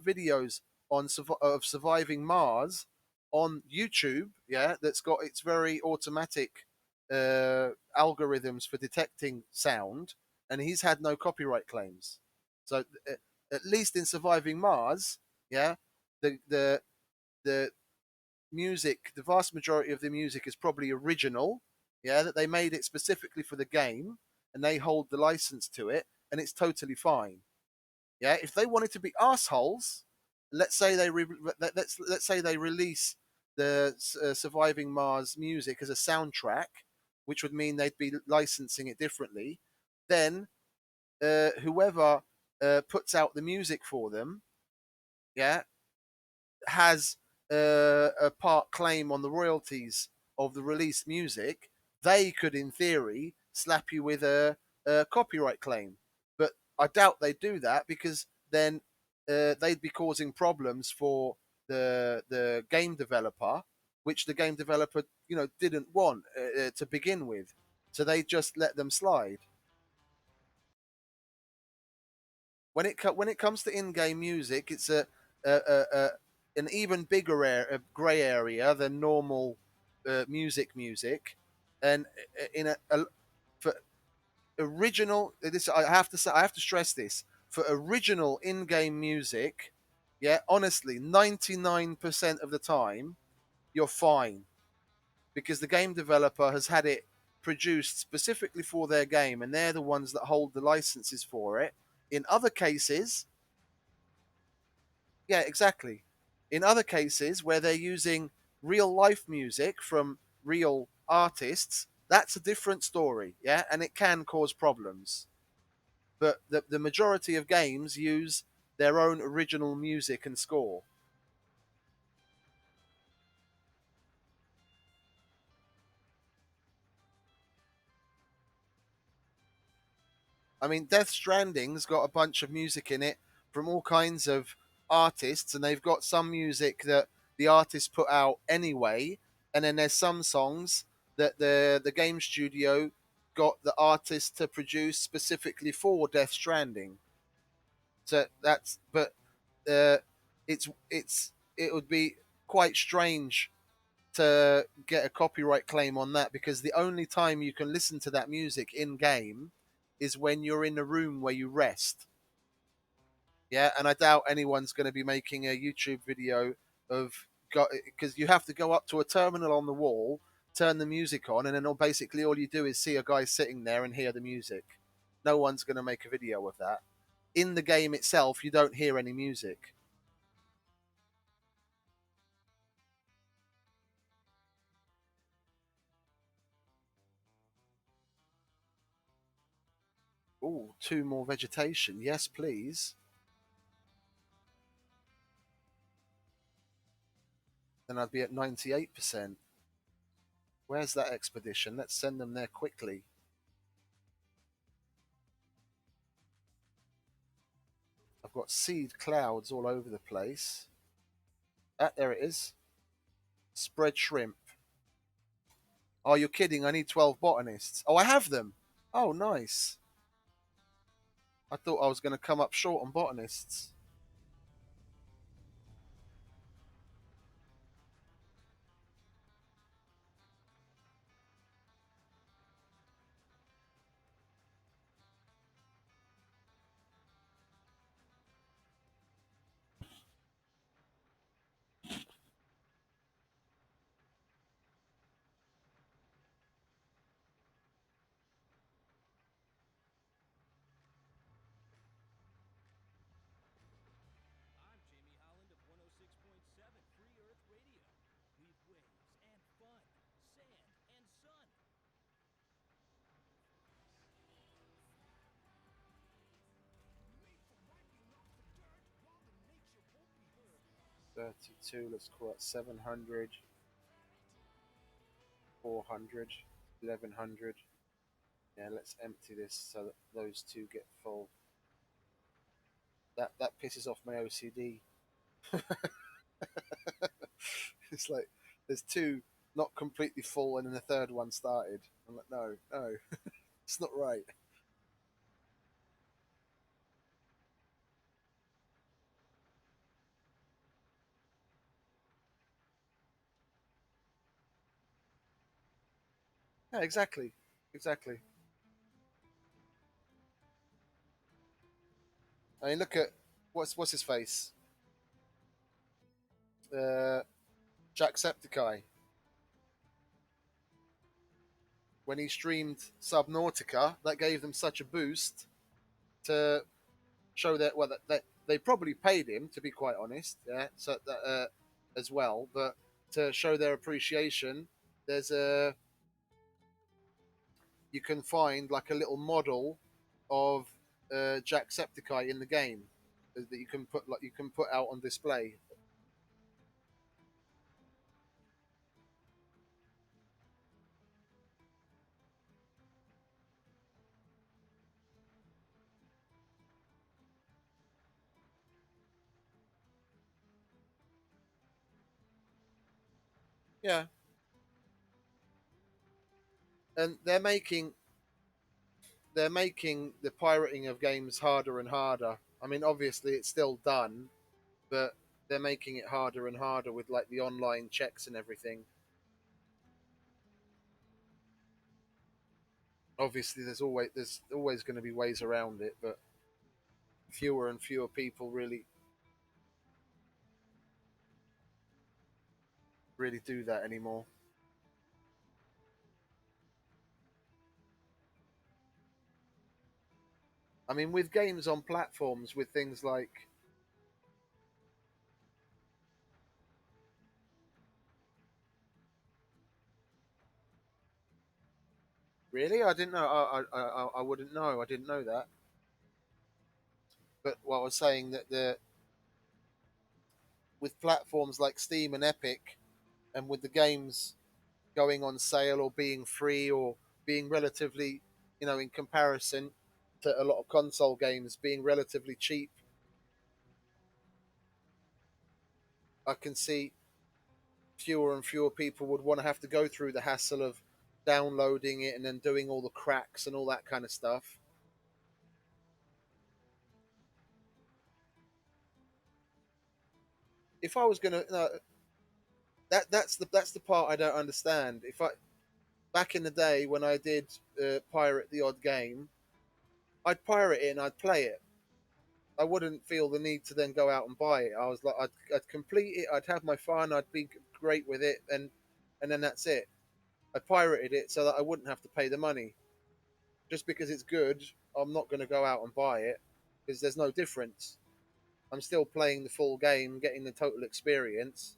videos of Surviving Mars on YouTube. Yeah, that's got its very automatic algorithms for detecting sound, and he's had no copyright claims. So at least in Surviving Mars, yeah, the the music, the vast majority of the music is probably original. Yeah, that they made it specifically for the game, and they hold the license to it, and it's totally fine. Yeah, if they wanted to be assholes, let's say let's say they release the Surviving Mars music as a soundtrack, which would mean they'd be licensing it differently. Then whoever puts out the music for them, yeah, has a part claim on the royalties of the released music. They could, in theory, slap you with a copyright claim. But I doubt they'd do that because then they'd be causing problems for the game developer, which the game developer didn't want to begin with. So they just let them slide. When it comes to in-game music, it's a an even bigger grey area than normal music, and in for original. This I have to say, I have to stress this for original in-game music. Yeah, honestly, 99% of the time you're fine because the game developer has had it produced specifically for their game, and they're the ones that hold the licenses for it. In other cases, yeah, exactly. In other cases where they're using real life music from real artists, that's a different story, yeah, and it can cause problems. But the majority of games use their own original music and score. I mean, Death Stranding's got a bunch of music in it from all kinds of artists, and they've got some music that the artists put out anyway, and then there's some songs that the game studio got the artist to produce specifically for Death Stranding. So that's but uh, it would be quite strange to get a copyright claim on that because the only time you can listen to that music in game is when you're in a room where you rest. Yeah, and I doubt anyone's going to be making a YouTube video of because you have to go up to a terminal on the wall, turn the music on, and then basically all you do is see a guy sitting there and hear the music. No one's going to make a video of that. In the game itself, you don't hear any music. Oh, two more vegetation. Yes, please. Then I'd be at 98%. Where's that expedition? Let's send them there quickly. I've got seed clouds all over the place. Ah, there it is. Spread shrimp. Oh, you're kidding. I need 12 botanists. Oh, I have them. Oh, nice. I thought I was going to come up short on botanists. 32. Let's call it 700, 400, 1100. Yeah, let's empty this so that those two get full. That pisses off my OCD. It's like there's two not completely full, and then the third one started. I'm like, no, no, it's not right. Yeah, exactly, exactly. I mean, look at what's his face, uh, Jacksepticeye. When he streamed Subnautica, that gave them such a boost to show that that they probably paid him, to be quite honest, yeah, so that as well, but to show their appreciation, there's a you can find like a little model of Jacksepticeye in the game that you can put out on display. Yeah, and they're making the pirating of games harder and harder. I mean, obviously it's still done, but they're making it harder and harder with like the online checks and everything. Obviously, there's always going to be ways around it, but fewer and fewer people really do that anymore. I mean, with games on platforms, with things like really, I didn't know. I wouldn't know. I didn't know that. But what I was saying that the with platforms like Steam and Epic, and with the games going on sale or being free or being relatively, in comparison to a lot of console games being relatively cheap, I can see fewer and fewer people would want to have to go through the hassle of downloading it and then doing all the cracks and all that kind of stuff. If I was gonna, that's the part I don't understand. If I back in the day when I did pirate the odd game, I'd pirate it and I'd play it. I wouldn't feel the need to then go out and buy it. I was like, I'd complete it, I'd have my fun, I'd be great with it, and then that's it. I pirated it so that I wouldn't have to pay the money. Just because it's good, I'm not going to go out and buy it because there's no difference. I'm still playing the full game, getting the total experience,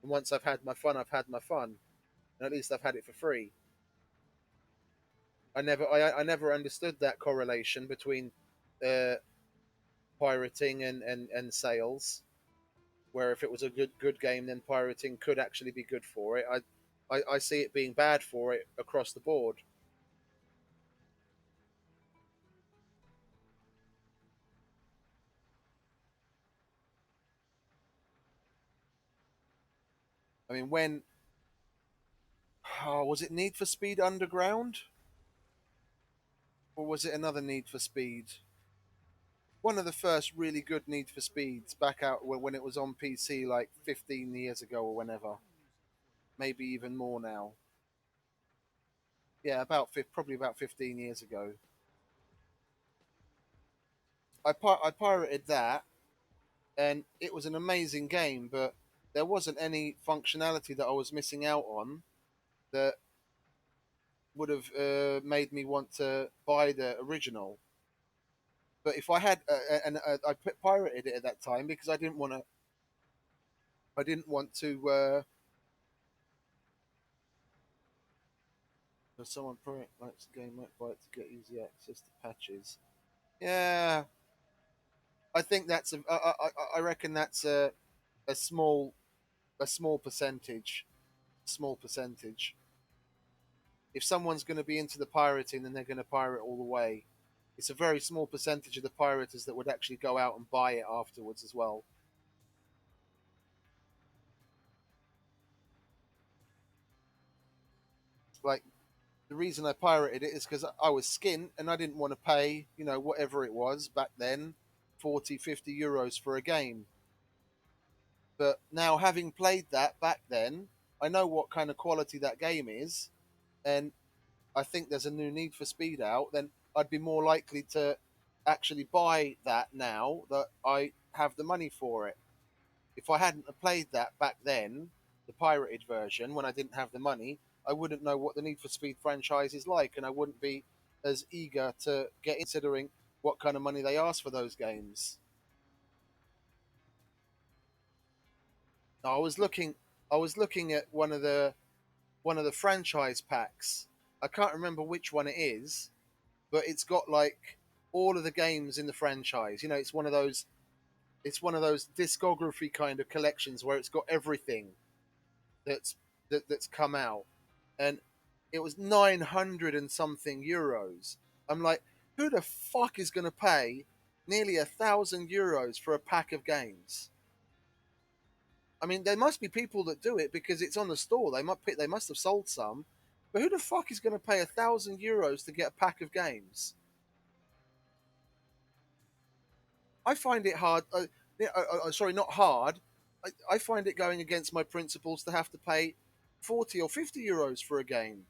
and once I've had my fun, I've had my fun, and at least I've had it for free. I never understood that correlation between uh, pirating and sales. Where if it was a good game, then pirating could actually be good for it. I see it being bad for it across the board. I mean, when was it Need for Speed Underground, or was it another Need for Speed? One of the first really good Need for Speeds back out when it was on PC like 15 years ago or whenever, maybe even more now. Yeah, probably about 15 years ago. I pirated that, and it was an amazing game, but there wasn't any functionality that I was missing out on that would have made me want to buy the original. But if I had, I pirated it at that time because I didn't want to. Someone probably likes the game might buy it to get easy access to patches. Yeah, I think that's I reckon that's a small percentage. Small percentage. If someone's going to be into the pirating, then they're going to pirate all the way. It's a very small percentage of the pirators that would actually go out and buy it afterwards as well. Like, the reason I pirated it is because I was skint and I didn't want to pay, whatever it was back then, 40, 50 euros for a game. But now, having played that back then, I know what kind of quality that game is, and I think there's a new Need for Speed out, then I'd be more likely to actually buy that now that I have the money for it. If I hadn't played that back then, the pirated version, when I didn't have the money, I wouldn't know what the Need for Speed franchise is like, and I wouldn't be as eager to get in, considering what kind of money they ask for those games. Now, I was looking at one of the franchise packs. I can't remember which one it is, but it's got like all of the games in the franchise. It's one of those discography kind of collections where it's got everything that's that's come out, and it was 900 and something euros. I'm like, who the fuck is going to pay nearly €1,000 for a pack of games? I mean, there must be people that do it because it's on the store. They must have sold some, but who the fuck is going to pay €1,000 to get a pack of games? I find it hard. Sorry, not hard. I find it going against my principles to have to pay 40 or 50 euros for a game,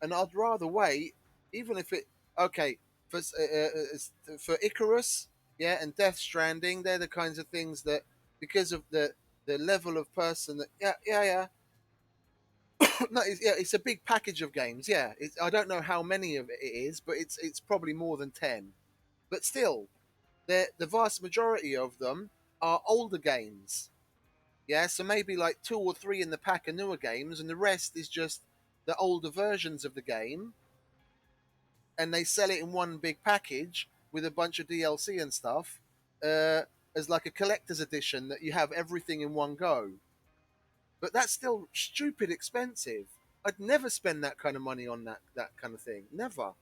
and I'd rather wait, even if it. Okay, for Icarus, yeah, and Death Stranding, they're the kinds of things that, because of the level of person that, yeah. No, it's a big package of games. Yeah, I don't know how many of it is, but it's probably more than 10. But still, the vast majority of them are older games. Yeah, so maybe like two or three in the pack are newer games, and the rest is just the older versions of the game, and they sell it in one big package with a bunch of DLC and stuff, uh, as like a collector's edition that you have everything in one go. But that's still stupid expensive. I'd never spend that kind of money on that kind of thing. Never.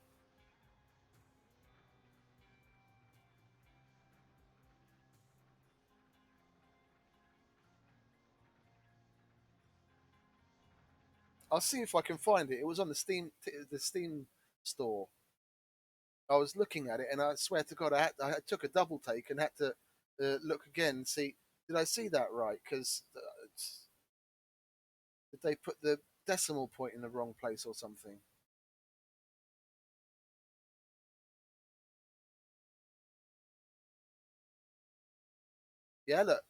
I'll see if I can find it. It was on the Steam store. I was looking at it, and I swear to God, I took a double take and had to look again and see, did I see that right? Because did they put the decimal point in the wrong place or something? Yeah, look,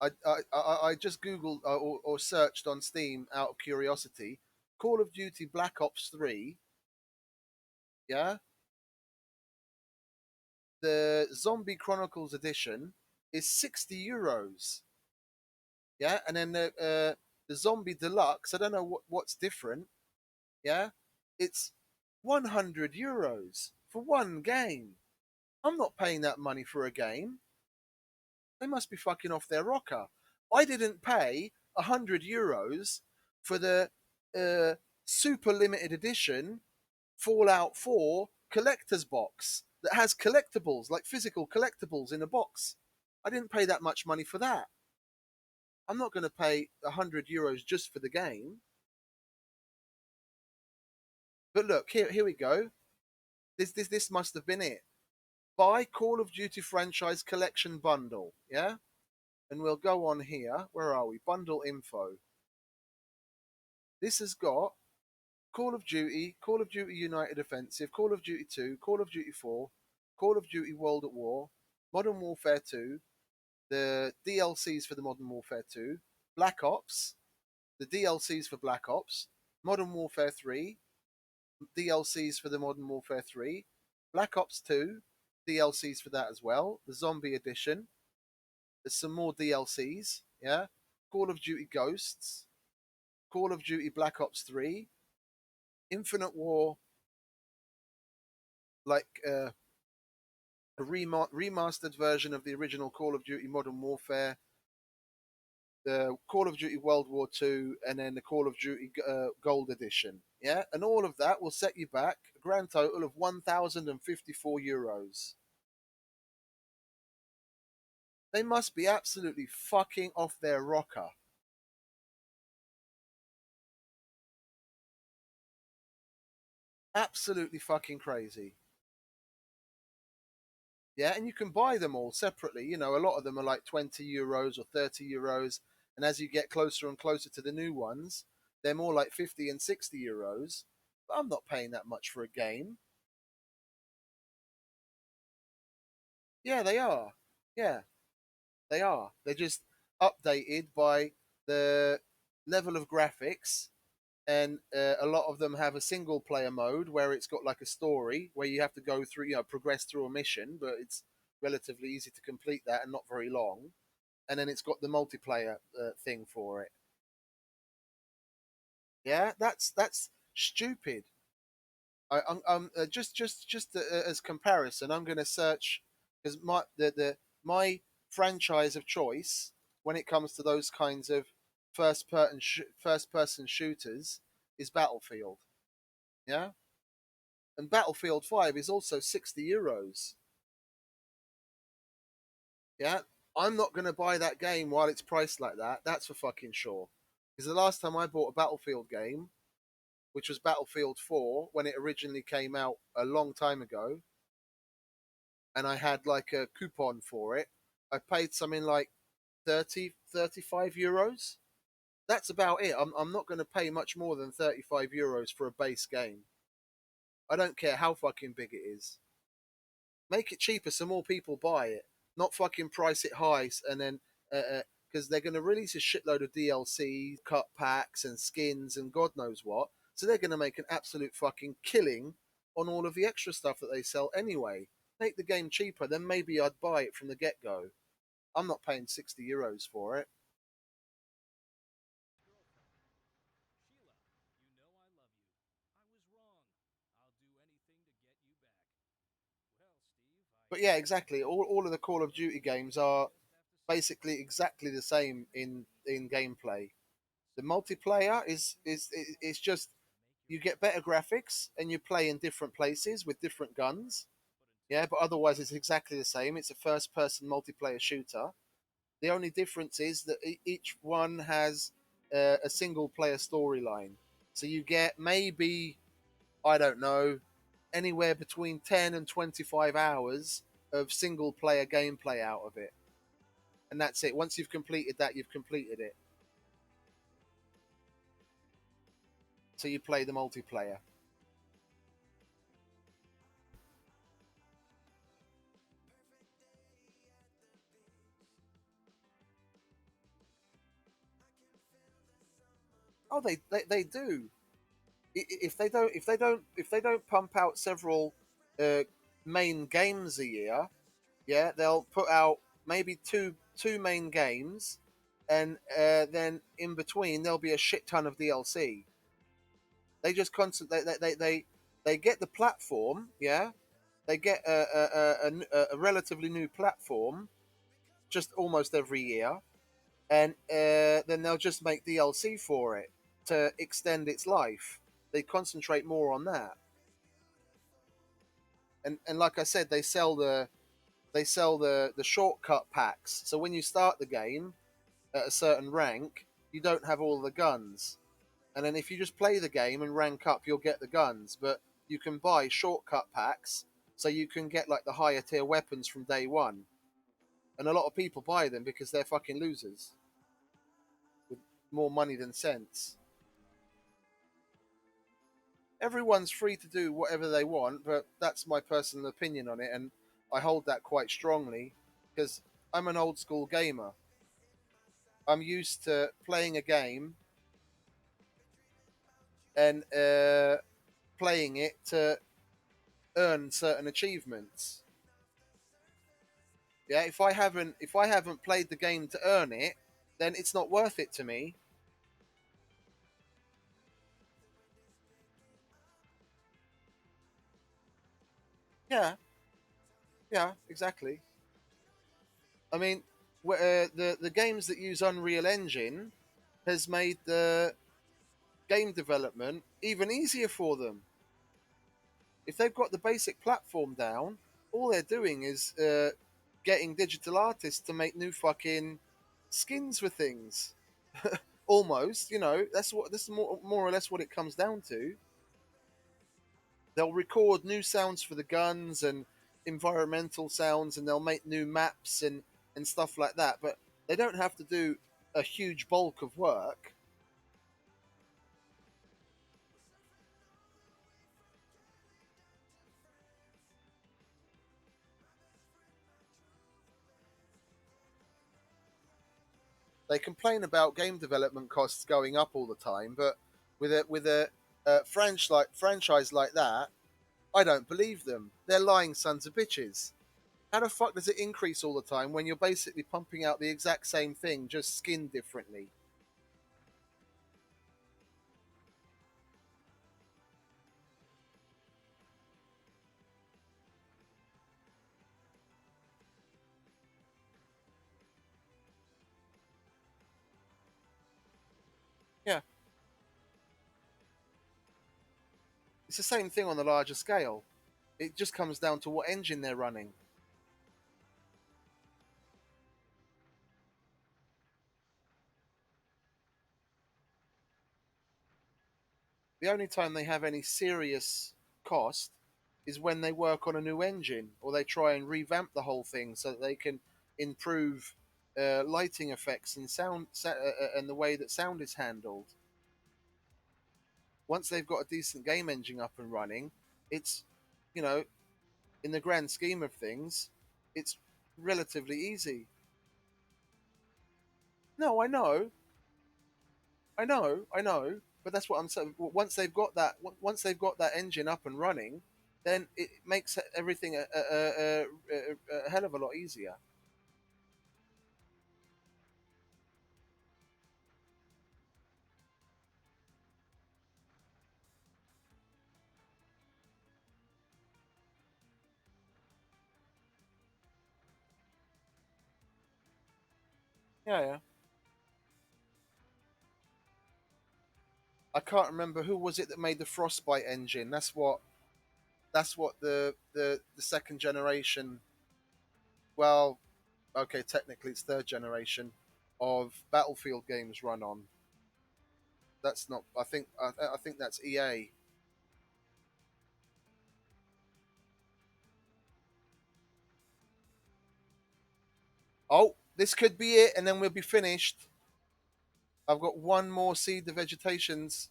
I just googled or searched on Steam out of curiosity, Call of Duty Black Ops 3. Yeah, the Zombie Chronicles edition is €60. Yeah, and then the Zombie Deluxe. I don't know what's different. Yeah, it's €100 for one game. I'm not paying that money for a game. They must be fucking off their rocker. I didn't pay €100 for the uh, super limited edition Fallout 4 collector's box that has collectibles, like physical collectibles in a box. I didn't pay that much money for that. I'm not going to pay €100 just for the game. But look, here we go. This must have been it. Buy Call of Duty franchise collection bundle, yeah? And we'll go on here. Where are we? Bundle info. This has got Call of Duty United Offensive, Call of Duty 2, Call of Duty 4, Call of Duty World at War, Modern Warfare 2, the DLCs for the Modern Warfare 2, Black Ops, the DLCs for Black Ops, Modern Warfare 3, DLCs for the Modern Warfare 3, Black Ops 2, DLCs for that as well, the Zombie Edition, there's some more DLCs, yeah, Call of Duty Ghosts, Call of Duty Black Ops 3, Infinite War, like a remastered version of the original Call of Duty Modern Warfare, the Call of Duty World War II, and then the Call of Duty Gold Edition. Yeah, and all of that will set you back a grand total of €1,054. They must be absolutely fucking off their rocker. Absolutely fucking crazy. Yeah, and you can buy them all separately. You know, a lot of them are like €20 or €30, and as you get closer and closer to the new ones, they're more like 50 and €60. But I'm not paying that much for a game. Yeah, they are. Yeah, they are. They're just updated by the level of graphics, and a lot of them have a single player mode where it's got like a story where you have to go through, progress through a mission, but it's relatively easy to complete that and not very long. And then it's got the multiplayer thing for it. Yeah, that's stupid. I'm just as comparison, I'm going to search because my franchise of choice when it comes to those kinds of first person shooters is Battlefield. Yeah, and Battlefield 5 is also €60. Yeah, I'm not going to buy that game while it's priced like that. That's for fucking sure. Because the last time I bought a Battlefield game, which was Battlefield 4 when it originally came out a long time ago, and I had like a coupon for it, I paid something like 30, €35. That's about it. I'm not going to pay much more than €35 for a base game. I don't care how fucking big it is. Make it cheaper so more people buy it. Not fucking price it high and then because they're going to release a shitload of DLC, cut packs, and skins, and God knows what. So they're going to make an absolute fucking killing on all of the extra stuff that they sell anyway. Make the game cheaper, then maybe I'd buy it from the get go. I'm not paying €60 for it. Sheila, you know I love you. I was wrong. I'll do anything to get you back. Well, Steve, But yeah, exactly. All of the Call of Duty games are basically exactly the same in gameplay. The multiplayer is just you get better graphics and you play in different places with different guns. Yeah, but otherwise it's exactly the same. It's a first-person multiplayer shooter. The only difference is that each one has a single-player storyline. So you get maybe I don't know anywhere between 10 and 25 hours of single-player gameplay out of it, and that's it. Once you've completed that, you've completed it. So you play the multiplayer. Oh, they do. If they don't pump out several uh, main games a year, yeah, they'll put out maybe two main games, and then in between there'll be a shit ton of DLC. They just constantly they get the platform, yeah. They get a relatively new platform just almost every year, and then they'll just make DLC for it to extend its life. They concentrate more on that, and like I said, they sell the shortcut packs. So when you start the game at a certain rank, you don't have all the guns, and then if you just play the game and rank up, you'll get the guns. But you can buy shortcut packs, so you can get like the higher tier weapons from day one. And a lot of people buy them because they're fucking losers with more money than sense. Everyone's free to do whatever they want, but that's my personal opinion on it, and I hold that quite strongly because I'm an old school gamer. I'm used to playing a game and playing it to earn certain achievements. Yeah, if I haven't played the game to earn it, then it's not worth it to me. Yeah, yeah, exactly. I mean, The games that use Unreal Engine has made the game development even easier for them. If they've got the basic platform down, all they're doing is getting digital artists to make new fucking skins for things. Almost, that's what this is more or less what it comes down to. They'll record new sounds for the guns and environmental sounds, and they'll make new maps and stuff like that. But they don't have to do a huge bulk of work. They complain about game development costs going up all the time, but with a franchise like that, I don't believe them. They're lying sons of bitches. How the fuck does it increase all the time when you're basically pumping out the exact same thing, just skinned differently? Yeah, it's the same thing on the larger scale. It just comes down to what engine they're running. The only time they have any serious cost is when they work on a new engine or they try and revamp the whole thing so that they can improve lighting effects and and the way that sound is handled. Once they've got a decent game engine up and running, it's, you know, in the grand scheme of things, it's relatively easy. No, I know, but that's what I'm saying. Once they've got that engine up and running, then it makes everything a hell of a lot easier. Yeah, yeah. I can't remember who was it that made the Frostbite engine. That's what the second generation. Well, okay, technically it's third generation of Battlefield games run on. That's not. I think that's EA. Oh, this could be it, and then we'll be finished. I've got one more seed the vegetations.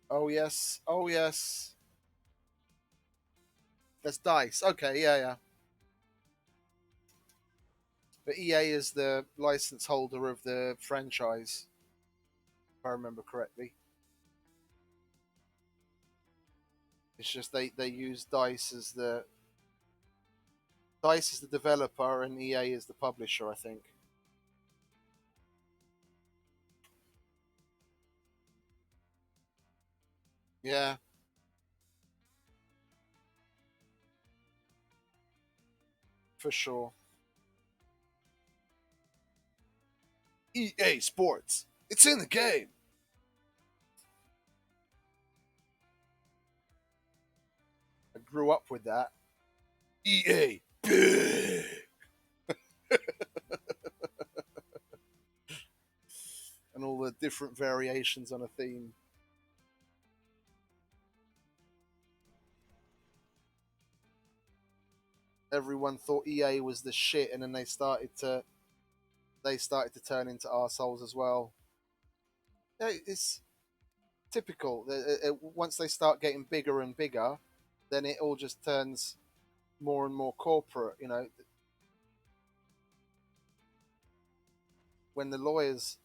Oh yes. Oh yes. That's Dice. Okay, yeah, yeah. But EA is the license holder of the franchise, if I remember correctly. It's just they use Dice is the developer and EA is the publisher, I think. Yeah, for sure. EA Sports. It's in the game. I grew up with that. EA big. And all the different variations on a theme. Everyone thought EA was the shit, and then they started to turn into arseholes as well. Yeah, it's typical. Once they start getting bigger and bigger, then it all just turns more and more corporate. When the lawyers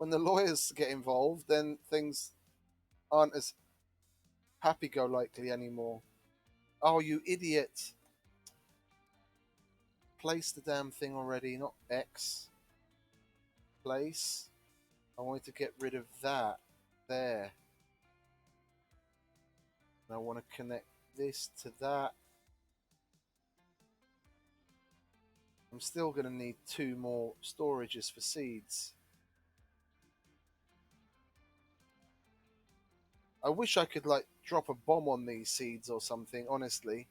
when the lawyers get involved, then things aren't as happy-go-lucky anymore. Oh, you idiot! Place the damn thing already, not X. Place. I wanted to get rid of that. There. And I want to connect this to that. I'm still going to need 2 more storages for seeds. I wish I could like drop a bomb on these seeds or something, honestly.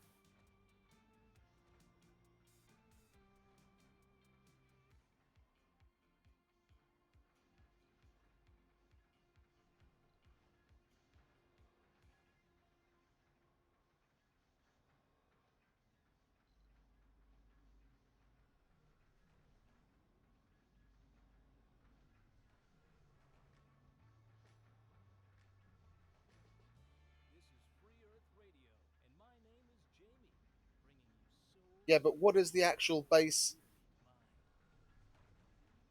This is Free Earth Radio, and my name is Jamie, bringing you soul. Yeah, but what is the actual base?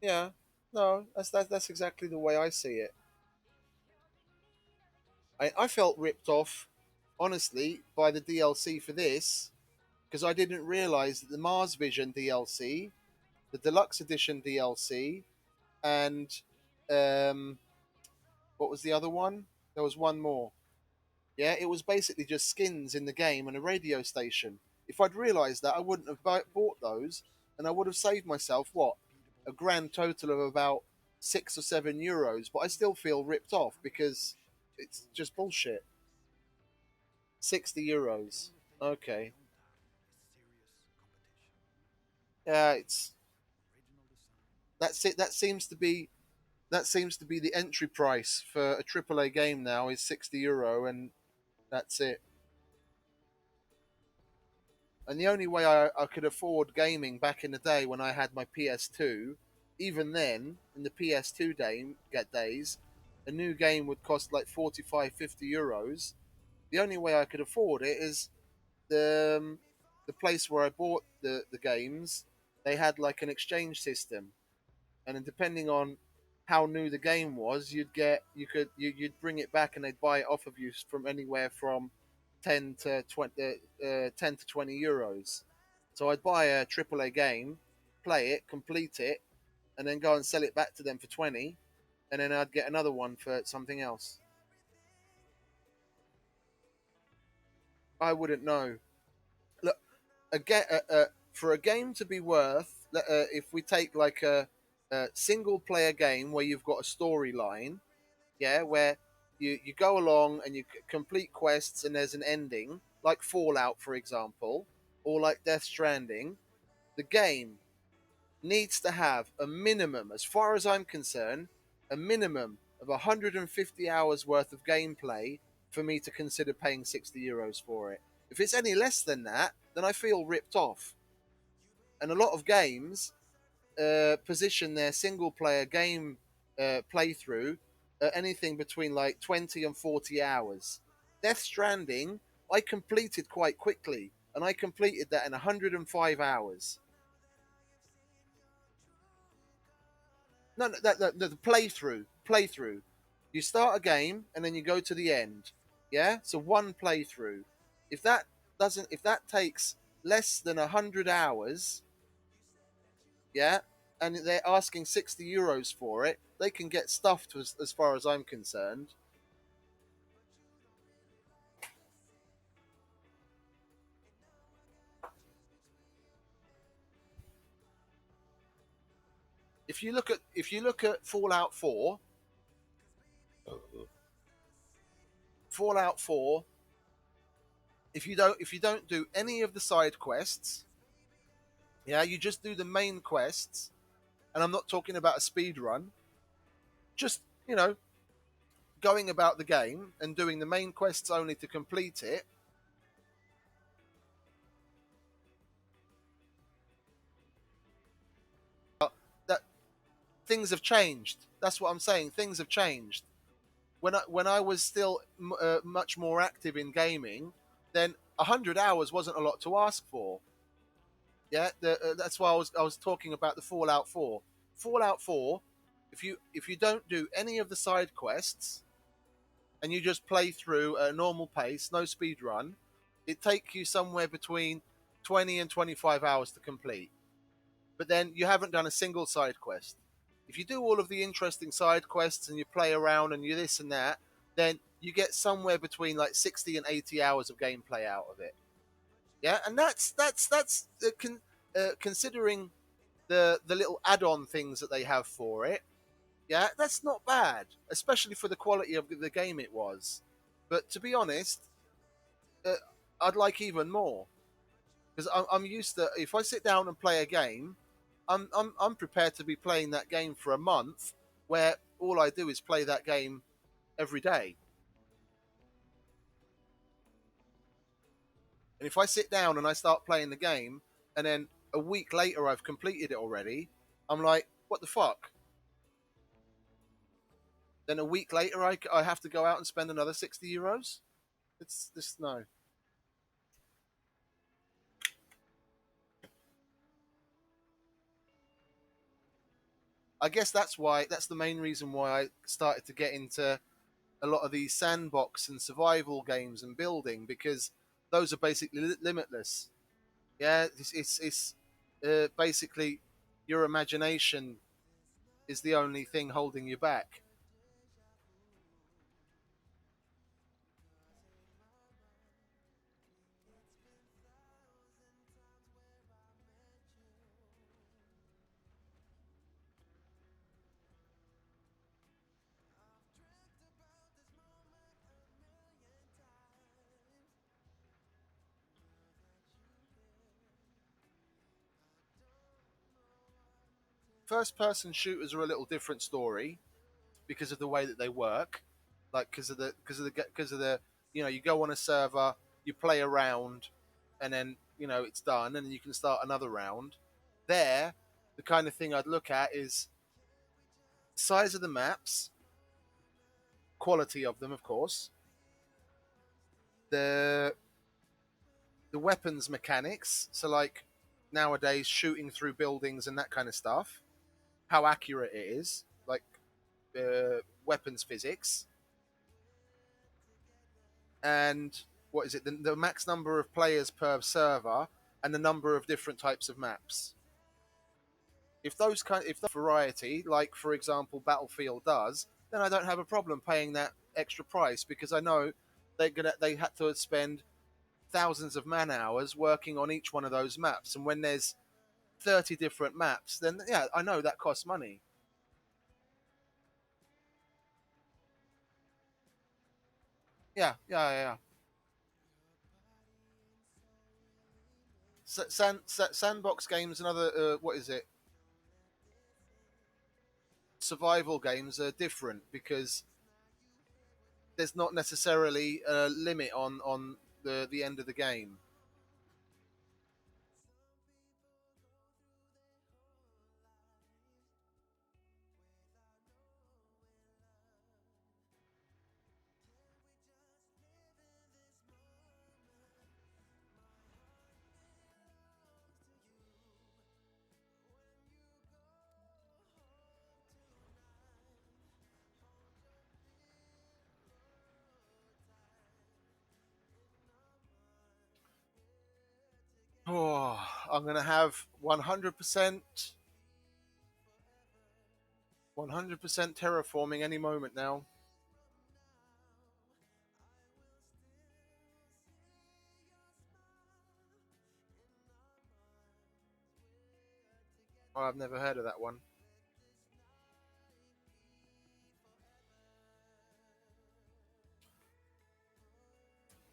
Yeah, no, that's exactly the way I see it. I felt ripped off, honestly, by the DLC for this because I didn't realize that the Mars Vision DLC, the Deluxe Edition DLC, and um, what was the other one? There was one more. Yeah, it was basically just skins in the game and a radio station. If I'd realised that, I wouldn't have bought those, and I would have saved myself what, a grand total of about €6 or €7. But I still feel ripped off because it's just bullshit. €60. Okay. Yeah, it's that's it. That seems to be the entry price for a AAA game now is €60, and that's it. And the only way I could afford gaming back in the day when I had my PS2, even then, in the PS2 days, a new game would cost like 45, €50. The only way I could afford it is the place where I bought the games, they had like an exchange system. And then depending on how new the game was, you'd bring it back and they'd buy it off of you from anywhere from 10 to €20. So I'd buy a AAA game, play it, complete it, and then go and sell it back to them for 20, and then I'd get another one for something else. I wouldn't know. Look, for a game to be worth, if we take like a single player game where you've got a storyline, yeah, where you go along and you complete quests and there's an ending, like Fallout, for example, or like Death Stranding, the game needs to have a minimum, as far as I'm concerned, a minimum of 150 hours worth of gameplay for me to consider paying €60 for it. If it's any less than that, then I feel ripped off. And a lot of games position their single player game playthrough at anything between like 20 and 40 hours. Death Stranding, I completed quite quickly, and I completed that in 105 hours. No, the playthrough. You start a game and then you go to the end. Yeah, so one playthrough. If that takes less than 100 hours, yeah, and they're asking €60 for it, they can get stuffed as far as I'm concerned. If you look at Fallout 4, if you don't do any of the side quests, yeah, you just do the main quests, and I'm not talking about a speed run, just going about the game and doing the main quests only to complete it. That things have changed. That's what I'm saying. Things have changed. When I was still much more active in gaming, then 100 hours wasn't a lot to ask for. Yeah, that's why I was talking about the Fallout 4. Fallout 4, if you don't do any of the side quests and you just play through at a normal pace, no speed run, it takes you somewhere between 20 and 25 hours to complete. But then you haven't done a single side quest. If you do all of the interesting side quests and you play around and you this and that, then you get somewhere between like 60 and 80 hours of gameplay out of it. Yeah, and that's considering the little add-on things that they have for it, yeah, that's not bad, especially for the quality of the game it was. But to be honest, uh, I'd like even more because I'm used to if I sit down and play a game, I'm prepared to be playing that game for a month, where all I do is play that game every day. And if I sit down and I start playing the game, and then a week later I've completed it already, I'm like, what the fuck? Then a week later I have to go out and spend another €60. It's just no. I guess that's the main reason why I started to get into a lot of these sandbox and survival games and building, because those are basically limitless. Yeah, it's basically your imagination is the only thing holding you back. First person shooters are a little different story because of the way that they work, like because of the you go on a server, you play around, and then it's done, and then you can start another round. There, the kind of thing I'd look at is size of the maps, quality of them, of course, the the weapons mechanics. So like nowadays, shooting through buildings and that kind of stuff, how accurate it is, like weapons physics, and what is it? The max number of players per server, and the number of different types of maps. If the variety, like for example Battlefield does, then I don't have a problem paying that extra price because I know they had to spend thousands of man hours working on each one of those maps, and when there's 30 different maps, then yeah, I know that costs money. Yeah, yeah, yeah. Sandbox games and other what is it? Survival games are different because there's not necessarily a limit on the end of the game. Oh, I'm gonna have 100% terraforming any moment now. Oh, I've never heard of that one.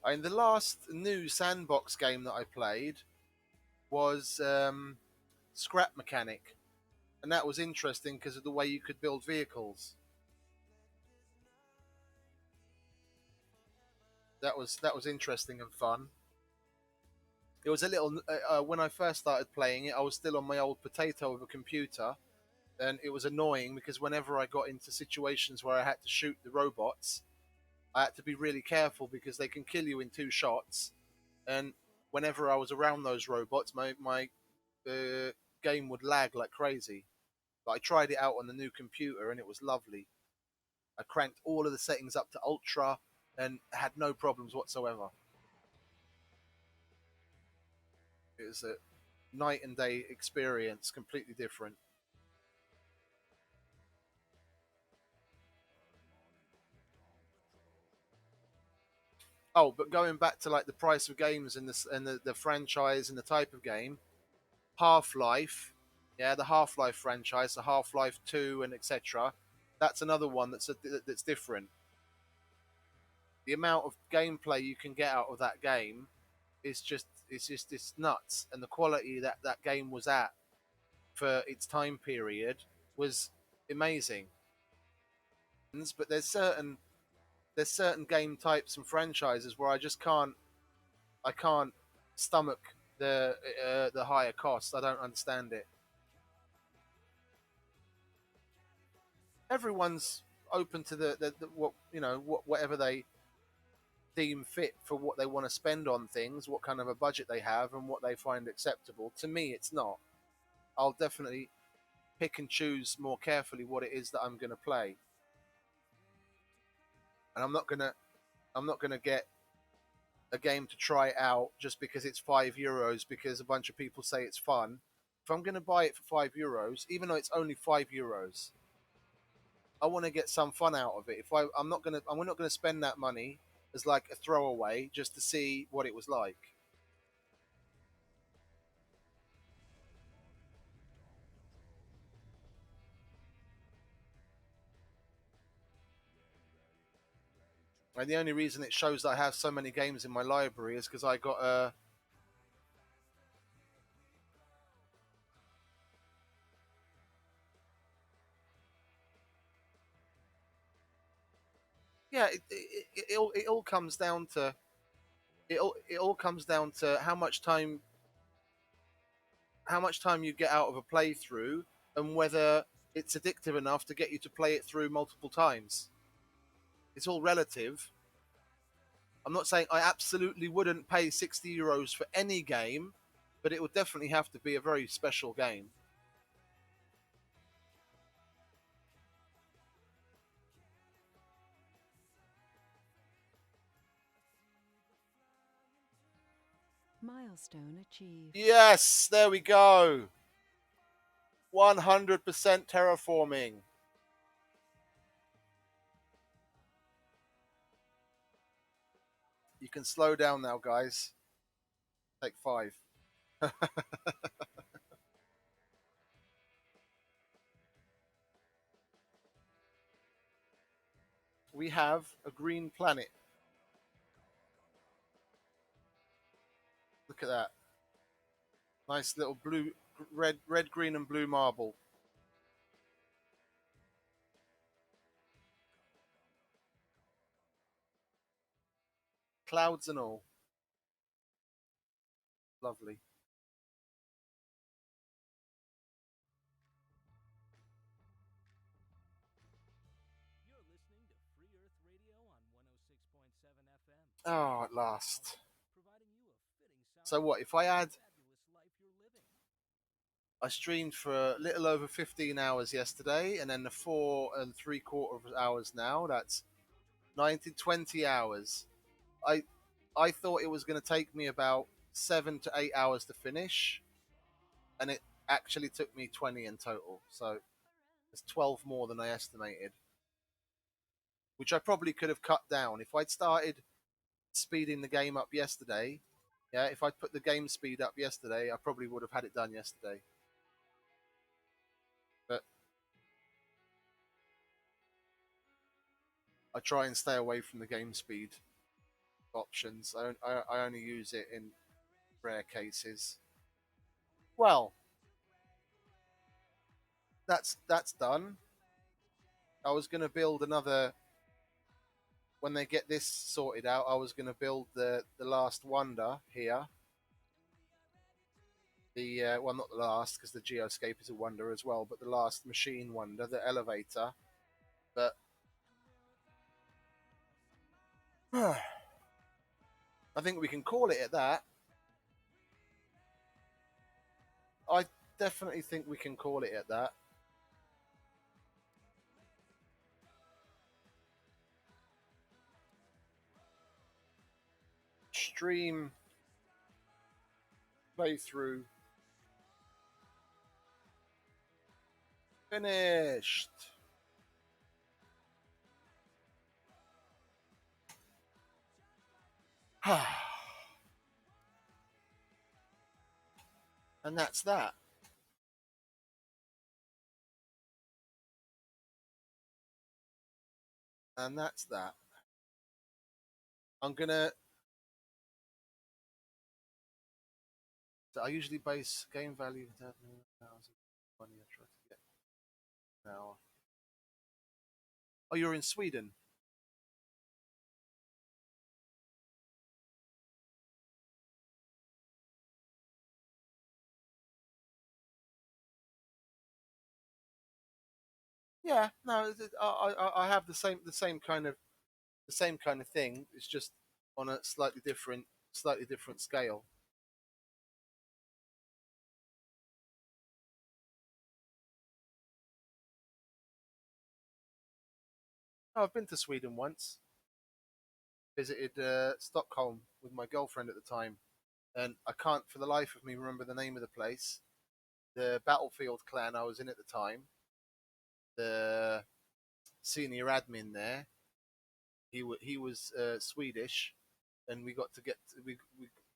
I mean, the last new sandbox game that I played was Scrap Mechanic, and that was interesting because of the way you could build vehicles. That was interesting and fun. It was a little when I first started playing it, I was still on my old potato of a computer, and it was annoying because whenever I got into situations where I had to shoot the robots, I had to be really careful because they can kill you in two shots. And whenever I was around those robots, my game would lag like crazy. But I tried it out on the new computer, and it was lovely. I cranked all of the settings up to ultra and had no problems whatsoever. It was a night and day experience, completely different. Oh, but going back to like the price of games and the franchise and the type of game, Half Life. Yeah, the Half-Life franchise, the Half-Life 2 and etc. That's another one that's different. The amount of gameplay you can get out of that game is it's nuts, and the quality that that game was at for its time period was amazing. But there's certain game types and franchises where I can't stomach the higher cost. I don't understand it. Everyone's open to the what whatever they deem fit for what they want to spend on things, what kind of a budget they have, and what they find acceptable. To me, it's not. I'll definitely pick and choose more carefully what it is that I'm going to play, and I'm not gonna get a game to try out just because it's €5 because a bunch of people say it's fun. If I'm going to buy it for €5, even though it's only €5, I want to get some fun out of it. I'm not gonna spend that money as like a throwaway just to see what it was like. And the only reason it shows that I have so many games in my library is because I got a. Yeah, it all comes down to it all comes down to how much time you get out of a playthrough and whether it's addictive enough to get you to play it through multiple times. It's all relative. I'm not saying I absolutely wouldn't pay €60 for any game, but it would definitely have to be a very special game. Milestone achieved. Yes, there we go. 100% terraforming. You can slow down now, guys. Take 5. We have a green planet. Look at that. Nice little blue, red, green, and blue marble. Clouds and all. Lovely. You're listening to Free Earth Radio on 106.7 FM. Oh, at last. Providing you a fitting So what? soundtrack If I to the add, fabulous life you're living. I streamed for a little over 15 hours yesterday, and then the 4 and 3/4 hours now. That's 90, 20 hours. I I thought it was going to take me about 7 to 8 hours to finish, and it actually took me 20 in total. So it's 12 more than I estimated, which I probably could have cut down if I'd started speeding the game up yesterday. Yeah, if I'd put the game speed up yesterday, I probably would have had it done yesterday. But I try and stay away from the game speed options. I only use it in rare cases. Well, that's done. I was going to build another when they get this sorted out. I was going to build the last wonder here. The well, not the last because the geoscape is a wonder as well, but the last machine wonder, the elevator. But I think we can call it at that. I definitely think we can call it at that. Stream playthrough finished. And that's that. And that's that. I'm gonna. So I usually base game value that money I try to get now. Oh, you're in Sweden. Yeah, no, I have the same kind of thing. It's just on a slightly different scale. Oh, I've been to Sweden once. Visited Stockholm with my girlfriend at the time, and I can't for the life of me remember the name of the place. The Battlefield clan I was in at the time, the senior admin there, he was Swedish, and we got to get we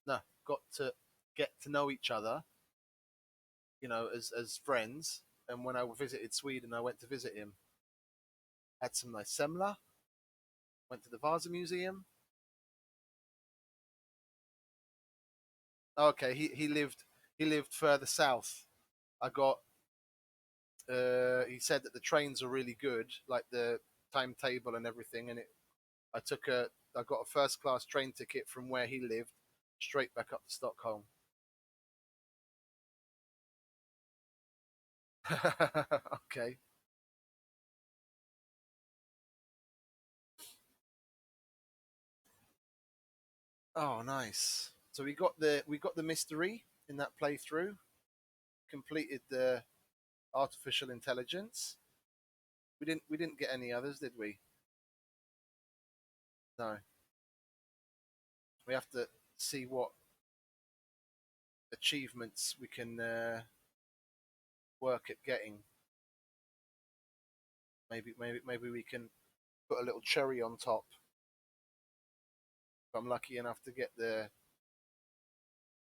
no got to get to know each other, as friends. And when I visited Sweden, I went to visit him. Had some nice semla. Went to the Vasa Museum. Okay, he lived further south. I got. He said that the trains are really good, like the timetable and everything. And I got a first class train ticket from where he lived, straight back up to Stockholm. Okay. Oh, nice. So we got the mystery in that playthrough. Completed the artificial intelligence. We didn't get any others, did we? No. We have to see what achievements we can work at getting. Maybe we can put a little cherry on top. If I'm lucky enough to get the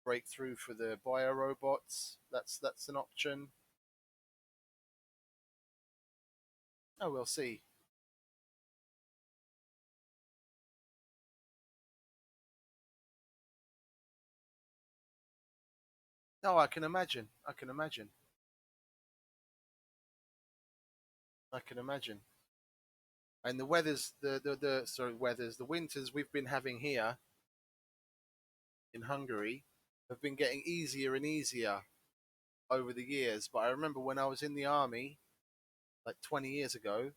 breakthrough for the bio robots, that's an option. Oh, we'll see. No, I can imagine. I can imagine. I can imagine. And the weathers, the winters we've been having here in Hungary have been getting easier and easier over the years. But I remember when I was in the army, like 20 years ago,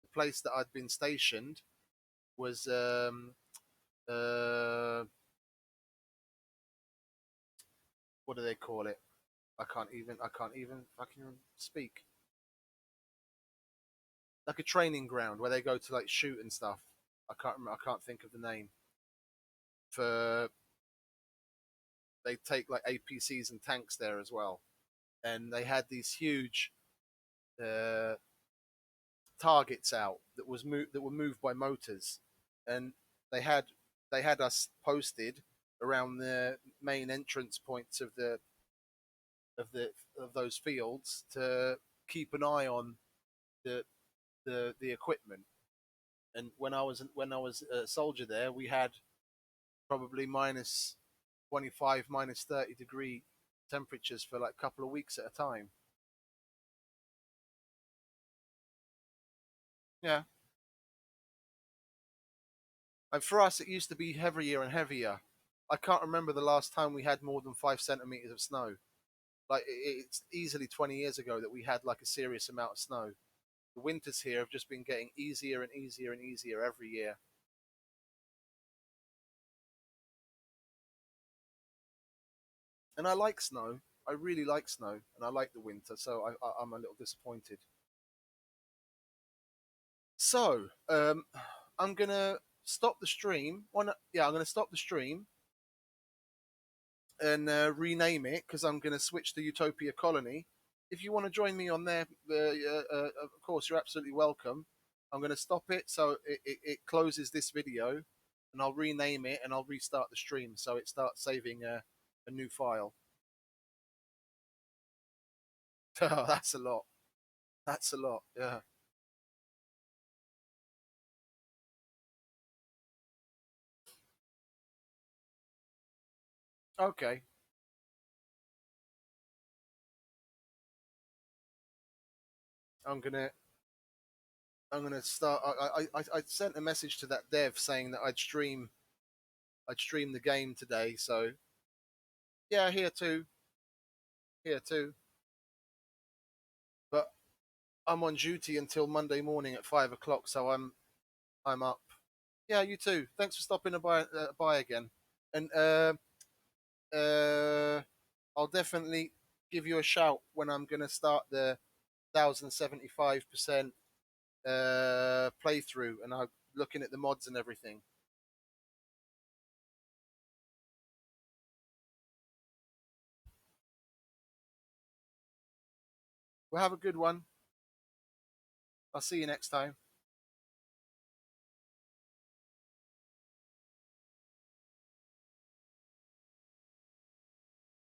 the place that I'd been stationed was uh, what do they call it? I can't even fucking speak. Like a training ground where they go to like shoot and stuff. I can't think of the name. For they take like APCs and tanks there as well, and they had these huge uh, targets out that were moved by motors, and they had they had us posted around the main entrance points of the of those fields to keep an eye on the the equipment. And when I was a soldier there, we had probably minus 25, minus 30 degree temperatures for like a couple of weeks at a time. Yeah, and for us, it used to be heavier and heavier. I can't remember the last time we had more than 5 centimeters of snow. Like it's easily 20 years ago that we had like a serious amount of snow. The winters here have just been getting easier and easier and easier every year. And I like snow. I really like snow, and I like the winter. So I'm a little disappointed. So I'm gonna stop the stream. Yeah, I'm gonna stop the stream and rename it because I'm gonna switch to Utopia Colony. If you want to join me on there, of course you're absolutely welcome. I'm gonna stop it so it closes this video, and I'll rename it and I'll restart the stream so it starts saving a new file. Oh, that's a lot. That's a lot. Yeah. Okay. I'm gonna start. I sent a message to that dev saying that I'd stream the game today. So yeah, here too. But I'm on duty until Monday morning at 5 o'clock, so I'm up. Yeah, you too. Thanks for stopping by again. And uh, I'll definitely give you a shout when I'm gonna start the 1075% playthrough, and I'm looking at the mods and everything. Well, have a good one. I'll see you next time.